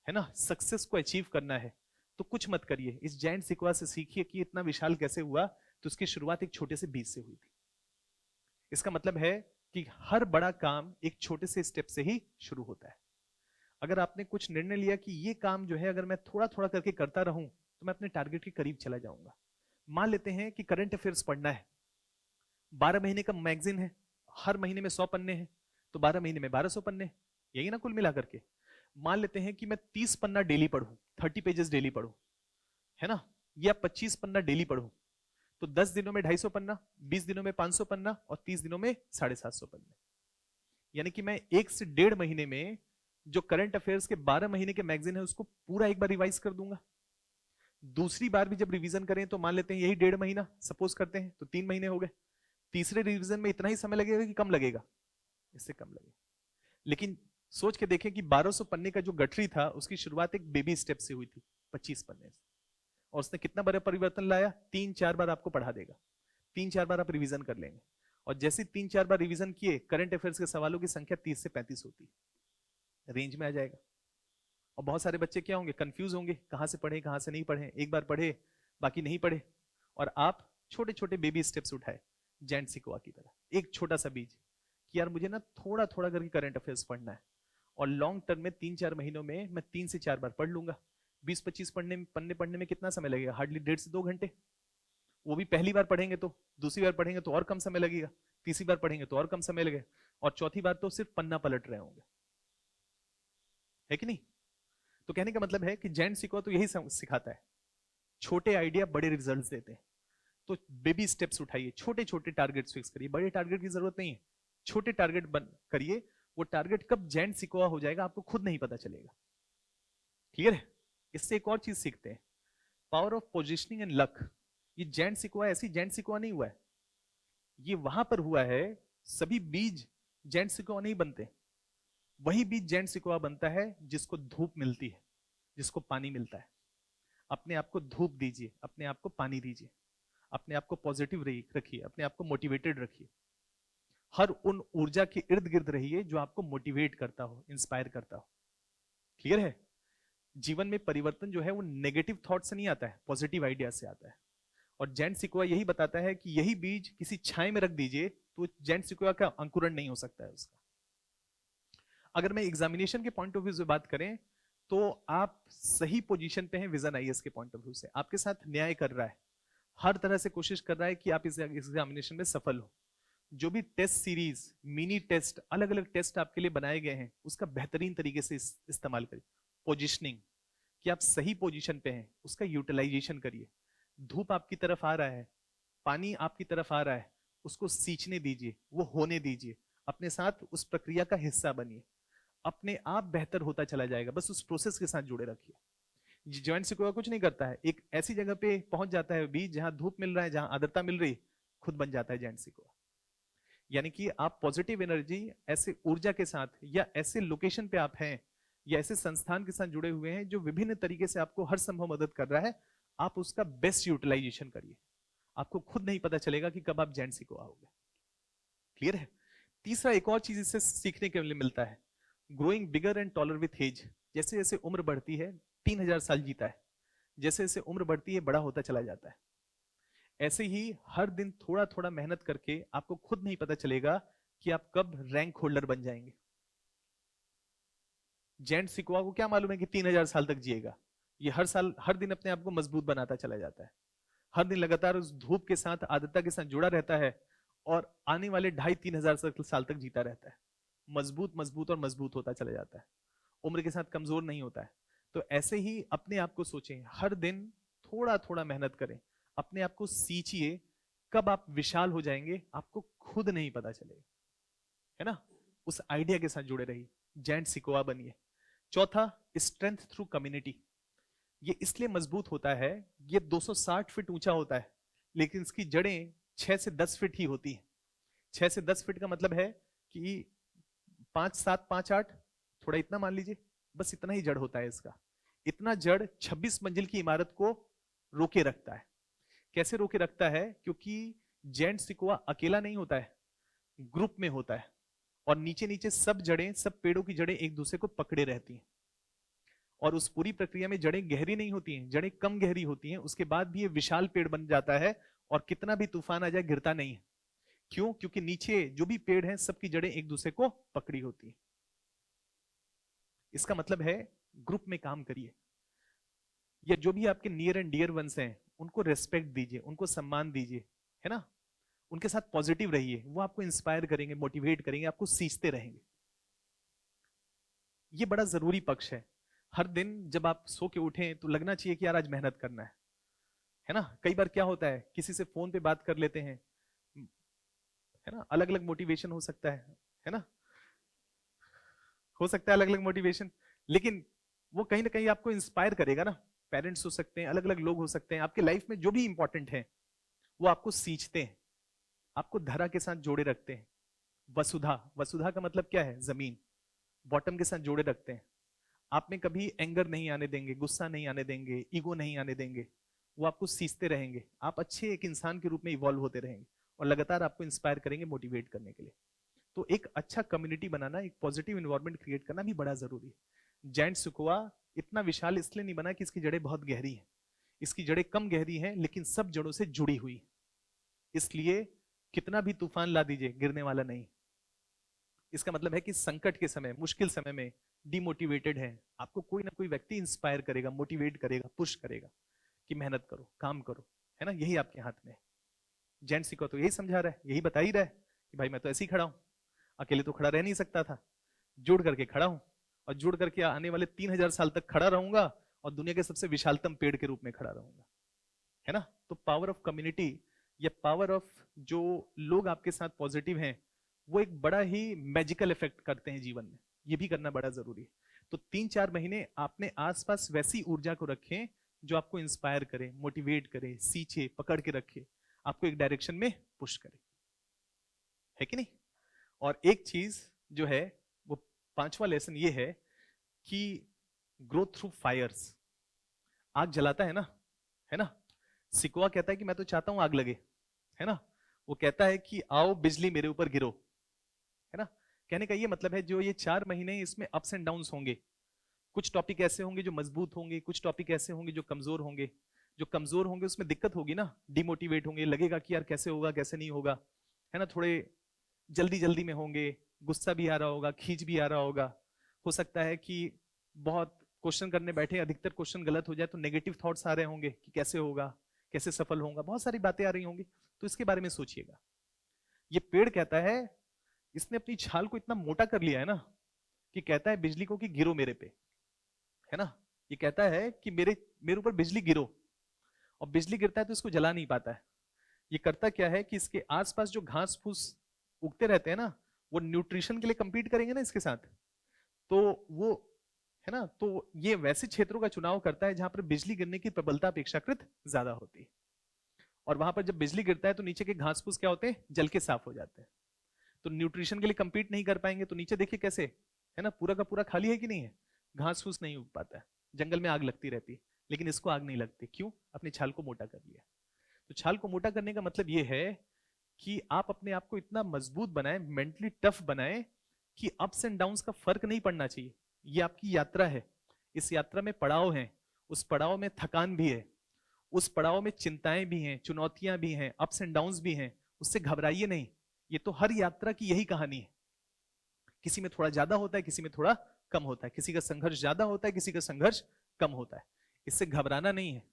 ना, सक्सेस को अचीव करना है, तो कुछ मत करिए, इस जायंट सिकोआ से सीखिए कि इतना विशाल कैसे हुआ। तो उसकी शुरुआत एक छोटे से बीज से हुई थी। इसका मतलब है कि हर बड़ा काम एक छोटे से स्टेप से ही शुरू होता है। अगर आपने कुछ निर्णय लिया कि ये काम जो है अगर मैं थोड़ा थोड़ा करके करता रहूं तो मैं अपने टारगेट के करीब चला जाऊंगा। मान लेते हैं कि करंट अफेयर्स पढ़ना है, 12 महीने का मैगजीन है, हर महीने में 100 पन्ने हैं, तो 12 महीने में 1200 पन्ने, यही ना कुल मिलाकर के। मान लेते हैं कि मैं 30 पन्ना डेली पढ़ूं, 30 पेजेस डेली पढ़ूं, है ना, या 25 पन्ना डेली पढ़ूं, तो 10 दिनों में 250 पन्ना, 20 दिनों में 500 पन्ना और 30 दिनों में 750 पन्ने। यानी कि मैं 1 से 1.5 महीने में जो करंट अफेयर्स के 12 महीने के मैगजीन है उसको पूरा एक बार रिवाइज कर दूंगा। दूसरी बार भी जब रिवीजन करें तो मान लेते हैं यही 1.5 महीना सपोज करते हैं, तो 3 महीने हो गए। तीसरे रिवीजन में इतना ही समय लगेगा कि कम लगेगा? इससे कम लगेगा। लेकिन सोच के देखें कि 1200 पन्ने का जो गठरी था उसकी शुरुआत एक बेबी स्टेप से हुई थी, 25 पन्ने से, और उसने कितना बड़ा परिवर्तन लाया। 3-4 बार आपको पढ़ा देगा, 3-4 बार आप रिवीजन कर लेंगे, और जैसे 3-4 बार रिवीजन किए करंट अफेयर्स के सवालों की संख्या 30 से 35 होती है, रेंज में आ जाएगा। और बहुत सारे बच्चे क्या होंगे, कंफ्यूज होंगे, कहां से पढ़े कहां से नहीं पढ़े, एक बार पढ़े बाकी नहीं पढ़े। और आप छोटे छोटे बेबी स्टेप्स उठाए जायंट सिकोआ की तरह, एक छोटा सा बीज कि यार मुझे ना थोड़ा थोड़ा करके करंट अफेयर्स पढ़ना है, और लॉन्ग टर्म में 3-4 महीनों में मैं 3 से 4 बार पढ़ लूंगा। 20-25 पन्ने पढ़ने में कितना समय लगेगा? हार्डली 1.5 से 2 घंटे। वो भी पहली बार पढ़ेंगे, तो दूसरी बार पढ़ेंगे तो और कम समय लगेगा, तीसरी बार पढ़ेंगे तो और कम समय लगेगा, और चौथी बार तो सिर्फ पन्ना पलट रहे होंगे, है कि नहीं? तो कहने का मतलब है कि जायंट सिकोआ तो यही सिखाता है, छोटे आइडिया बड़े रिजल्ट्स देते हैं। तो बेबी स्टेप्स उठाइए, छोटे छोटे टारगेट्स फिक्स करिए, बड़े टारगेट की जरूरत नहीं है, छोटे टारगेट करिए। वो टारगेट कब जायंट सिकोआ हो जाएगा आपको खुद नहीं पता चलेगा। क्लियर है? इससे एक और चीज सीखते हैं, power of positioning and luck. ये जायंट सिकोआ ऐसी जायंट सिकोआ नहीं हुआ है, ये वहां पर हुआ है। सभी बीज जायंट सिकोआ नहीं बनते, वही बीज जायंट सिकोआ बनता है जिसको धूप मिलती है, जिसको पानी मिलता है। अपने आप को धूप दीजिए, अपने आप को पानी दीजिए, अपने आप को पॉजिटिव रखिए, अपने आप को मोटिवेटेड रखिए। हर उन ऊर्जा के इर्द गिर्द रहिए जो आपको मोटिवेट करता हो, इंस्पायर करता हो। क्लियर है? जीवन में परिवर्तन जो है वो नेगेटिव थॉट से नहीं आता है, पॉजिटिव आइडिया से आता है। और जायंट सिकोआ यही बताता है कि यही बीज किसी छाया में रख दीजिए तो जायंट सिकोआ का अंकुरण नहीं हो सकता है उसका। अगर मैं एग्जामिनेशन के पॉइंट ऑफ व्यू से बात करें तो आप सही पोजीशन पे हैं विजन आईएएस के पॉइंट ऑफ व्यू से। आपके साथ न्याय कर रहा है, हर तरह से कोशिश कर रहा है कि आप इस एग्जामिनेशन में सफल हो। जो भी टेस्ट सीरीज, मिनी टेस्ट, अलग अलग टेस्ट आपके लिए बनाए गए हैं उसका बेहतरीन तरीके से इस्तेमाल करिए। पोजिशनिंग, कि आप सही पोजीशन पे हैं, उसका यूटिलाइजेशन करिए। धूप आपकी तरफ आ रहा है, पानी आपकी तरफ आ रहा है, उसको सींचने दीजिए, वो होने दीजिए, अपने साथ उस प्रक्रिया का हिस्सा बनिए, अपने आप बेहतर होता चला जाएगा। बस उस प्रोसेस के साथ जुड़े रखिए। जायंट सिकोआ कुछ नहीं करता है, एक ऐसी जगह पे पहुंच जाता है बीज जहां धूप मिल रहा है, जहां आर्द्रता मिल रही, खुद बन जाता है जायंट सिकोआ। यानी कि आप पॉजिटिव एनर्जी, ऐसे ऊर्जा के साथ, या ऐसे लोकेशन पे आप हैं, या ऐसे संस्थान के साथ जुड़े हुए हैं जो विभिन्न तरीके से आपको हर संभव मदद कर रहा है, आप उसका बेस्ट यूटिलाइजेशन करिए। आपको खुद नहीं पता चलेगा कि कब आप जायंट सिकोआ हो गए। क्लियर है? तीसरा एक और चीज इससे सीखने के लिए मिलता है, growing bigger and taller with age. जैसे जैसे उम्र बढ़ती है, 3000 साल जीता है, जैसे जैसे उम्र बढ़ती है बड़ा होता चला जाता है। ऐसे ही हर दिन थोड़ा थोड़ा मेहनत करके आपको खुद नहीं पता चलेगा कि आप कब रैंक होल्डर बन जाएंगे। जायंट सिकोआ को क्या मालूम है कि 3000 साल तक जिएगा? ये हर साल हर दिन अपने आप को मजबूत बनाता चला जाता है, हर दिन लगातार उस धूप के साथ, आर्द्रता के साथ जुड़ा रहता है, और आने वाले 2500-3000 साल तक जीता रहता है। मजबूत मजबूत और मजबूत होता चला जाता है, उम्र के साथ कमजोर नहीं होता है। तो ऐसे ही अपने आप को सोचें, हर दिन थोड़ा थोड़ा मेहनत करें, अपने आप को सींचिए, कब आप विशाल हो जाएंगे आपको खुद नहीं पता चलेगा, है ना? उस आइडिया के साथ जुड़े रहिए, जायंट सिकोआ बनिए। चौथा, स्ट्रेंथ थ्रू कम्युनिटी। ये इसलिए मजबूत होता है, ये 260 फीट ऊंचा होता है, लेकिन इसकी जड़ें 6 से 10 फीट ही होती हैं। 6 से 10 फीट का मतलब है कि 5, 7, 5, 8, थोड़ा इतना मान लीजिए, बस इतना ही जड़ होता है इसका। इतना जड़ 26 मंजिल की इमारत को रोके रखता है। कैसे रोके रखता है? क्योंकि जायंट सिकोआ अकेला नहीं होता है, ग्रुप में होता है, और नीचे नीचे सब जड़ें, सब पेड़ों की जड़ें एक दूसरे को पकड़े रहती हैं, और उस पूरी प्रक्रिया में जड़ें गहरी नहीं होती हैं, जड़ें कम गहरी होती हैं, उसके बाद भी ये विशाल पेड़ बन जाता है, और कितना भी तूफान आ जाए गिरता नहीं है। क्यों? क्योंकि नीचे जो भी पेड़ हैं सबकी जड़ें एक दूसरे को पकड़ी होती हैं। इसका मतलब है ग्रुप में काम करिए, या जो भी आपके नियर एंड डियर वंस हैं उनको रेस्पेक्ट दीजिए, उनको सम्मान दीजिए, है ना, उनके साथ पॉजिटिव रहिए, वो आपको इंस्पायर करेंगे, मोटिवेट करेंगे, आपको सींचते रहेंगे। ये बड़ा जरूरी पक्ष है। हर दिन जब आप सो के उठें तो लगना चाहिए कि यार आज मेहनत करना है ना। कई बार क्या होता है, किसी से फोन पे बात कर लेते हैं, है ना, अलग अलग मोटिवेशन हो सकता है ना, हो सकता है अलग अलग मोटिवेशन, लेकिन वो कहीं ना कहीं आपको इंस्पायर करेगा ना। पेरेंट्स हो सकते हैं, अलग अलग लोग हो सकते हैं, आपके लाइफ में जो भी इंपॉर्टेंट है वो आपको सींचते हैं, आपको धरा के साथ जोड़े रखते हैं। वसुधा, वसुधा का मतलब क्या है? जमीन, बॉटम के साथ जोड़े रखते हैं। आप में कभी एंगर नहीं आने देंगे, गुस्सा नहीं आने देंगे, ईगो नहीं आने देंगे, वो आपको सींचते रहेंगे, आप अच्छे एक इंसान के रूप में इवॉल्व होते रहेंगे, और लगातार आपको इंस्पायर करेंगे, मोटिवेट करने के लिए। तो एक अच्छा कम्युनिटी बनाना, एक पॉजिटिव इन्वायरमेंट क्रिएट करना भी बड़ा जरूरी है। जायंट सिकोआ इतना विशाल इसलिए नहीं बना कि इसकी जड़ें बहुत गहरी हैं, इसकी जड़ें कम गहरी हैं लेकिन सब जड़ों से जुड़ी हुई, इसलिए कितना भी तूफान ला दीजिए गिरने वाला नहीं। इसका मतलब है कि संकट के समय, मुश्किल समय में डिमोटिवेटेड है, आपको कोई ना कोई व्यक्ति इंस्पायर करेगा, मोटिवेट करेगा, पुश करेगा कि मेहनत करो, काम करो, है ना, यही आपके हाथ में है। जेंट्स को तो यही समझा रहा है, यही बता ही रहा है कि भाई मैं तो ऐसे ही खड़ा हूं, अकेले तो खड़ा रह नहीं सकता था, जुड़ करके खड़ा हूं, और जुड़ करके आने वाले 3000 साल तक खड़ा रहूंगा, और दुनिया के सबसे विशालतम पेड़ के रूप में खड़ा रहूंगा, है ना। तो पावर ऑफ कम्युनिटी, या पावर ऑफ जो लोग आपके साथ पॉजिटिव हैं, वो एक बड़ा ही मैजिकल इफेक्ट करते हैं जीवन में, ये भी करना बड़ा जरूरी है। तो 3-4 महीने आपने आसपास वैसी ऊर्जा को रखें जो आपको इंस्पायर करे, मोटिवेट करे, सींचे, पकड़ के रखे, आपको एक डायरेक्शन में पुश करे, है कि नहीं। और एक चीज जो है, वो 5वां लेसन ये है कि ग्रोथ थ्रू फायर्स, आग जलाता है ना। सिकोआ कहता है कि मैं तो चाहता हूं आग लगे, है ना। वो कहता है कि आओ बिजली मेरे ऊपर गिरो, है ना। कहने का ये मतलब है जो ये 4 महीने इसमें अप्स एंड डाउन्स होंगे, कुछ टॉपिक ऐसे होंगे जो मजबूत होंगे, कुछ टॉपिक ऐसे होंगे जो कमजोर होंगे। जो कमजोर होंगे उसमें दिक्कत होगी ना, डिमोटिवेट होंगे, लगेगा कि यार कैसे होगा कैसे नहीं होगा, है ना, थोड़े जल्दी जल्दी में होंगे, गुस्सा भी आ रहा होगा, खींच भी आ रहा होगा, हो सकता है कि बहुत क्वेश्चन करने बैठे, अधिकतर क्वेश्चन गलत हो जाए तो नेगेटिव थॉट्स आ रहे होंगे कि कैसे होगा, कैसे सफल होगा, बहुत सारी बातें आ रही होंगी, तो इसके बारे में सोचिएगा। ये पेड़ कहता है, इसने अपनी छाल को इतना मोटा कर लिया है ना, कि कहता है बिजली को कि गिरो मेरे पे, है ना। ये कहता है कि मेरे मेरे ऊपर बिजली गिरो, और बिजली गिरता है तो इसको जला नहीं पाता है। ये करता क्या है कि इसके आसपास जो घास फूस उगते रहते हैं ना, वो न्यूट्रिशन के लिए कंपीट करेंगे ना इसके साथ, तो वो, है ना, तो ये वैसे क्षेत्रों का चुनाव करता है जहां पर बिजली गिरने की प्रबलता अपेक्षाकृत ज्यादा होती है, और वहां पर जब बिजली गिरता है तो नीचे के घास फूस क्या होते हैं, जल के साफ हो जाते हैं। तो न्यूट्रिशन के लिए कंपीट नहीं कर पाएंगे, तो नीचे देखिए कैसे, है ना, पूरा का पूरा खाली है कि नहीं है, घास फूस नहीं उग पाता है, जंगल में आग लगती रहती है, लेकिन इसको आग नहीं लगती, क्यों? अपनी छाल को मोटा कर लिया। तो छाल को मोटा करने का मतलब यह है कि आप अपने आप को इतना मजबूत बनाएं, मेंटली टफ बनाएं, कि अप्स एंड डाउन्स का फर्क नहीं पड़ना चाहिए। ये आपकी यात्रा है, इस यात्रा में पड़ाव हैं, उस पड़ाव में थकान भी है, उस पड़ाव में चिंताएं भी हैं, चुनौतियां भी हैं, अप्स एंड डाउन्स भी हैं, उससे घबराइए नहीं। ये तो हर यात्रा की यही कहानी है, किसी में थोड़ा ज्यादा होता है, किसी में थोड़ा कम होता है, किसी का संघर्ष ज्यादा होता है, किसी का संघर्ष कम होता है, इससे घबराना नहीं है।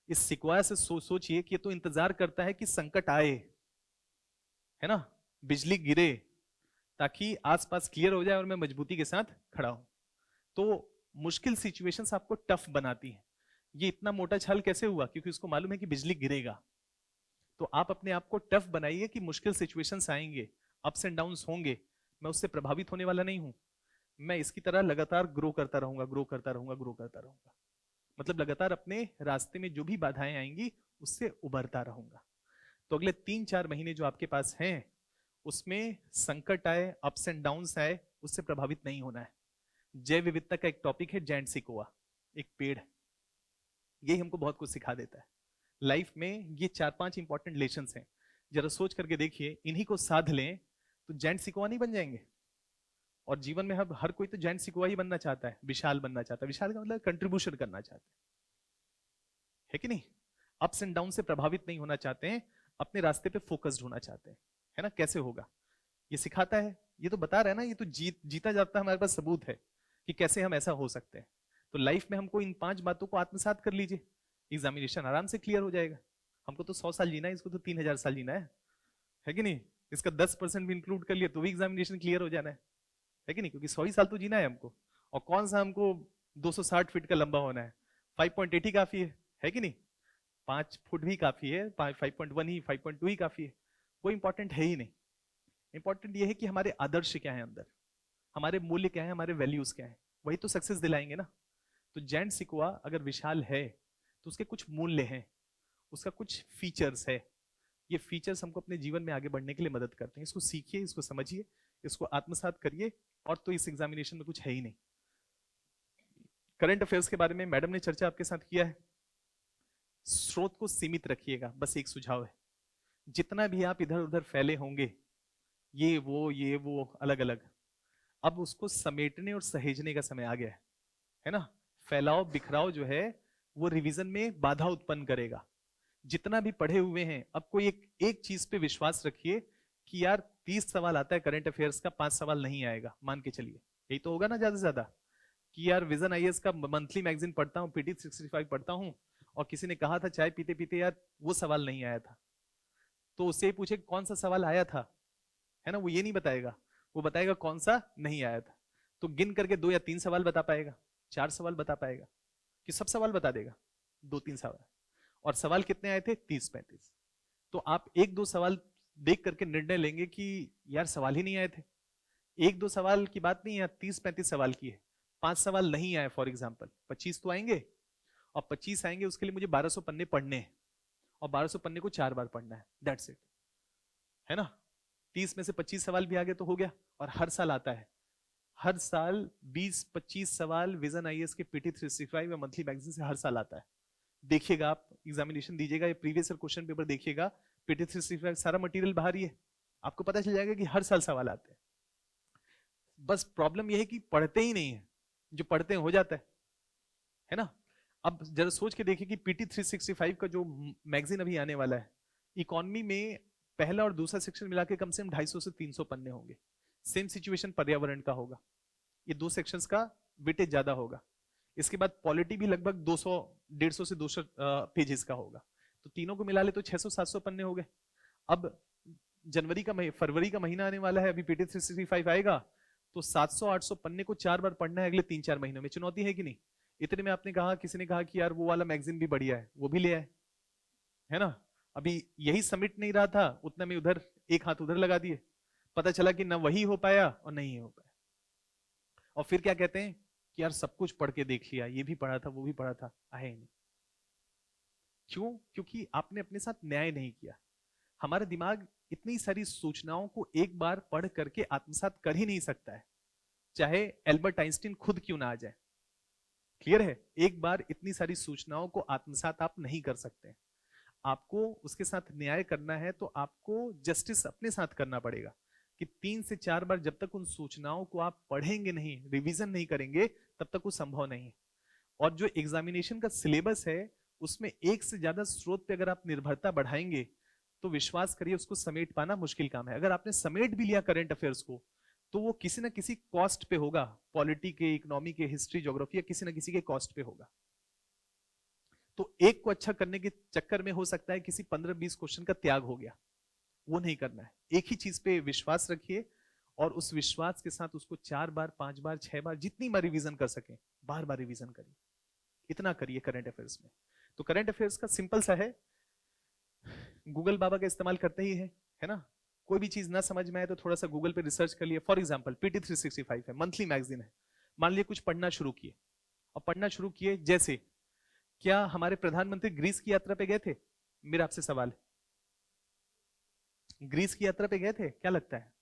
इस सिक्वाया से सोचिए कि ये तो इंतजार करता है कि संकट आए, है ना, बिजली गिरे, ताकि आसपास क्लियर हो जाए और मैं मजबूती के साथ खड़ा हूं। तो मुश्किल सिचुएशंस आपको टफ बनाती हैं। ये इतना मोटा छाल कैसे हुआ? क्योंकि उसको मालूम है कि बिजली गिरेगा। तो आप अपने आप को टफ बनाइए कि मुश्किल सिचुएशंस आएंगे, अप्स एंड डाउन्स होंगे, मैं उससे प्रभावित होने वाला नहीं हूं, मैं इसकी तरह लगातार ग्रो करता रहूंगा, ग्रो करता रहूंगा, ग्रो करता रहूंगा। मतलब लगातार अपने रास्ते में जो भी बाधाएं आएंगी उससे उबरता रहूंगा। तो अगले 3-4 महीने जो आपके पास हैं, उसमें संकट आए, अप्स एंड डाउन्स आए, उससे प्रभावित नहीं होना है। जैव विविधता का एक टॉपिक है जायंट सिकोआ, एक पेड़ है, यही हमको बहुत कुछ सिखा देता है लाइफ में। ये 4-5 इंपॉर्टेंट लेसन्स हैं, जरा सोच करके देखिए, इन्हीं को साध लें तो जायंट सिकोआ नहीं बन जाएंगे? और जीवन में हर कोई तो जायंट सिकोआ ही बनना चाहता है, विशाल बनना चाहता है। विशाल का मतलब कंट्रीब्यूशन करना चाहता है कि नहीं? अप्स एंड डाउन से प्रभावित नहीं होना चाहते हैं, अपने रास्ते पे फोकस्ड होना चाहते हैं, है ना? कैसे होगा ये सिखाता है, ये तो बता रहा है ना, ये तो जीता जाता है, हमारे पास सबूत है कि कैसे हम ऐसा हो सकते हैं। तो लाइफ में हमको इन 5 बातों को आत्मसात कर लीजिए, एग्जामिनेशन आराम से क्लियर हो जाएगा। हमको तो 100 साल जीना है, इसको तो 3000 साल जीना है कि नहीं? इसका 10% भी इंक्लूड कर लिया तो भी एग्जामिनेशन क्लियर हो जाना है कि नहीं? क्योंकि 100 ही साल तो जीना है हमको, और कौन सा हमको 260 फीट का लंबा होना है? 5.8 ही काफी है कि नहीं? 5 फुट भी काफी है, 5.1 ही, 5.2 ही काफी है, कोई इंपॉर्टेंट है ही नहीं। इंपॉर्टेंट ये है कि हमारे आदर्श क्या है अंदर, हमारे मूल्य क्या है, हमारे वैल्यूज क्या है, वही तो सक्सेस दिलाएंगे ना। तो जायंट सिकोआ अगर विशाल है तो उसके कुछ मूल्य हैं, उसका कुछ फीचर्स है। ये फीचर्स हमको अपने जीवन में आगे बढ़ने के लिए मदद करते हैं। इसको सीखिए, इसको समझिए, इसको आत्मसात करिए, और तो इस एग्जामिनेशन में कुछ है ही नहीं। करंट अफेयर्स के बारे में मैडम ने चर्चा आपके साथ किया है। स्रोत को सीमित रखिएगा, बस एक सुझाव है। जितना भी आप इधर उधर फैले होंगे, ये वो अलग अलग, अब उसको समेटने और सहेजने का समय आ गया है ना? फैलाव बिखराव जो है वो रिवीजन में बाधा उत्पन्न करेगा। जितना भी पढ़े हुए हैं, अब कोई एक चीज पे विश्वास रखिए कि यार 30 सवाल आता है करंट अफेयर्स का, 5 सवाल नहीं आएगा, मान के चलिए, यही तो होगा ना ज्यादा से ज्यादा, कि यार विजन आईएएस का मंथली मैगजीन पढ़ता हूँ, पीटी 65 पढ़ता हूँ, और किसी ने कहा था चाय पीते पीते यार वो सवाल नहीं आया था, तो उससे पूछे कौन सा सवाल आया था, है ना? वो ये नहीं बताएगा, वो बताएगा कौन सा नहीं आया था। तो गिन करके 2 या 3 सवाल बता पाएगा, 4 सवाल बता पाएगा, कि सब सवाल बता देगा? 2-3 सवाल। और सवाल कितने आए थे? 30-35। तो आप 1-2 सवाल देख करके निर्णय लेंगे कि यार सवाल ही नहीं आए थे। 1-2 सवाल की बात नहीं है, 30-35 सवाल की है। 5 सवाल नहीं आए फॉर एग्जाम्पल, 25 तो आएंगे, और 25 आएंगे उसके लिए मुझे 1200 पन्ने पढ़ने हैं, और 1200 पन्ने को 4 बार पढ़ना है, दैट्स इट, है ना? 30 में से 25 सवाल भी आ गए तो हो गया। और हर साल आता है, हर साल 20-25 सवाल विजन आईएएस के पीटी 365 या मंथली मैगजीन से हर साल आता है। देखिएगा, आप एग्जामिनेशन दीजिएगा, ये प्रीवियस ईयर क्वेश्चन पेपर देखिएगा, पीटी 365 सारा मटेरियल बाहर ही है, आपको पता चल जाएगा कि हर साल सवाल आते हैं। बस प्रॉब्लम यह है कि पढ़ते ही नहीं है, जो पढ़ते हैं हो जाता है ना? अब जरा सोच के देखिए कि पीटी 365 का जो मैगजीन अभी आने वाला है, इकोनॉमी में पहला और दूसरा सेक्शन मिला के कम से कम 250 से 300 पन्ने होंगे। सेम सिचुएशन पर्यावरण का होगा, ये 2 सेक्शंस का वेटेज ज्यादा होगा। इसके बाद पॉलिटी भी लगभग 150 से 200 पेजेस का होगा। तो तीनों को मिला ले तो 600-700 पन्ने हो गए। अब फरवरी का महीना आने वाला है, अभी पीटी 365 आएगा, तो 700-800 पन्ने को 4 बार पढ़ना है अगले 3-4 महीनों में। चुनौती है कि नहीं? इतने में आपने कहा, किसी ने कहा कि यार वो वाला मैगजीन भी बढ़िया है, वो भी ले आए, है ना? अभी यही समिट नहीं रहा था, उतना में उधर एक हाथ उधर लगा दिए, पता चला कि ना वही हो पाया और नहीं हो पाया। और फिर क्या कहते हैं कि यार सब कुछ पढ़ के देख लिया, ये भी पढ़ा था, वो भी पढ़ा था, आए नहीं। क्यों? क्योंकि आपने अपने साथ न्याय नहीं किया। हमारा दिमाग इतनी सारी सूचनाओं को एक बार पढ़ करके आत्मसात कर ही नहीं सकता है, चाहे एल्बर्ट आइंस्टीन खुद क्यों ना आ जाए। क्लियर है? एक बार इतनी सारी सूचनाओं को आत्मसात आप नहीं कर सकते। आपको उसके साथ न्याय करना है तो आपको जस्टिस अपने साथ करना पड़ेगा, कि 3 से 4 बार जब तक उन सूचनाओं को आप पढ़ेंगे नहीं, रिवीजन नहीं करेंगे, तब तक वो संभव नहीं है। और जो एग्जामिनेशन का सिलेबस है उसमें एक से ज्यादा स्रोत पे अगर आप निर्भरता बढ़ाएंगे तो विश्वास करिए उसको समेट पाना मुश्किल काम है। अगर आपने समेट भी लिया करंट अफेयर्स को तो वो किसी ना किसी कॉस्ट पे होगा, पॉलिटी के, इकोनॉमी के, हिस्ट्री, ज्योग्राफी, या किसी ना किसी के कॉस्ट पे होगा। तो एक को अच्छा करने के चक्कर में हो सकता है किसी 15-20 क्वेश्चन का त्याग हो गया, वो नहीं करना है। एक ही चीज पे विश्वास रखिए और उस विश्वास के साथ उसको 4 बार, 5 बार, 6 बार, जितनी बार रिवीजन कर सके बार बार रिवीजन करिए। इतना करिए करंट अफेयर्स में। तो करंट अफेयर्स का सिंपल सा है, गूगल बाबा का इस्तेमाल करते ही है ना? कोई भी चीज ना समझ में आए तो थोड़ा सा गूगल पे रिसर्च कर लिया। फॉर एग्जांपल पीटी 365 है, मंथली मैगजीन है, मान लिया कुछ पढ़ना शुरू किए, और पढ़ना शुरू किए जैसे, क्या हमारे प्रधानमंत्री ग्रीस की यात्रा पे गए थे? मेरा आपसे सवाल है, ग्रीस की यात्रा पे गए थे? क्या लगता है?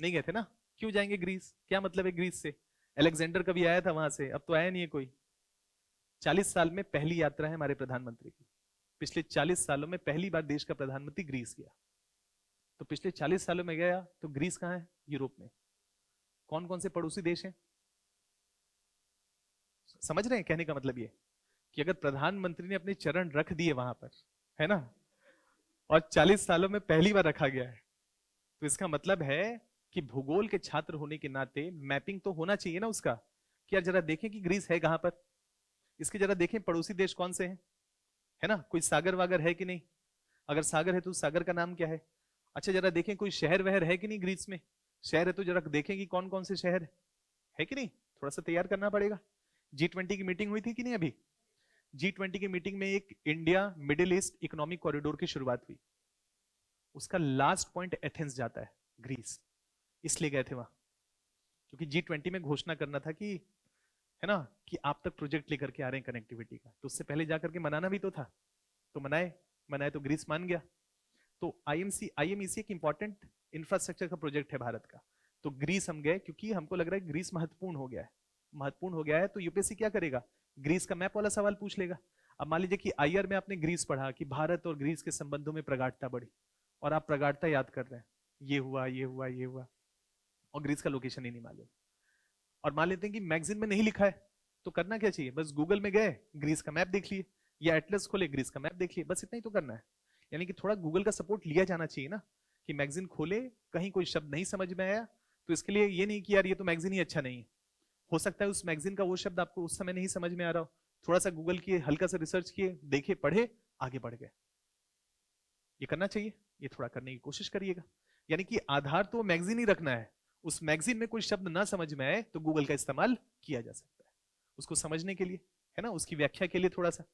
नहीं गए थे ना? क्यों जाएंगे ग्रीस? क्या मतलब है ग्रीस से? अलेक्जेंडर कभी आया था वहां से? अब तो आया नहीं है कोई। 40 साल में पहली यात्रा है हमारे प्रधानमंत्री की। पिछले 40 सालों में पहली बार देश का प्रधानमंत्री ग्रीस गया। तो पिछले 40 सालों में गया तो ग्रीस कहां है? यूरोप में। कौन कौन से पड़ोसी देश हैं? समझ रहे हैं कहने का मतलब ये कि अगर प्रधानमंत्री ने अपने चरण रख दिए वहां पर, है ना, और 40 सालों में पहली बार रखा गया है, तो इसका मतलब है कि भूगोल के छात्र होने के नाते मैपिंग तो होना चाहिए ना उसका, कि यार जरा देखें कि ग्रीस है कहां पर, इसके जरा देखें पड़ोसी देश कौन से हैं, है ना, कोई सागर वागर है कि नहीं, अगर सागर है तो सागर का नाम क्या है। अच्छा जरा देखें कोई शहर वहर है कि नहीं ग्रीस में, शहर है तो जरा देखें कि कौन कौन से शहर है कि नहीं, थोड़ा सा तैयार करना पड़ेगा। G20 की मीटिंग हुई थी कि नहीं अभी? G20 की मीटिंग में एक India middle east economic corridor की शुरुआत हुई, उसका लास्ट पॉइंट एथेंस जाता है, ग्रीस। इसलिए गए थे वहां क्योंकि G20 में घोषणा करना था कि, है ना, कि आप तक प्रोजेक्ट लेकर के आ रहे हैं कनेक्टिविटी का, तो उससे पहले जाकर के मनाना भी तो था, तो मनाए तो ग्रीस मान गया। तो IMEC एक इंपॉर्टेंट इंफ्रास्ट्रक्चर का प्रोजेक्ट है भारत का, तो ग्रीस हम गए क्योंकि हमको लग रहा है ग्रीस महत्वपूर्ण हो गया है। महत्वपूर्ण हो गया है तो यूपीएससी क्या करेगा? ग्रीस का मैप वाला सवाल पूछ लेगा। अब मान लीजिए कि आईआर में आपने ग्रीस पढ़ा कि भारत और ग्रीस के संबंधों में प्रगाढ़ता बढ़ी, और आप प्रगाढ़ता याद कर रहे हैं, ये हुआ ये हुआ ये हुआ, और ग्रीस का लोकेशन ही नहीं मालूम, और मान लेते हैं कि मैगजीन में नहीं लिखा है, तो करना क्या चाहिए? बस गूगल में गए, ग्रीस का मैप देख लिए, या एटलस खोले, ग्रीस का मैप देख लिए, बस इतना ही तो करना है। यानी कि थोड़ा गूगल का सपोर्ट लिया जाना चाहिए ना, कि मैगजीन खोले, कहीं कोई शब्द नहीं समझ में आया तो इसके लिए ये नहीं कि यार ये तो मैगजीन ही अच्छा नहीं है, हो सकता है उस मैगजीन का वो शब्द आपको उस समय नहीं समझ में आ रहा हो, थोड़ा सा गूगल किए, हल्का सा रिसर्च किए, देखे, पढ़े, आगे बढ़ गए। ये करना चाहिए, ये थोड़ा करने की कोशिश करिएगा। यानी कि आधार तो मैगजीन ही रखना है, उस मैगजीन में कोई शब्द ना समझ में आए तो गूगल का इस्तेमाल किया जा सकता है उसको समझने के लिए, है ना, उसकी व्याख्या के लिए। थोड़ा सा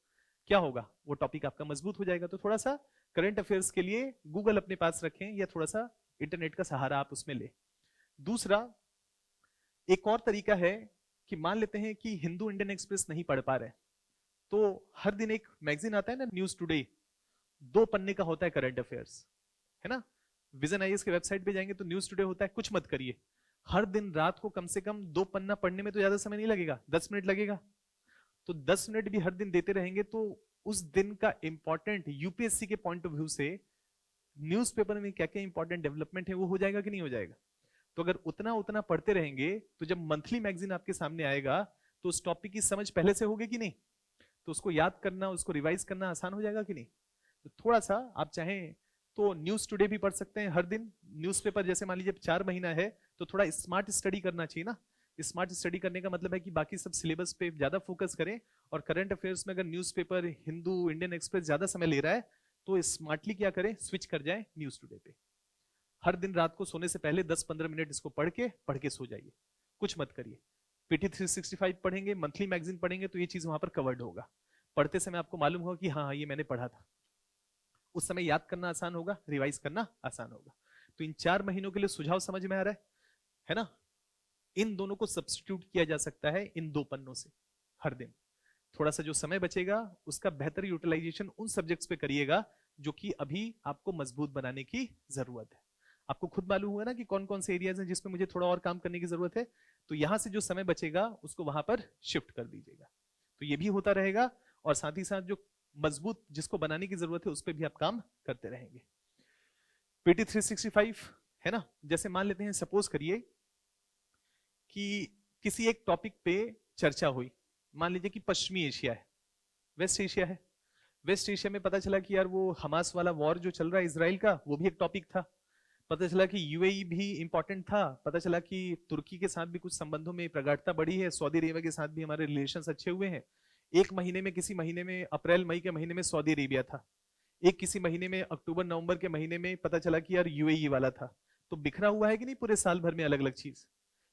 क्या होगा, वो टॉपिक आपका मजबूत हो जाएगा। तो थोड़ा सा करंट अफेयर्स के लिए गूगल अपने पास रखें, या थोड़ा सा इंटरनेट का सहारा आप उसमें ले। दूसरा, एक और तरीका है कि मान लेते हैं कि हिंदू इंडियन एक्सप्रेस नहीं पढ़ पा रहे, तो हर दिन एक मैगजीन आता है ना, न्यूज टुडे, 2 पन्ने का होता है करंट अफेयर्स, है ना। विजन आईएएस के वेबसाइट पे जाएंगे तो न्यूज टुडे होता है, कुछ मत करिए, हर दिन रात को कम से कम 2 पन्ना पढ़ने में तो ज्यादा समय नहीं लगेगा, 10 मिनट लगेगा, तो 10 मिनट भी हर दिन देते रहेंगे तो उस दिन का इंपॉर्टेंट यूपीएससी के पॉइंट ऑफ व्यू से न्यूज़पेपर में क्या क्या इंपॉर्टेंट डेवलपमेंट है वो हो जाएगा कि नहीं हो जाएगा। तो अगर उतना उतना पढ़ते रहेंगे तो जब मंथली मैगजीन आपके सामने आएगा तो उस टॉपिक की समझ पहले से होगी कि नहीं, तो उसको याद करना, उसको रिवाइज करना आसान हो जाएगा कि नहीं। तो थोड़ा सा आप चाहें तो न्यूज टुडे भी पढ़ सकते हैं हर दिन, न्यूज़पेपर जैसे मान लीजिए 4 महीना है तो थोड़ा स्मार्ट स्टडी करना चाहिए ना। स्मार्ट स्टडी करने का मतलब है कि बाकी सब सिलेबस पे ज्यादा फोकस करें, और करंट अफेयर्स में अगर न्यूज़पेपर, हिंदू, इंडियन एक्सप्रेस ज्यादा समय ले रहा है तो स्मार्टली क्या करें, स्विच कर जाए न्यूज टुडे पे। हर दिन रात को सोने से पहले 10-15 मिनट इसको पढ़ के सो जाइए, कुछ मत करिए। पीटी 365 पढ़ेंगे, मंथली मैगजीन पढ़ेंगे तो ये चीज वहां पर कवर्ड होगा। पढ़ते समय आपको मालूम होगा कि हाँ ये मैंने पढ़ा था, उस समय याद करना आसान होगा, रिवाइज करना आसान होगा। तो इन 4 महीनों के लिए सुझाव समझ में आ रहा है ना। इन दोनों को सब्स्टिट्यूट किया जा सकता है इन 2 पन्नों से हर दिन। थोड़ा सा जो समय बचेगा उसका बेहतर यूटिलाइजेशन उन सब्जेक्ट्स पे करिएगा जो कि अभी आपको मजबूत बनाने की जरूरत है। आपको खुद मालूम हुआ ना कि कौन कौन से एरियाज हैं जिसमें मुझे थोड़ा और काम करने की जरूरत है, तो यहां से जो समय बचेगा उसको वहां पर शिफ्ट कर दीजिएगा। तो ये भी होता रहेगा, और साथ ही साथ जो मजबूत जिसको बनाने की जरूरत है उस पर भी आप काम करते रहेंगे। पीटी 365 है ना, जैसे मान लेते हैं, सपोज करिए कि किसी एक टॉपिक पे चर्चा हुई, मान लीजिए कि पश्चिमी एशिया है, वेस्ट एशिया है। वेस्ट एशिया में पता चला कि यार वो हमास वाला वॉर जो चल रहा है इजराइल का, वो भी एक टॉपिक था। पता चला कि यूएई भी इंपॉर्टेंट था, पता चला कि तुर्की के साथ भी कुछ संबंधों में प्रगाढ़ता बढ़ी है, सऊदी अरेबिया के साथ भी हमारे रिलेशंस अच्छे हुए हैं। एक महीने में, किसी महीने में, अप्रैल मई के महीने में सऊदी अरेबिया था, एक किसी महीने में अक्टूबर नवंबर के महीने में पता चला कि यार यूएई वाला था। तो बिखरा हुआ है कि नहीं पूरे साल भर में अलग अलग चीज,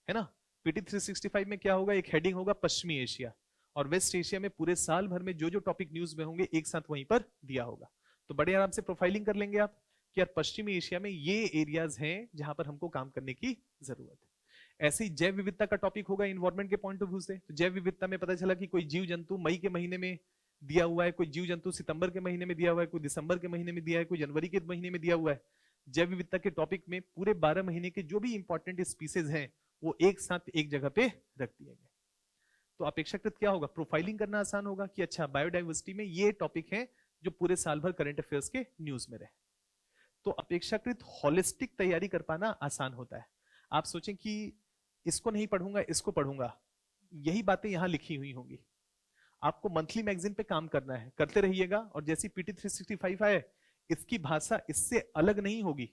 है ना। पीटी 365 में क्या होगा, एक हेडिंग होगा पश्चिमी एशिया, और वेस्ट एशिया में पूरे साल भर में जो जो टॉपिक न्यूज में होंगे एक साथ वहीं पर दिया होगा। तो बड़े आराम से प्रोफाइलिंग कर लेंगे आप कि यार पश्चिमी एशिया में ये एरियाज हैं जहां पर हमको काम करने की जरूरत है। ऐसे ही जैव विविधता का टॉपिक होगा इन्वायरमेंट के पॉइंट ऑफ व्यू से। तो जैव विविधता में पता चला कि कोई जीव जंतु मई के महीने में दिया हुआ है, कोई जीव जंतु सितंबर के महीने में दिया हुआ है, कोई दिसंबर के महीने में दिया है, कोई जनवरी के महीने में दिया हुआ है। जैव विविधता के टॉपिक में पूरे 12 महीने के जो भी इंपॉर्टेंट स्पीसीज हैं वो एक साथ एक जगह पे रख दिए गए। तो अपेक्षाकृत क्या होगा, प्रोफाइलिंग करना आसान होगा कि अच्छा बायोडाइवर्सिटी में ये टॉपिक है जो पूरे साल भर करंट अफेयर्स के न्यूज में रहे। तो अपेक्षाकृत हॉलिस्टिक तैयारी कर पाना आसान होता है। आप सोचें कि इसको नहीं पढ़ूंगा, इसको पढ़ूंगा, यही बातें यहां लिखी हुई होंगी। आपको मंथली मैगजीन पे काम करना है, करते रहिएगा, और जैसी पीटी 365 आए, इसकी भाषा इससे अलग नहीं होगी,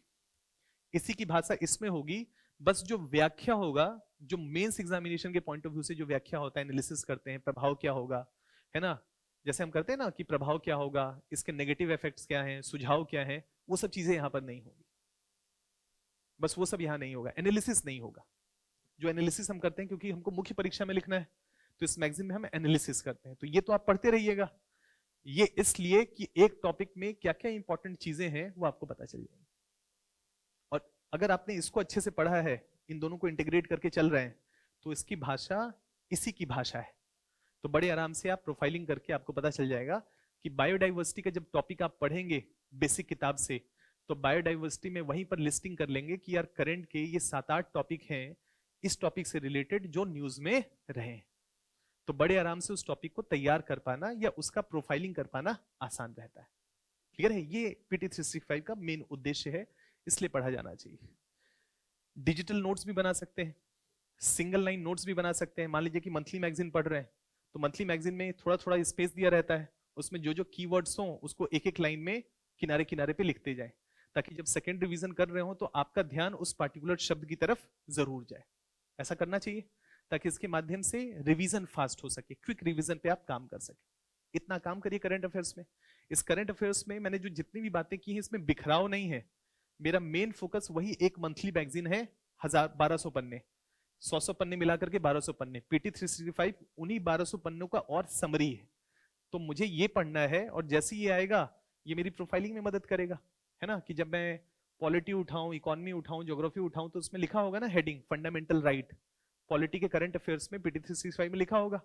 इसी की भाषा इसमें होगी। बस जो व्याख्या होगा, जो मेंस एग्जामिनेशन के पॉइंट ऑफ व्यू से जो व्याख्या होता है, एनालिसिस करते हैं, प्रभाव क्या होगा, है ना, जैसे हम करते हैं ना कि प्रभाव क्या होगा, इसके नेगेटिव इफेक्ट्स क्या हैं, सुझाव क्या हैं, वो सब चीजें यहां पर नहीं होगी। बस वो सब यहां नहीं होगा, एनालिसिस नहीं होगा। जो एनालिसिस हम करते हैं, क्योंकि हमको मुख्य परीक्षा में लिखना है, तो इस मैगजीन में हम एनालिसिस करते हैं, तो ये तो आप पढ़ते रहिएगा। ये इसलिए कि एक टॉपिक में क्या क्या इंपॉर्टेंट चीजें हैं वो आपको पता चल जाएगी। और अगर आपने इसको अच्छे से पढ़ा है, इन दोनों को इंटीग्रेट करके चल रहे हैं, तो इसकी भाषा इसी की भाषा है। तो बड़े आराम से आप प्रोफाइलिंग करके आपको पता चल जाएगा कि बायोडाइवर्सिटी का जब टॉपिक आप पढ़ेंगे बेसिक किताब से, तो बायोडाइवर्सिटी में वहीं पर लिस्टिंग कर लेंगे कि यार करंट के ये 7-8 टॉपिक हैं, इस टॉपिक से रिलेटेड जो न्यूज में रहे। तो बड़े आराम से उस टॉपिक को तैयार कर पाना या उसका प्रोफाइलिंग कर पाना आसान रहता है। क्लियर है? ये पीटी 365 का मेन उद्देश्य है, इसलिए पढ़ा जाना चाहिए। डिजिटल नोट्स भी बना सकते हैं, सिंगल लाइन नोट्स भी बना सकते हैं। मान लीजिए कि मंथली मैगजीन पढ़ रहे हैं, तो मंथली मैगजीन में थोड़ा थोड़ा स्पेस दिया रहता है, उसमें जो जो कीवर्ड्स हो उसको एक एक लाइन में किनारे किनारे पे लिखते जाए, ताकि जब सेकंड रिवीजन कर रहे हो तो आपका ध्यान उस पार्टिकुलर शब्द की तरफ जरूर जाए। ऐसा करना चाहिए, ताकि इसके माध्यम से रिवीजन फास्ट हो सके, क्विक रिवीजन पे आप काम कर सके। इतना काम करिए करंट अफेयर्स में। इस करंट अफेयर्स में मैंने जो जितनी भी बातें की हैं, इसमें बिखराव नहीं है। मेरा मेन फोकस वही एक मंथली मैगजीन है, 1200 पन्ने, 100 पन्ने मिलाकर के 1200 पन्ने। पीटी 365 उन्हीं 1200 पन्नों का और समरी है। तो मुझे ये पढ़ना है, और जैसे ये आएगा ये मेरी प्रोफाइलिंग में मदद करेगा, है ना, कि जब मैं पॉलिटी उठाऊं, इकोनॉमी उठाऊं, ज्योग्राफी उठाऊं, तो उसमें लिखा होगा ना हेडिंग फंडामेंटल राइट। पॉलिटी के करंट अफेयर्स में पीटी 365 में लिखा होगा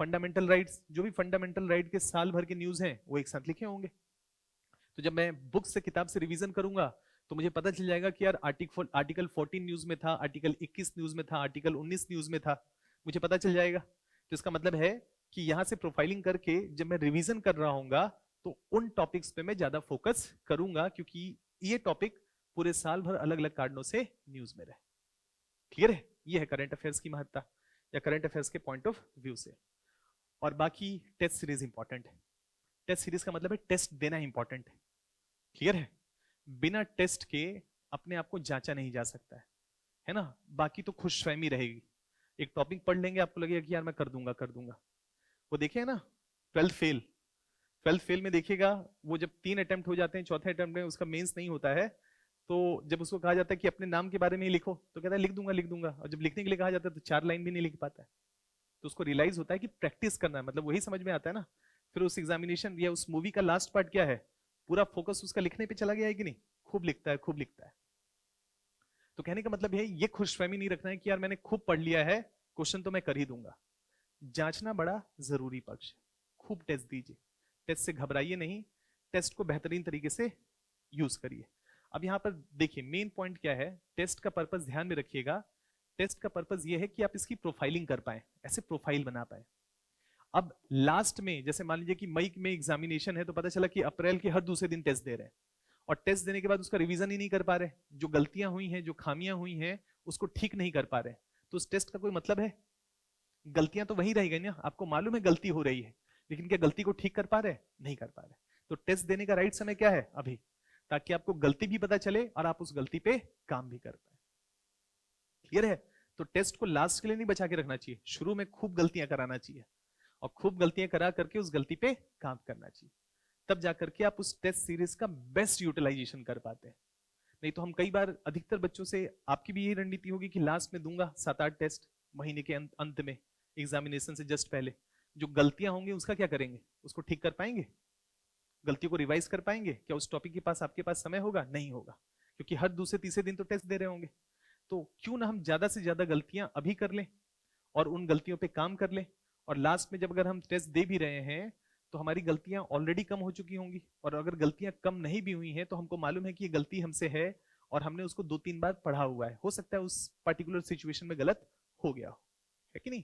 फंडामेंटल राइट्स। जो भी फंडामेंटल राइट के साल भर के न्यूज हैं वो एक साथ लिखे होंगे। तो जब मैं बुक से, किताब से रिवीजन करूंगा, तो मुझे पता चल जाएगा कि यार आर्टिकल 14 न्यूज में था, आर्टिकल 21 न्यूज में था, आर्टिकल 19 न्यूज में था, मुझे पता चल जाएगा। तो इसका मतलब है कि यहां से प्रोफाइलिंग करके जब मैं रिवीजन कर रहा हूंगा, तो उन टॉपिक्स पे मैं ज्यादा फोकस करूंगा, क्योंकि ये टॉपिक पूरे साल भर अलग अलग कारणों से न्यूज में रहे। क्लियर है? ये है करंट अफेयर्स की महत्ता, या करंट अफेयर्स के पॉइंट ऑफ व्यू से। और बाकी टेस्ट सीरीज इंपॉर्टेंट है। टेस्ट सीरीज का मतलब है टेस्ट देना इंपॉर्टेंट है। क्लियर है? बिना टेस्ट के अपने आप को जांचा नहीं जा सकता है ना। बाकी तो खुशफहमी रहेगी। एक टॉपिक पढ़ लेंगे, आपको लगेगा कि यार मैं कर दूंगा कर दूंगा। वो देखिए ना 12th फेल में देखिएगा, वो जब 3 अटेम्प्ट हो जाते हैं, चौथे अटेम्प्ट में उसका मेंस नहीं होता है, तो जब उसको कहा जाता है कि अपने नाम के बारे में ही लिखो, तो कहता है लिख दूंगा लिख दूंगा, और जब लिखने के लिए कहा जाता है तो 4 लाइन भी नहीं लिख पाता है। तो उसको रियलाइज होता है कि प्रैक्टिस करना है, मतलब वही समझ में आता है ना। फिर उस एग्जामिनेशन या उस मूवी का लास्ट पार्ट क्या है, पूरा फोकस उसका लिखने पे चला गया है कि नहीं, खूब लिखता है खूब लिखता है। तो कहने का मतलब है ये खुशफहमी नहीं रखना है कि यार मैंने खूब पढ़ लिया है, क्वेश्चन तो मैं कर ही दूंगा। जांचना बड़ा जरूरी पक्ष है। खूब टेस्ट दीजिए, टेस्ट से घबराइए नहीं, टेस्ट को बेहतरीन तरीके से यूज करिए। अब यहां पर देखिए मेन पॉइंट क्या है, टेस्ट का पर्पस ध्यान में रखिएगा। टेस्ट का पर्पस ये है कि आप इसकी प्रोफाइलिंग कर पाए, ऐसे प्रोफाइल बना पाए। अब लास्ट में जैसे मान लीजिए कि मई में एग्जामिनेशन है, तो पता चला कि अप्रैल के हर दूसरे दिन टेस्ट दे रहे हैं, और टेस्ट देने के बाद उसका रिवीजन ही नहीं कर पा रहे, जो गलतियां हुई हैं, जो खामियां हुई हैं, उसको ठीक नहीं कर पा रहे, तो उस टेस्ट का कोई मतलब है? गलतियां तो वही रह गई ना, आपको मालूम है गलती हो रही है, लेकिन क्या गलती को ठीक कर पा रहे? नहीं कर पा रहे। तो टेस्ट देने का राइट समय क्या है? अभी, ताकि आपको गलती भी पता चले और आप उस गलती पे काम भी कर पाए। क्लियर है? तो टेस्ट को लास्ट के लिए नहीं बचा के रखना चाहिए, शुरू में खूब गलतियां कराना चाहिए, और खूब गलतियां करा करके उस गलती पे काम करना चाहिए। तब जाकर के आप उस टेस्ट सीरीज का बेस्ट यूटिलाइजेशन कर पाते हैं। नहीं तो हम कई बार, अधिकतर बच्चों से, आपकी भी यही रणनीति होगी कि लास्ट में दूंगा 7-8 टेस्ट महीने के अंत में, एग्जामिनेशन से जस्ट पहले। जो गलतियां होंगी उसका क्या करेंगे? उसको ठीक कर पाएंगे? गलतियों को रिवाइज कर पाएंगे? क्या उस टॉपिक के पास आपके पास समय होगा? नहीं होगा, क्योंकि हर दूसरे तीसरे दिन तो टेस्ट दे रहे होंगे। तो क्यों ना हम ज्यादा से ज्यादा गलतियां अभी कर लें और उन गलतियों पे काम कर लें, और लास्ट में जब अगर हम टेस्ट दे भी रहे हैं तो हमारी गलतियां ऑलरेडी कम हो चुकी होंगी, और अगर गलतियां कम नहीं भी हुई हैं तो हमको मालूम है कि ये गलती हमसे है और हमने उसको 2-3 बार पढ़ा हुआ है, हो सकता है उस पर्टिकुलर सिचुएशन में गलत हो गया हो, है कि नहीं।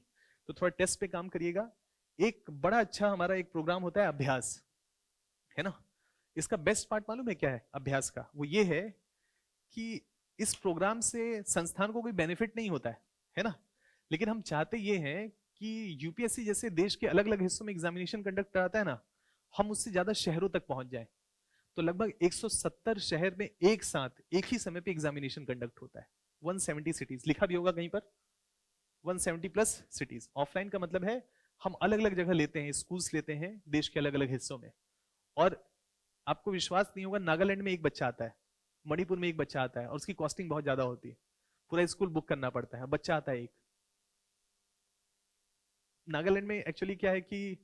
तो थोड़ा टेस्ट पे काम करिएगा। एक बड़ा अच्छा हमारा एक प्रोग्राम होता है अभ्यास, है ना। इसका बेस्ट पार्ट मालूम है क्या है अभ्यास का? वो ये है कि इस प्रोग्राम से संस्थान को कोई बेनिफिट नहीं होता है ना, लेकिन हम चाहते ये हैं कि यूपीएससी जैसे देश के अलग अलग हिस्सों में एग्जामिनेशन कंडक्ट कराता है ना, हम उससे ज्यादा शहरों तक पहुंच जाएं। तो लगभग 170 शहर में एक साथ एक ही समय पे एग्जामिनेशन कंडक्ट होता है। 170 सिटीज लिखा भी होगा कहीं पर, 170 प्लस सिटीज। ऑफलाइन का मतलब है हम अलग अलग जगह लेते हैं, स्कूल्स लेते हैं देश के अलग अलग हिस्सों में। और आपको विश्वास नहीं होगा, नागालैंड में एक बच्चा आता है, मणिपुर में एक बच्चा आता है, और उसकी कॉस्टिंग बहुत ज्यादा होती है, पूरा स्कूल बुक करना पड़ता है, बच्चा आता है एक। नागालैंड में एक्चुअली क्या है कि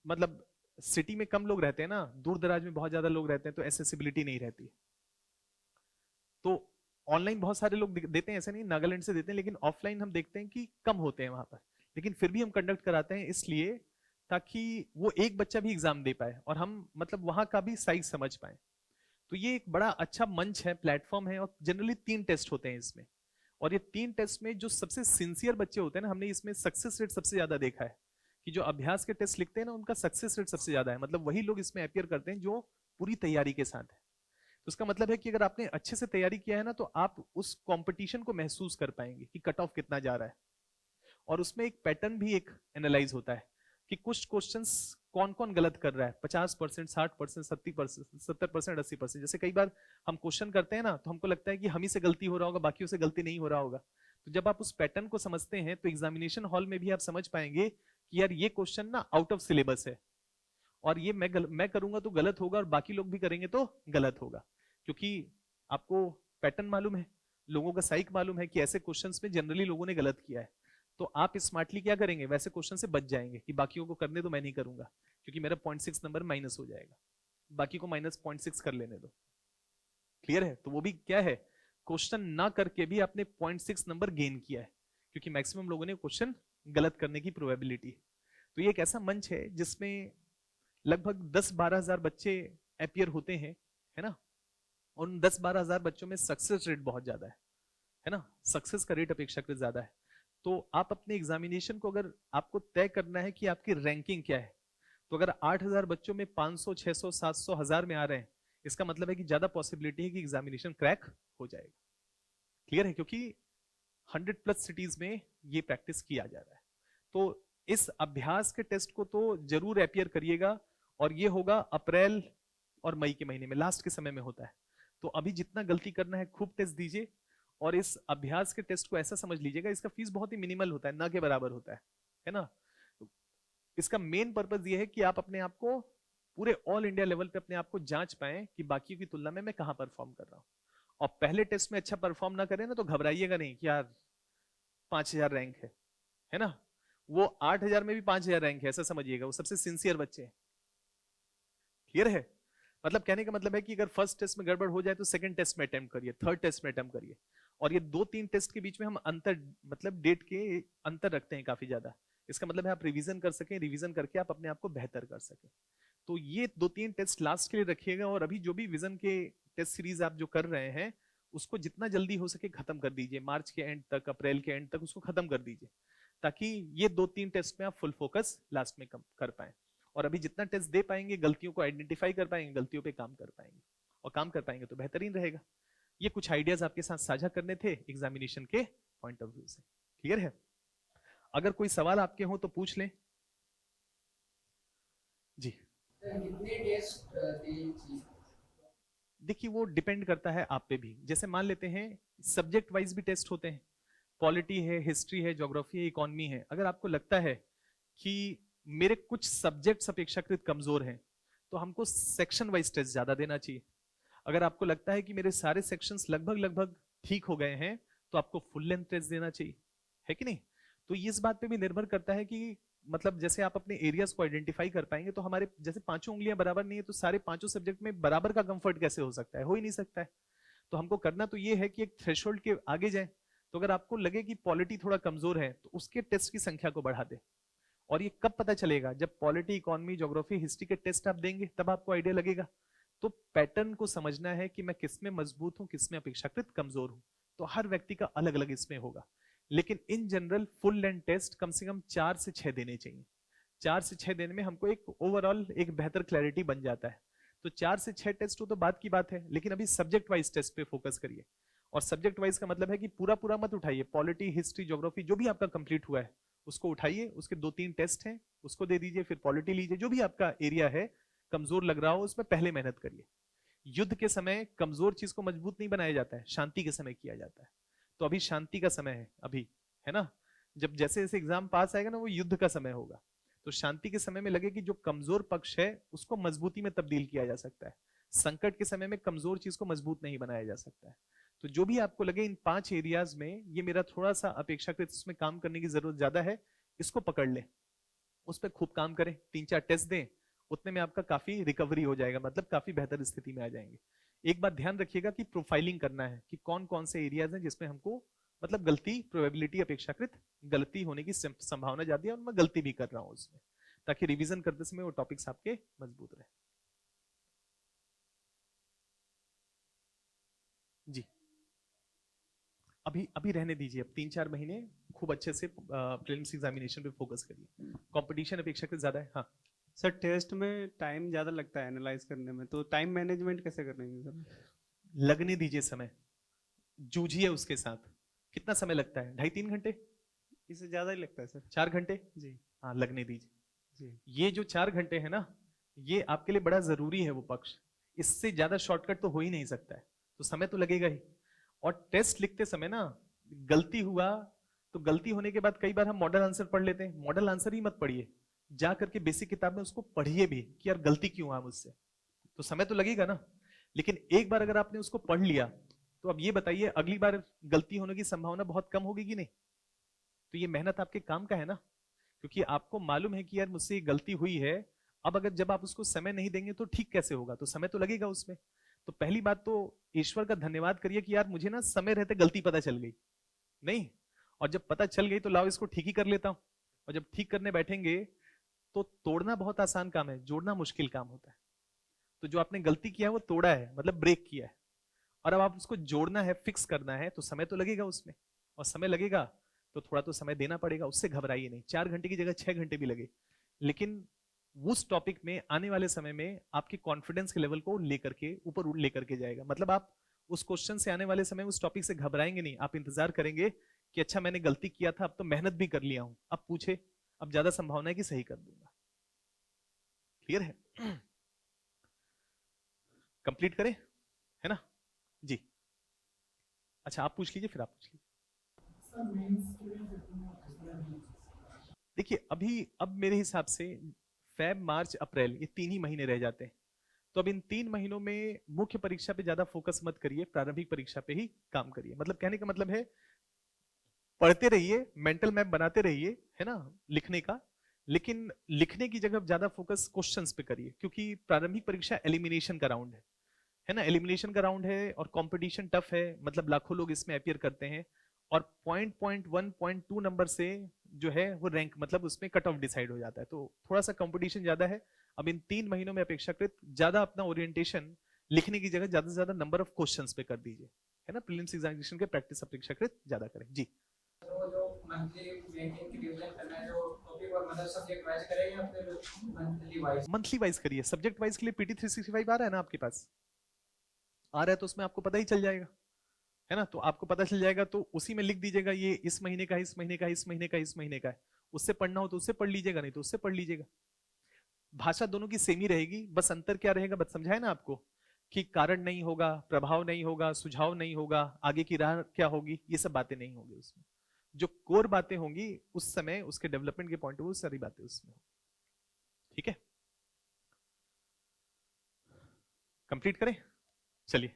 मतलब सिटी में कम लोग रहते हैं ना, दूर दराज में बहुत ज्यादा लोग रहते हैं, तो एसेसिबिलिटी नहीं रहती। तो ऑनलाइन बहुत सारे लोग देते हैं, ऐसे नहीं नागालैंड से देते हैं, लेकिन ऑफलाइन हम देखते हैं कि कम होते हैं वहां पर। लेकिन फिर भी हम कंडक्ट कराते हैं इसलिए ताकि वो एक बच्चा भी एग्जाम दे पाए और हम मतलब वहां का भी साइज समझ पाए। तो ये एक बड़ा अच्छा मंच है, प्लेटफॉर्म है, और जनरली 3 टेस्ट होते हैं इसमें। और ये 3 टेस्ट में जो सबसे सिंसियर बच्चे होते हैं ना, हमने इसमें सक्सेस रेट सबसे ज्यादा देखा है कि जो अभ्यास के टेस्ट लिखते हैं ना, उनका सक्सेस रेट सबसे ज्यादा है। मतलब वही लोग इसमें अपियर करते हैं जो पूरी तैयारी के साथ है। तो उसका मतलब है कि अगर आपने अच्छे से तैयारी किया है ना, तो आप उस कंपटीशन को महसूस कर पाएंगे कि कट ऑफ कितना जा रहा है। और उसमें एक पैटर्न भी एक एनालाइज होता है कि कुछ क्वेश्चंस कौन कौन गलत कर रहा है, 50%, 60%, 70%, 70%, 80%। जैसे कई बार हम क्वेश्चन करते हैं ना, तो हमको लगता है कि हम ही से गलती हो रहा होगा, बाकियों से गलती नहीं हो रहा होगा। तो जब आप उस पैटर्न को समझते हैं तो एग्जामिनेशन हॉल में भी आप समझ पाएंगे कि यार ये क्वेश्चन ना आउट ऑफ सिलेबस है, और ये मैं करूंगा तो गलत होगा और बाकी लोग भी करेंगे तो गलत होगा। क्योंकि आपको पैटर्न मालूम है, लोगों का साइक मालूम है कि ऐसे क्वेश्चंस में जनरली लोगों ने गलत किया है। तो आप स्मार्टली क्या करेंगे, वैसे क्वेश्चन से बच जाएंगे कि बाकियों को करने दो, मैं नहीं करूंगा, क्योंकि मेरा 0.6 नंबर माइनस हो जाएगा, बाकी को माइनस 0.6 कर लेने दो। क्लियर है? तो वो भी क्या है, क्वेश्चन ना करके भी आपने 0.6 नंबर गेन किया है, क्योंकि मैक्सिमम लोगों ने क्वेश्चन गलत करने की प्रोबेबिलिटी। तो ये एक ऐसा मंच है जिसमें लगभग 10-12 हजार बच्चे अपियर होते हैं, है ना। और उन 10-12 हजार बच्चों में सक्सेस रेट बहुत ज्यादा है ना, सक्सेस का रेट अपेक्षाकृत ज्यादा है। तो आप अपने एग्जामिनेशन को अगर आपको तय करना है कि आपकी रैंकिंग क्या है, तो अगर 8,000 बच्चों में 500, 600, 700, 1000 में आ रहे हैं, इसका मतलब है कि ज्यादा पॉसिबिलिटी है कि एग्जामिनेशन क्रैक हो जाएगा। क्लियर है? क्योंकि 100+ सिटीज में ये प्रैक्टिस किया जा रहा है। तो इस अभ्यास के टेस्ट को तो जरूर अपियर करिएगा, और ये होगा अप्रैल और मई के महीने में, लास्ट के समय में होता है। तो अभी जितना गलती करना है खूब टेस्ट दीजिए, और इस अभ्यास के टेस्ट को ऐसा समझ लीजिएगा, इसका फीस बहुत ही मिनिमल होता है, ना के बराबर होता है ना। तो इसका मेन पर्पज ये है कि आप अपने आप को पूरे ऑल इंडिया लेवल पे अपने आप को जांच पाएं कि बाकी की तुलना में मैं कहां परफॉर्म कर रहा हूं। और पहले टेस्ट में अच्छा परफॉर्म ना करें ना, तो घबराइएगा नहीं कि यार 5,000 रैंक है ना। वो 8,000 में भी 5,000 रैंक है, ऐसा समझिएगा, वो सबसे सिंसियर बच्चे हैं। क्लियर है? मतलब कहने का मतलब है कि अगर फर्स्ट टेस्ट में गड़बड़ हो जाए तो सेकंड टेस्ट में अटेम्प्ट करिए, थर्ड टेस्ट में अटेम्प्ट करिए। और ये 2-3 टेस्ट के बीच में हम अंतर, मतलब डेट के अंतर रखते हैं काफी ज्यादा। इसका मतलब है आप रिवीजन कर सकें, रिवीजन करके आप अपने आप को बेहतर कर सकें। तो ये 2-3 टेस्ट लास्ट के लिए रखिएगा, और अभी जो भी विजन के टेस्ट सीरीज आप जो कर रहे हैं, उसको जितना जल्दी हो सके खत्म कर दीजिए, मार्च के एंड तक, अप्रैल के एंड तक उसको खत्म कर दीजिए, ताकि ये 2-3 टेस्ट में आप फुल फोकस लास्ट में कर पाए। और अभी जितना टेस्ट दे पाएंगे, गलतियों को आइडेंटिफाई कर पाएंगे, गलतियों पे काम कर पाएंगे, और काम कर पाएंगे तो बेहतरीन रहेगा। ये कुछ आइडियाज आपके साथ साझा करने थे एग्जामिनेशन के पॉइंट ऑफ व्यू से। क्लियर है? अगर कोई सवाल आपके हो तो पूछ लें जी। कितने टेस्ट देखिए वो डिपेंड करता है आप पे भी। जैसे मान लेते हैं सब्जेक्ट वाइज भी टेस्ट होते हैं, पॉलिटी है, हिस्ट्री है, ज्योग्राफी है, इकोनॉमी है। अगर आपको लगता है कि मेरे कुछ सब्जेक्ट्स अपेक्षाकृत कमजोर हैं, तो हमको सेक्शन वाइज टेस्ट ज्यादा देना चाहिए। अगर आपको लगता है कि मेरे सारे सेक्शंस लगभग लगभग ठीक हो गए हैं, तो आपको फुल लेंथ टेस्ट देना चाहिए, है कि नहीं। तो ये इस बात पे भी निर्भर करता है कि मतलब जैसे आप अपने एरियाज को आइडेंटिफाई कर पाएंगे, तो हमारे जैसे 5 उंगलियां बराबर नहीं है, तो सारे 5 सब्जेक्ट में बराबर का कंफर्ट कैसे हो सकता है, हो ही नहीं सकता है। तो हमको करना तो ये है कि एक थ्रेशोल्ड के आगे जाए। तो अगर आपको लगे कि पॉलिटी थोड़ा कमजोर है, तो उसके टेस्ट की संख्या को बढ़ा दे। और ये कब पता चलेगा, जब पॉलिटी, इकोनॉमी, ज्योग्राफी, हिस्ट्री के टेस्ट आप देंगे, तब आपको आइडिया लगेगा। तो पैटर्न को समझना है कि मैं किसमें मजबूत हूं, किसमें अपेक्षाकृत कमजोर हूं। तो हर व्यक्ति का अलग अलग इसमें होगा, लेकिन in general full length test कम से कम 4 से 6 देने चाहिए। 4 से 6 देने में हमको एक ओवरऑल एक बेहतर क्लैरिटी बन जाता है। तो 4 से 6 टेस्ट हो तो बात की बात है, लेकिन अभी सब्जेक्ट वाइज टेस्ट पे फोकस करिए। और सब्जेक्ट वाइज का मतलब है कि पूरा पूरा मत उठाइए, पॉलिटी, हिस्ट्री, ज्योग्राफी जो भी आपका कंप्लीट हुआ है उसको उठाइए, उसके 2-3 टेस्ट हैं उसको दे दीजिए, फिर पॉलिटी लीजिए, जो भी आपका एरिया है कमजोर लग रहा हो उसमें पहले मेहनत करिए। युद्ध के समय कमजोर चीज को मजबूत नहीं बनाया जाता है, शांति के समय किया जाता है। तो अभी शांति का समय है अभी, है ना। जब जैसे जैसे एग्जाम पास आएगा ना वो युद्ध का समय होगा, तो शांति के समय में लगे कि जो कमजोर पक्ष है उसको मजबूती में तब्दील किया जा सकता है। संकट के समय में कमजोर चीज को मजबूत नहीं बनाया जा सकता है। तो जो भी आपको लगे इन 5 एरियाज में ये मेरा थोड़ा सा अपेक्षाकृत इसमें काम करने की जरूरत ज्यादा है, इसको पकड़ लें, उस पर खूब काम करें, 3-4 टेस्ट दें, उतने में आपका काफी रिकवरी हो जाएगा, मतलब काफी बेहतर स्थिति में आ जाएंगे। एक बात ध्यान रखिएगा कि प्रोफाइलिंग करना है कि कौन कौन से एरियाज हैं जिसमें हमको मतलब गलती, प्रोबेबिलिटी अपेक्षाकृत गलती होने की संभावना ज्यादा है और मैं गलती भी कर रहा हूं उसमें, ताकि रिवीजन करते समय वो टॉपिक्स आपके मजबूत रहे। जी अभी अभी रहने दीजिए, अब 3-4 महीने खूब अच्छे से प्रीलिम्स एग्जामिनेशन पे फोकस करिए, कंपटीशन अपेक्षाकृत ज्यादा है। हाँ सर, टेस्ट में टाइम ज़्यादा लगता है एनालाइज करने में, तो टाइम मैनेजमेंट कैसे करेंगे सर? लगने दीजिए समय, जूझिए उसके साथ। कितना समय लगता है? 2.5-3 घंटे? इससे ज़्यादा ही लगता है सर। 4 घंटे? जी हाँ लगने दीजिए। जी। ये जो 4 घंटे है ना, ये आपके लिए बड़ा जरूरी है वो पक्ष, इससे ज्यादा शॉर्टकट तो हो ही नहीं सकता है, तो समय तो लगेगा ही। और टेस्ट लिखते समय ना गलती हुआ तो गलती होने के बाद कई बार हम मॉडल आंसर पढ़ लेते हैं, मॉडल आंसर ही मत पढ़िए, जा करके बेसिक किताब में उसको पढ़िए भी कि यार गलती क्यों हुआ मुझसे, तो समय तो लगेगा ना। लेकिन एक बार अगर आपने उसको पढ़ लिया तो अब ये बताइए अगली बार गलती होने की संभावना बहुत कम होगी कि नहीं। तो ये मेहनत आपके काम का है ना, क्योंकि आपको मालूम है कि यार मुझसे ये गलती हुई है। अब अगर जब आप उसको समय नहीं देंगे तो ठीक कैसे होगा, तो समय तो लगेगा उसमें। तो पहली बात तो ईश्वर का धन्यवाद करिए कि यार मुझे ना समय रहते गलती पता चल गई नहीं, और जब पता चल गई तो लाओ इसको ठीक ही कर लेता हूं। और जब ठीक करने बैठेंगे तो तोड़ना बहुत आसान काम है, जोड़ना मुश्किल काम होता है। तो जो आपने गलती किया है वो तोड़ा है, मतलब ब्रेक किया है, और अब आप उसको जोड़ना है, फिक्स करना है, तो समय तो लगेगा उसमें। और समय लगेगा तो थोड़ा तो समय देना पड़ेगा, उससे घबराइए नहीं। 4 घंटे की जगह 6 घंटे भी लगे, लेकिन उस टॉपिक में आने वाले समय में आपके कॉन्फिडेंस के लेवल को लेकर के ऊपर लेकर के जाएगा। मतलब आप उस क्वेश्चन से आने वाले समय उस टॉपिक से घबराएंगे नहीं, आप इंतजार करेंगे कि अच्छा मैंने गलती किया था, अब तो मेहनत भी कर लिया हूं, अब पूछे, अब ज्यादा संभावना है कि सही कर दूंगा। क्लियर है? कंप्लीट करें, है ना जी। अच्छा आप पूछ लीजिए, फिर आप पूछ लीजिए। देखिए अभी अब मेरे हिसाब से फेब, मार्च, अप्रैल ये 3 ही महीने रह जाते हैं। तो अब इन 3 महीनों में मुख्य परीक्षा पे ज्यादा फोकस मत करिए, प्रारंभिक परीक्षा पे ही काम करिए। मतलब कहने का मतलब है पढ़ते रहिए, मेंटल मैप बनाते रहिए, है ना, लिखने का, लेकिन लिखने की जगह ज्यादा फोकस क्वेश्चंस पे करिए, क्योंकि प्रारंभिक परीक्षा एलिमिनेशन का राउंड है ना, एलिमिनेशन का राउंड है और कंपटीशन टफ है, मतलब लाखों लोग इसमें अपियर करते हैं, और 0.1 नंबर से जो है वो रैंक, मतलब उसमें कट ऑफ डिसाइड हो जाता है, तो थोड़ा सा कंपटीशन ज्यादा है। अब इन 3 महीनों में अपेक्षाकृत ज्यादा अपना ओरिएंटेशन लिखने की जगह ज्यादा से ज्यादा नंबर ऑफ क्वेश्चंस पे कर दीजिए, है ना, प्रीलिम्स एग्जामिनेशन के प्रैक्टिस अपेक्षाकृत ज्यादा करें जी। तो जो मंथली बैंकिंग की रिवीजन करना है, जो टॉपिक और मतलब सब्जेक्ट वाइज करेंगे या फिर मंथली वाइज? मंथली वाइज करिए। सब्जेक्ट वाइज के लिए पीटी 365 आ रहा है ना आपके पास, आ रहा है, तो उसमें आपको पता ही चल जाएगा, है ना, तो आपको पता चल जाएगा, तो उसी में लिख दीजिएगा ये इस महीने का, इस महीने का, इस महीने का, इस महीने का है। उससे पढ़ना हो तो उससे पढ़ लीजिएगा, नहीं तो उससे पढ़ लीजिएगा। भाषा दोनों की सेम ही रहेगी, बस अंतर क्या रहेगा, बस समझाए ना आपको कि कारण नहीं होगा, प्रभाव नहीं होगा, सुझाव नहीं होगा, आगे की राह क्या होगी, ये सब बातें नहीं होंगी उसमें। जो कोर बातें होंगी उस समय उसके डेवलपमेंट के पॉइंट ऑफ व्यू सारी बातें उसमें, ठीक है। कंप्लीट करें, चलिए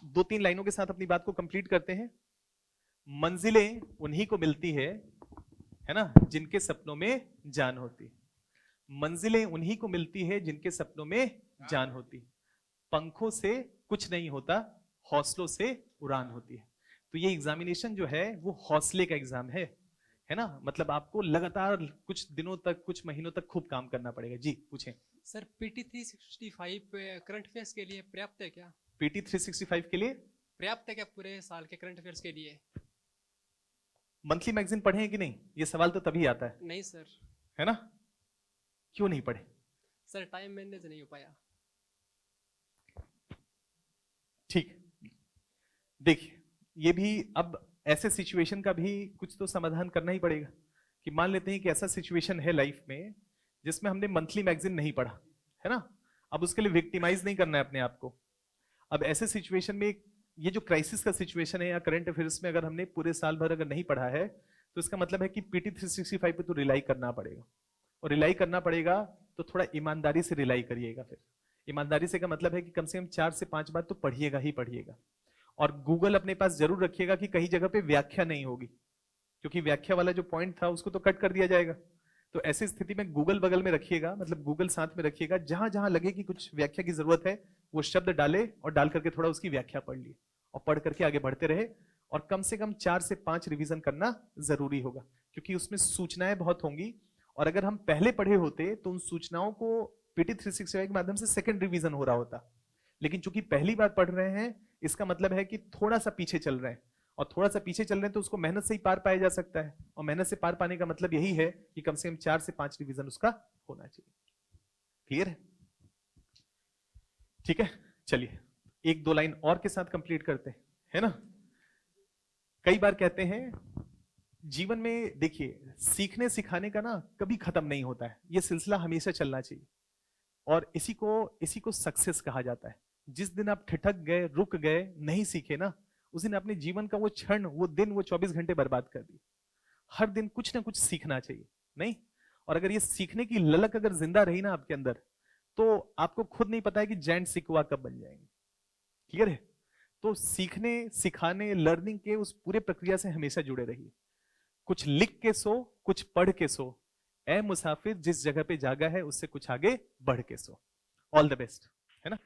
2-3 लाइनों के साथ अपनी बात को कंप्लीट करते हैं। मंजिलें उन्हीं को मिलती है ना, जिनके सपनों में जान होती है। मंजिलें उन्हीं को मिलती है जिनके सपनों में जान होती है। पंखों से कुछ नहीं होता, हौसलों से उड़ान होती है। तो ये एग्जामिनेशन जो है वो हौसले का एग्जाम है ना, मतलब आपको लगातार कुछ दिनों तक, कुछ महीनों तक खूब काम करना पड़ेगा जी। पूछें सर। पीटी 365 करंट अफेयर्स के लिए पर्याप्त है क्या? पीटी 365 के लिए पर्याप्त है क्या पूरे साल के करंट अफेयर्स के लिए? मंथली मैगजीन पढ़े हैं कि नहीं, ये सवाल तो तभी आता है। नहीं सर। है ना, क्यों नहीं पढ़े? सर टाइम मैनेज नहीं हो पाया। देखिए, ये भी अब ऐसे सिचुएशन का भी कुछ तो समाधान करना ही पड़ेगा कि मान लेते हैं कि ऐसा सिचुएशन है लाइफ में जिसमें हमने मंथली मैगजीन नहीं पढ़ा, है ना। अब उसके लिए विक्टिमाइज नहीं करना है अपने आप को। अब ऐसे सिचुएशन में ये जो क्राइसिस का सिचुएशन है या करंट अफेयर्स में अगर हमने पूरे साल भर अगर नहीं पढ़ा है तो इसका मतलब है कि पीटी 365 पे तो रिलाई करना पड़ेगा, और रिलाई करना पड़ेगा तो थोड़ा ईमानदारी से रिलाई करिएगा। फिर ईमानदारी से का मतलब है कि कम से कम 4 से 5 बार तो पढ़िएगा ही पढ़िएगा, और गूगल अपने पास जरूर रखिएगा कि कहीं जगह पे व्याख्या नहीं होगी, क्योंकि व्याख्या वाला जो पॉइंट था उसको तो कट कर दिया जाएगा। तो ऐसी स्थिति में गूगल बगल में रखिएगा, मतलब गूगल साथ में रखिएगा, जहां जहां लगे कि कुछ व्याख्या की जरूरत है वो शब्द डाले और डाल करके थोड़ा उसकी व्याख्या पढ़ लिए और पढ़ करके आगे बढ़ते रहे। और कम से कम 4 से 5 रिवीजन करना जरूरी होगा, क्योंकि उसमें सूचनाएं बहुत होंगी, और अगर हम पहले पढ़े होते तो उन सूचनाओं को पीटी 365 के माध्यम से सेकंड रिवीजन हो रहा होता। लेकिन चूंकि पहली बार पढ़ रहे हैं, इसका मतलब है कि थोड़ा सा पीछे चल रहे हैं, और थोड़ा सा पीछे चल रहे हैं तो उसको मेहनत से ही पार पाया जा सकता है, और मेहनत से पार पाने का मतलब यही है कि कम से कम 4 से 5 रिवीजन उसका होना चाहिए। क्लियर है? ठीक है, चलिए 1-2 लाइन और के साथ कंप्लीट करते हैं, है ना। कई बार कहते हैं जीवन में, देखिए सीखने सिखाने का ना कभी खत्म नहीं होता है, ये सिलसिला हमेशा चलना चाहिए, और इसी को सक्सेस कहा जाता है। जिस दिन आप ठिठक गए, रुक गए, नहीं सीखे ना, उस दिन अपने जीवन का वो क्षण, वो दिन, वो 24 घंटे बर्बाद कर दिए। हर दिन कुछ ना कुछ सीखना चाहिए, नहीं। और अगर ये सीखने की ललक अगर जिंदा रही ना आपके अंदर, तो आपको खुद नहीं पता है कि जैंट सिकवा कब बन जाएंगे। क्लियर है? तो सीखने, सिखाने, लर्निंग के उस पूरे प्रक्रिया से हमेशा जुड़े रहिए। कुछ लिख के सो, कुछ पढ़ के सो, ए मुसाफिर जिस जगह पे जागा है उससे कुछ आगे बढ़ के सो। ऑल द बेस्ट, है ना।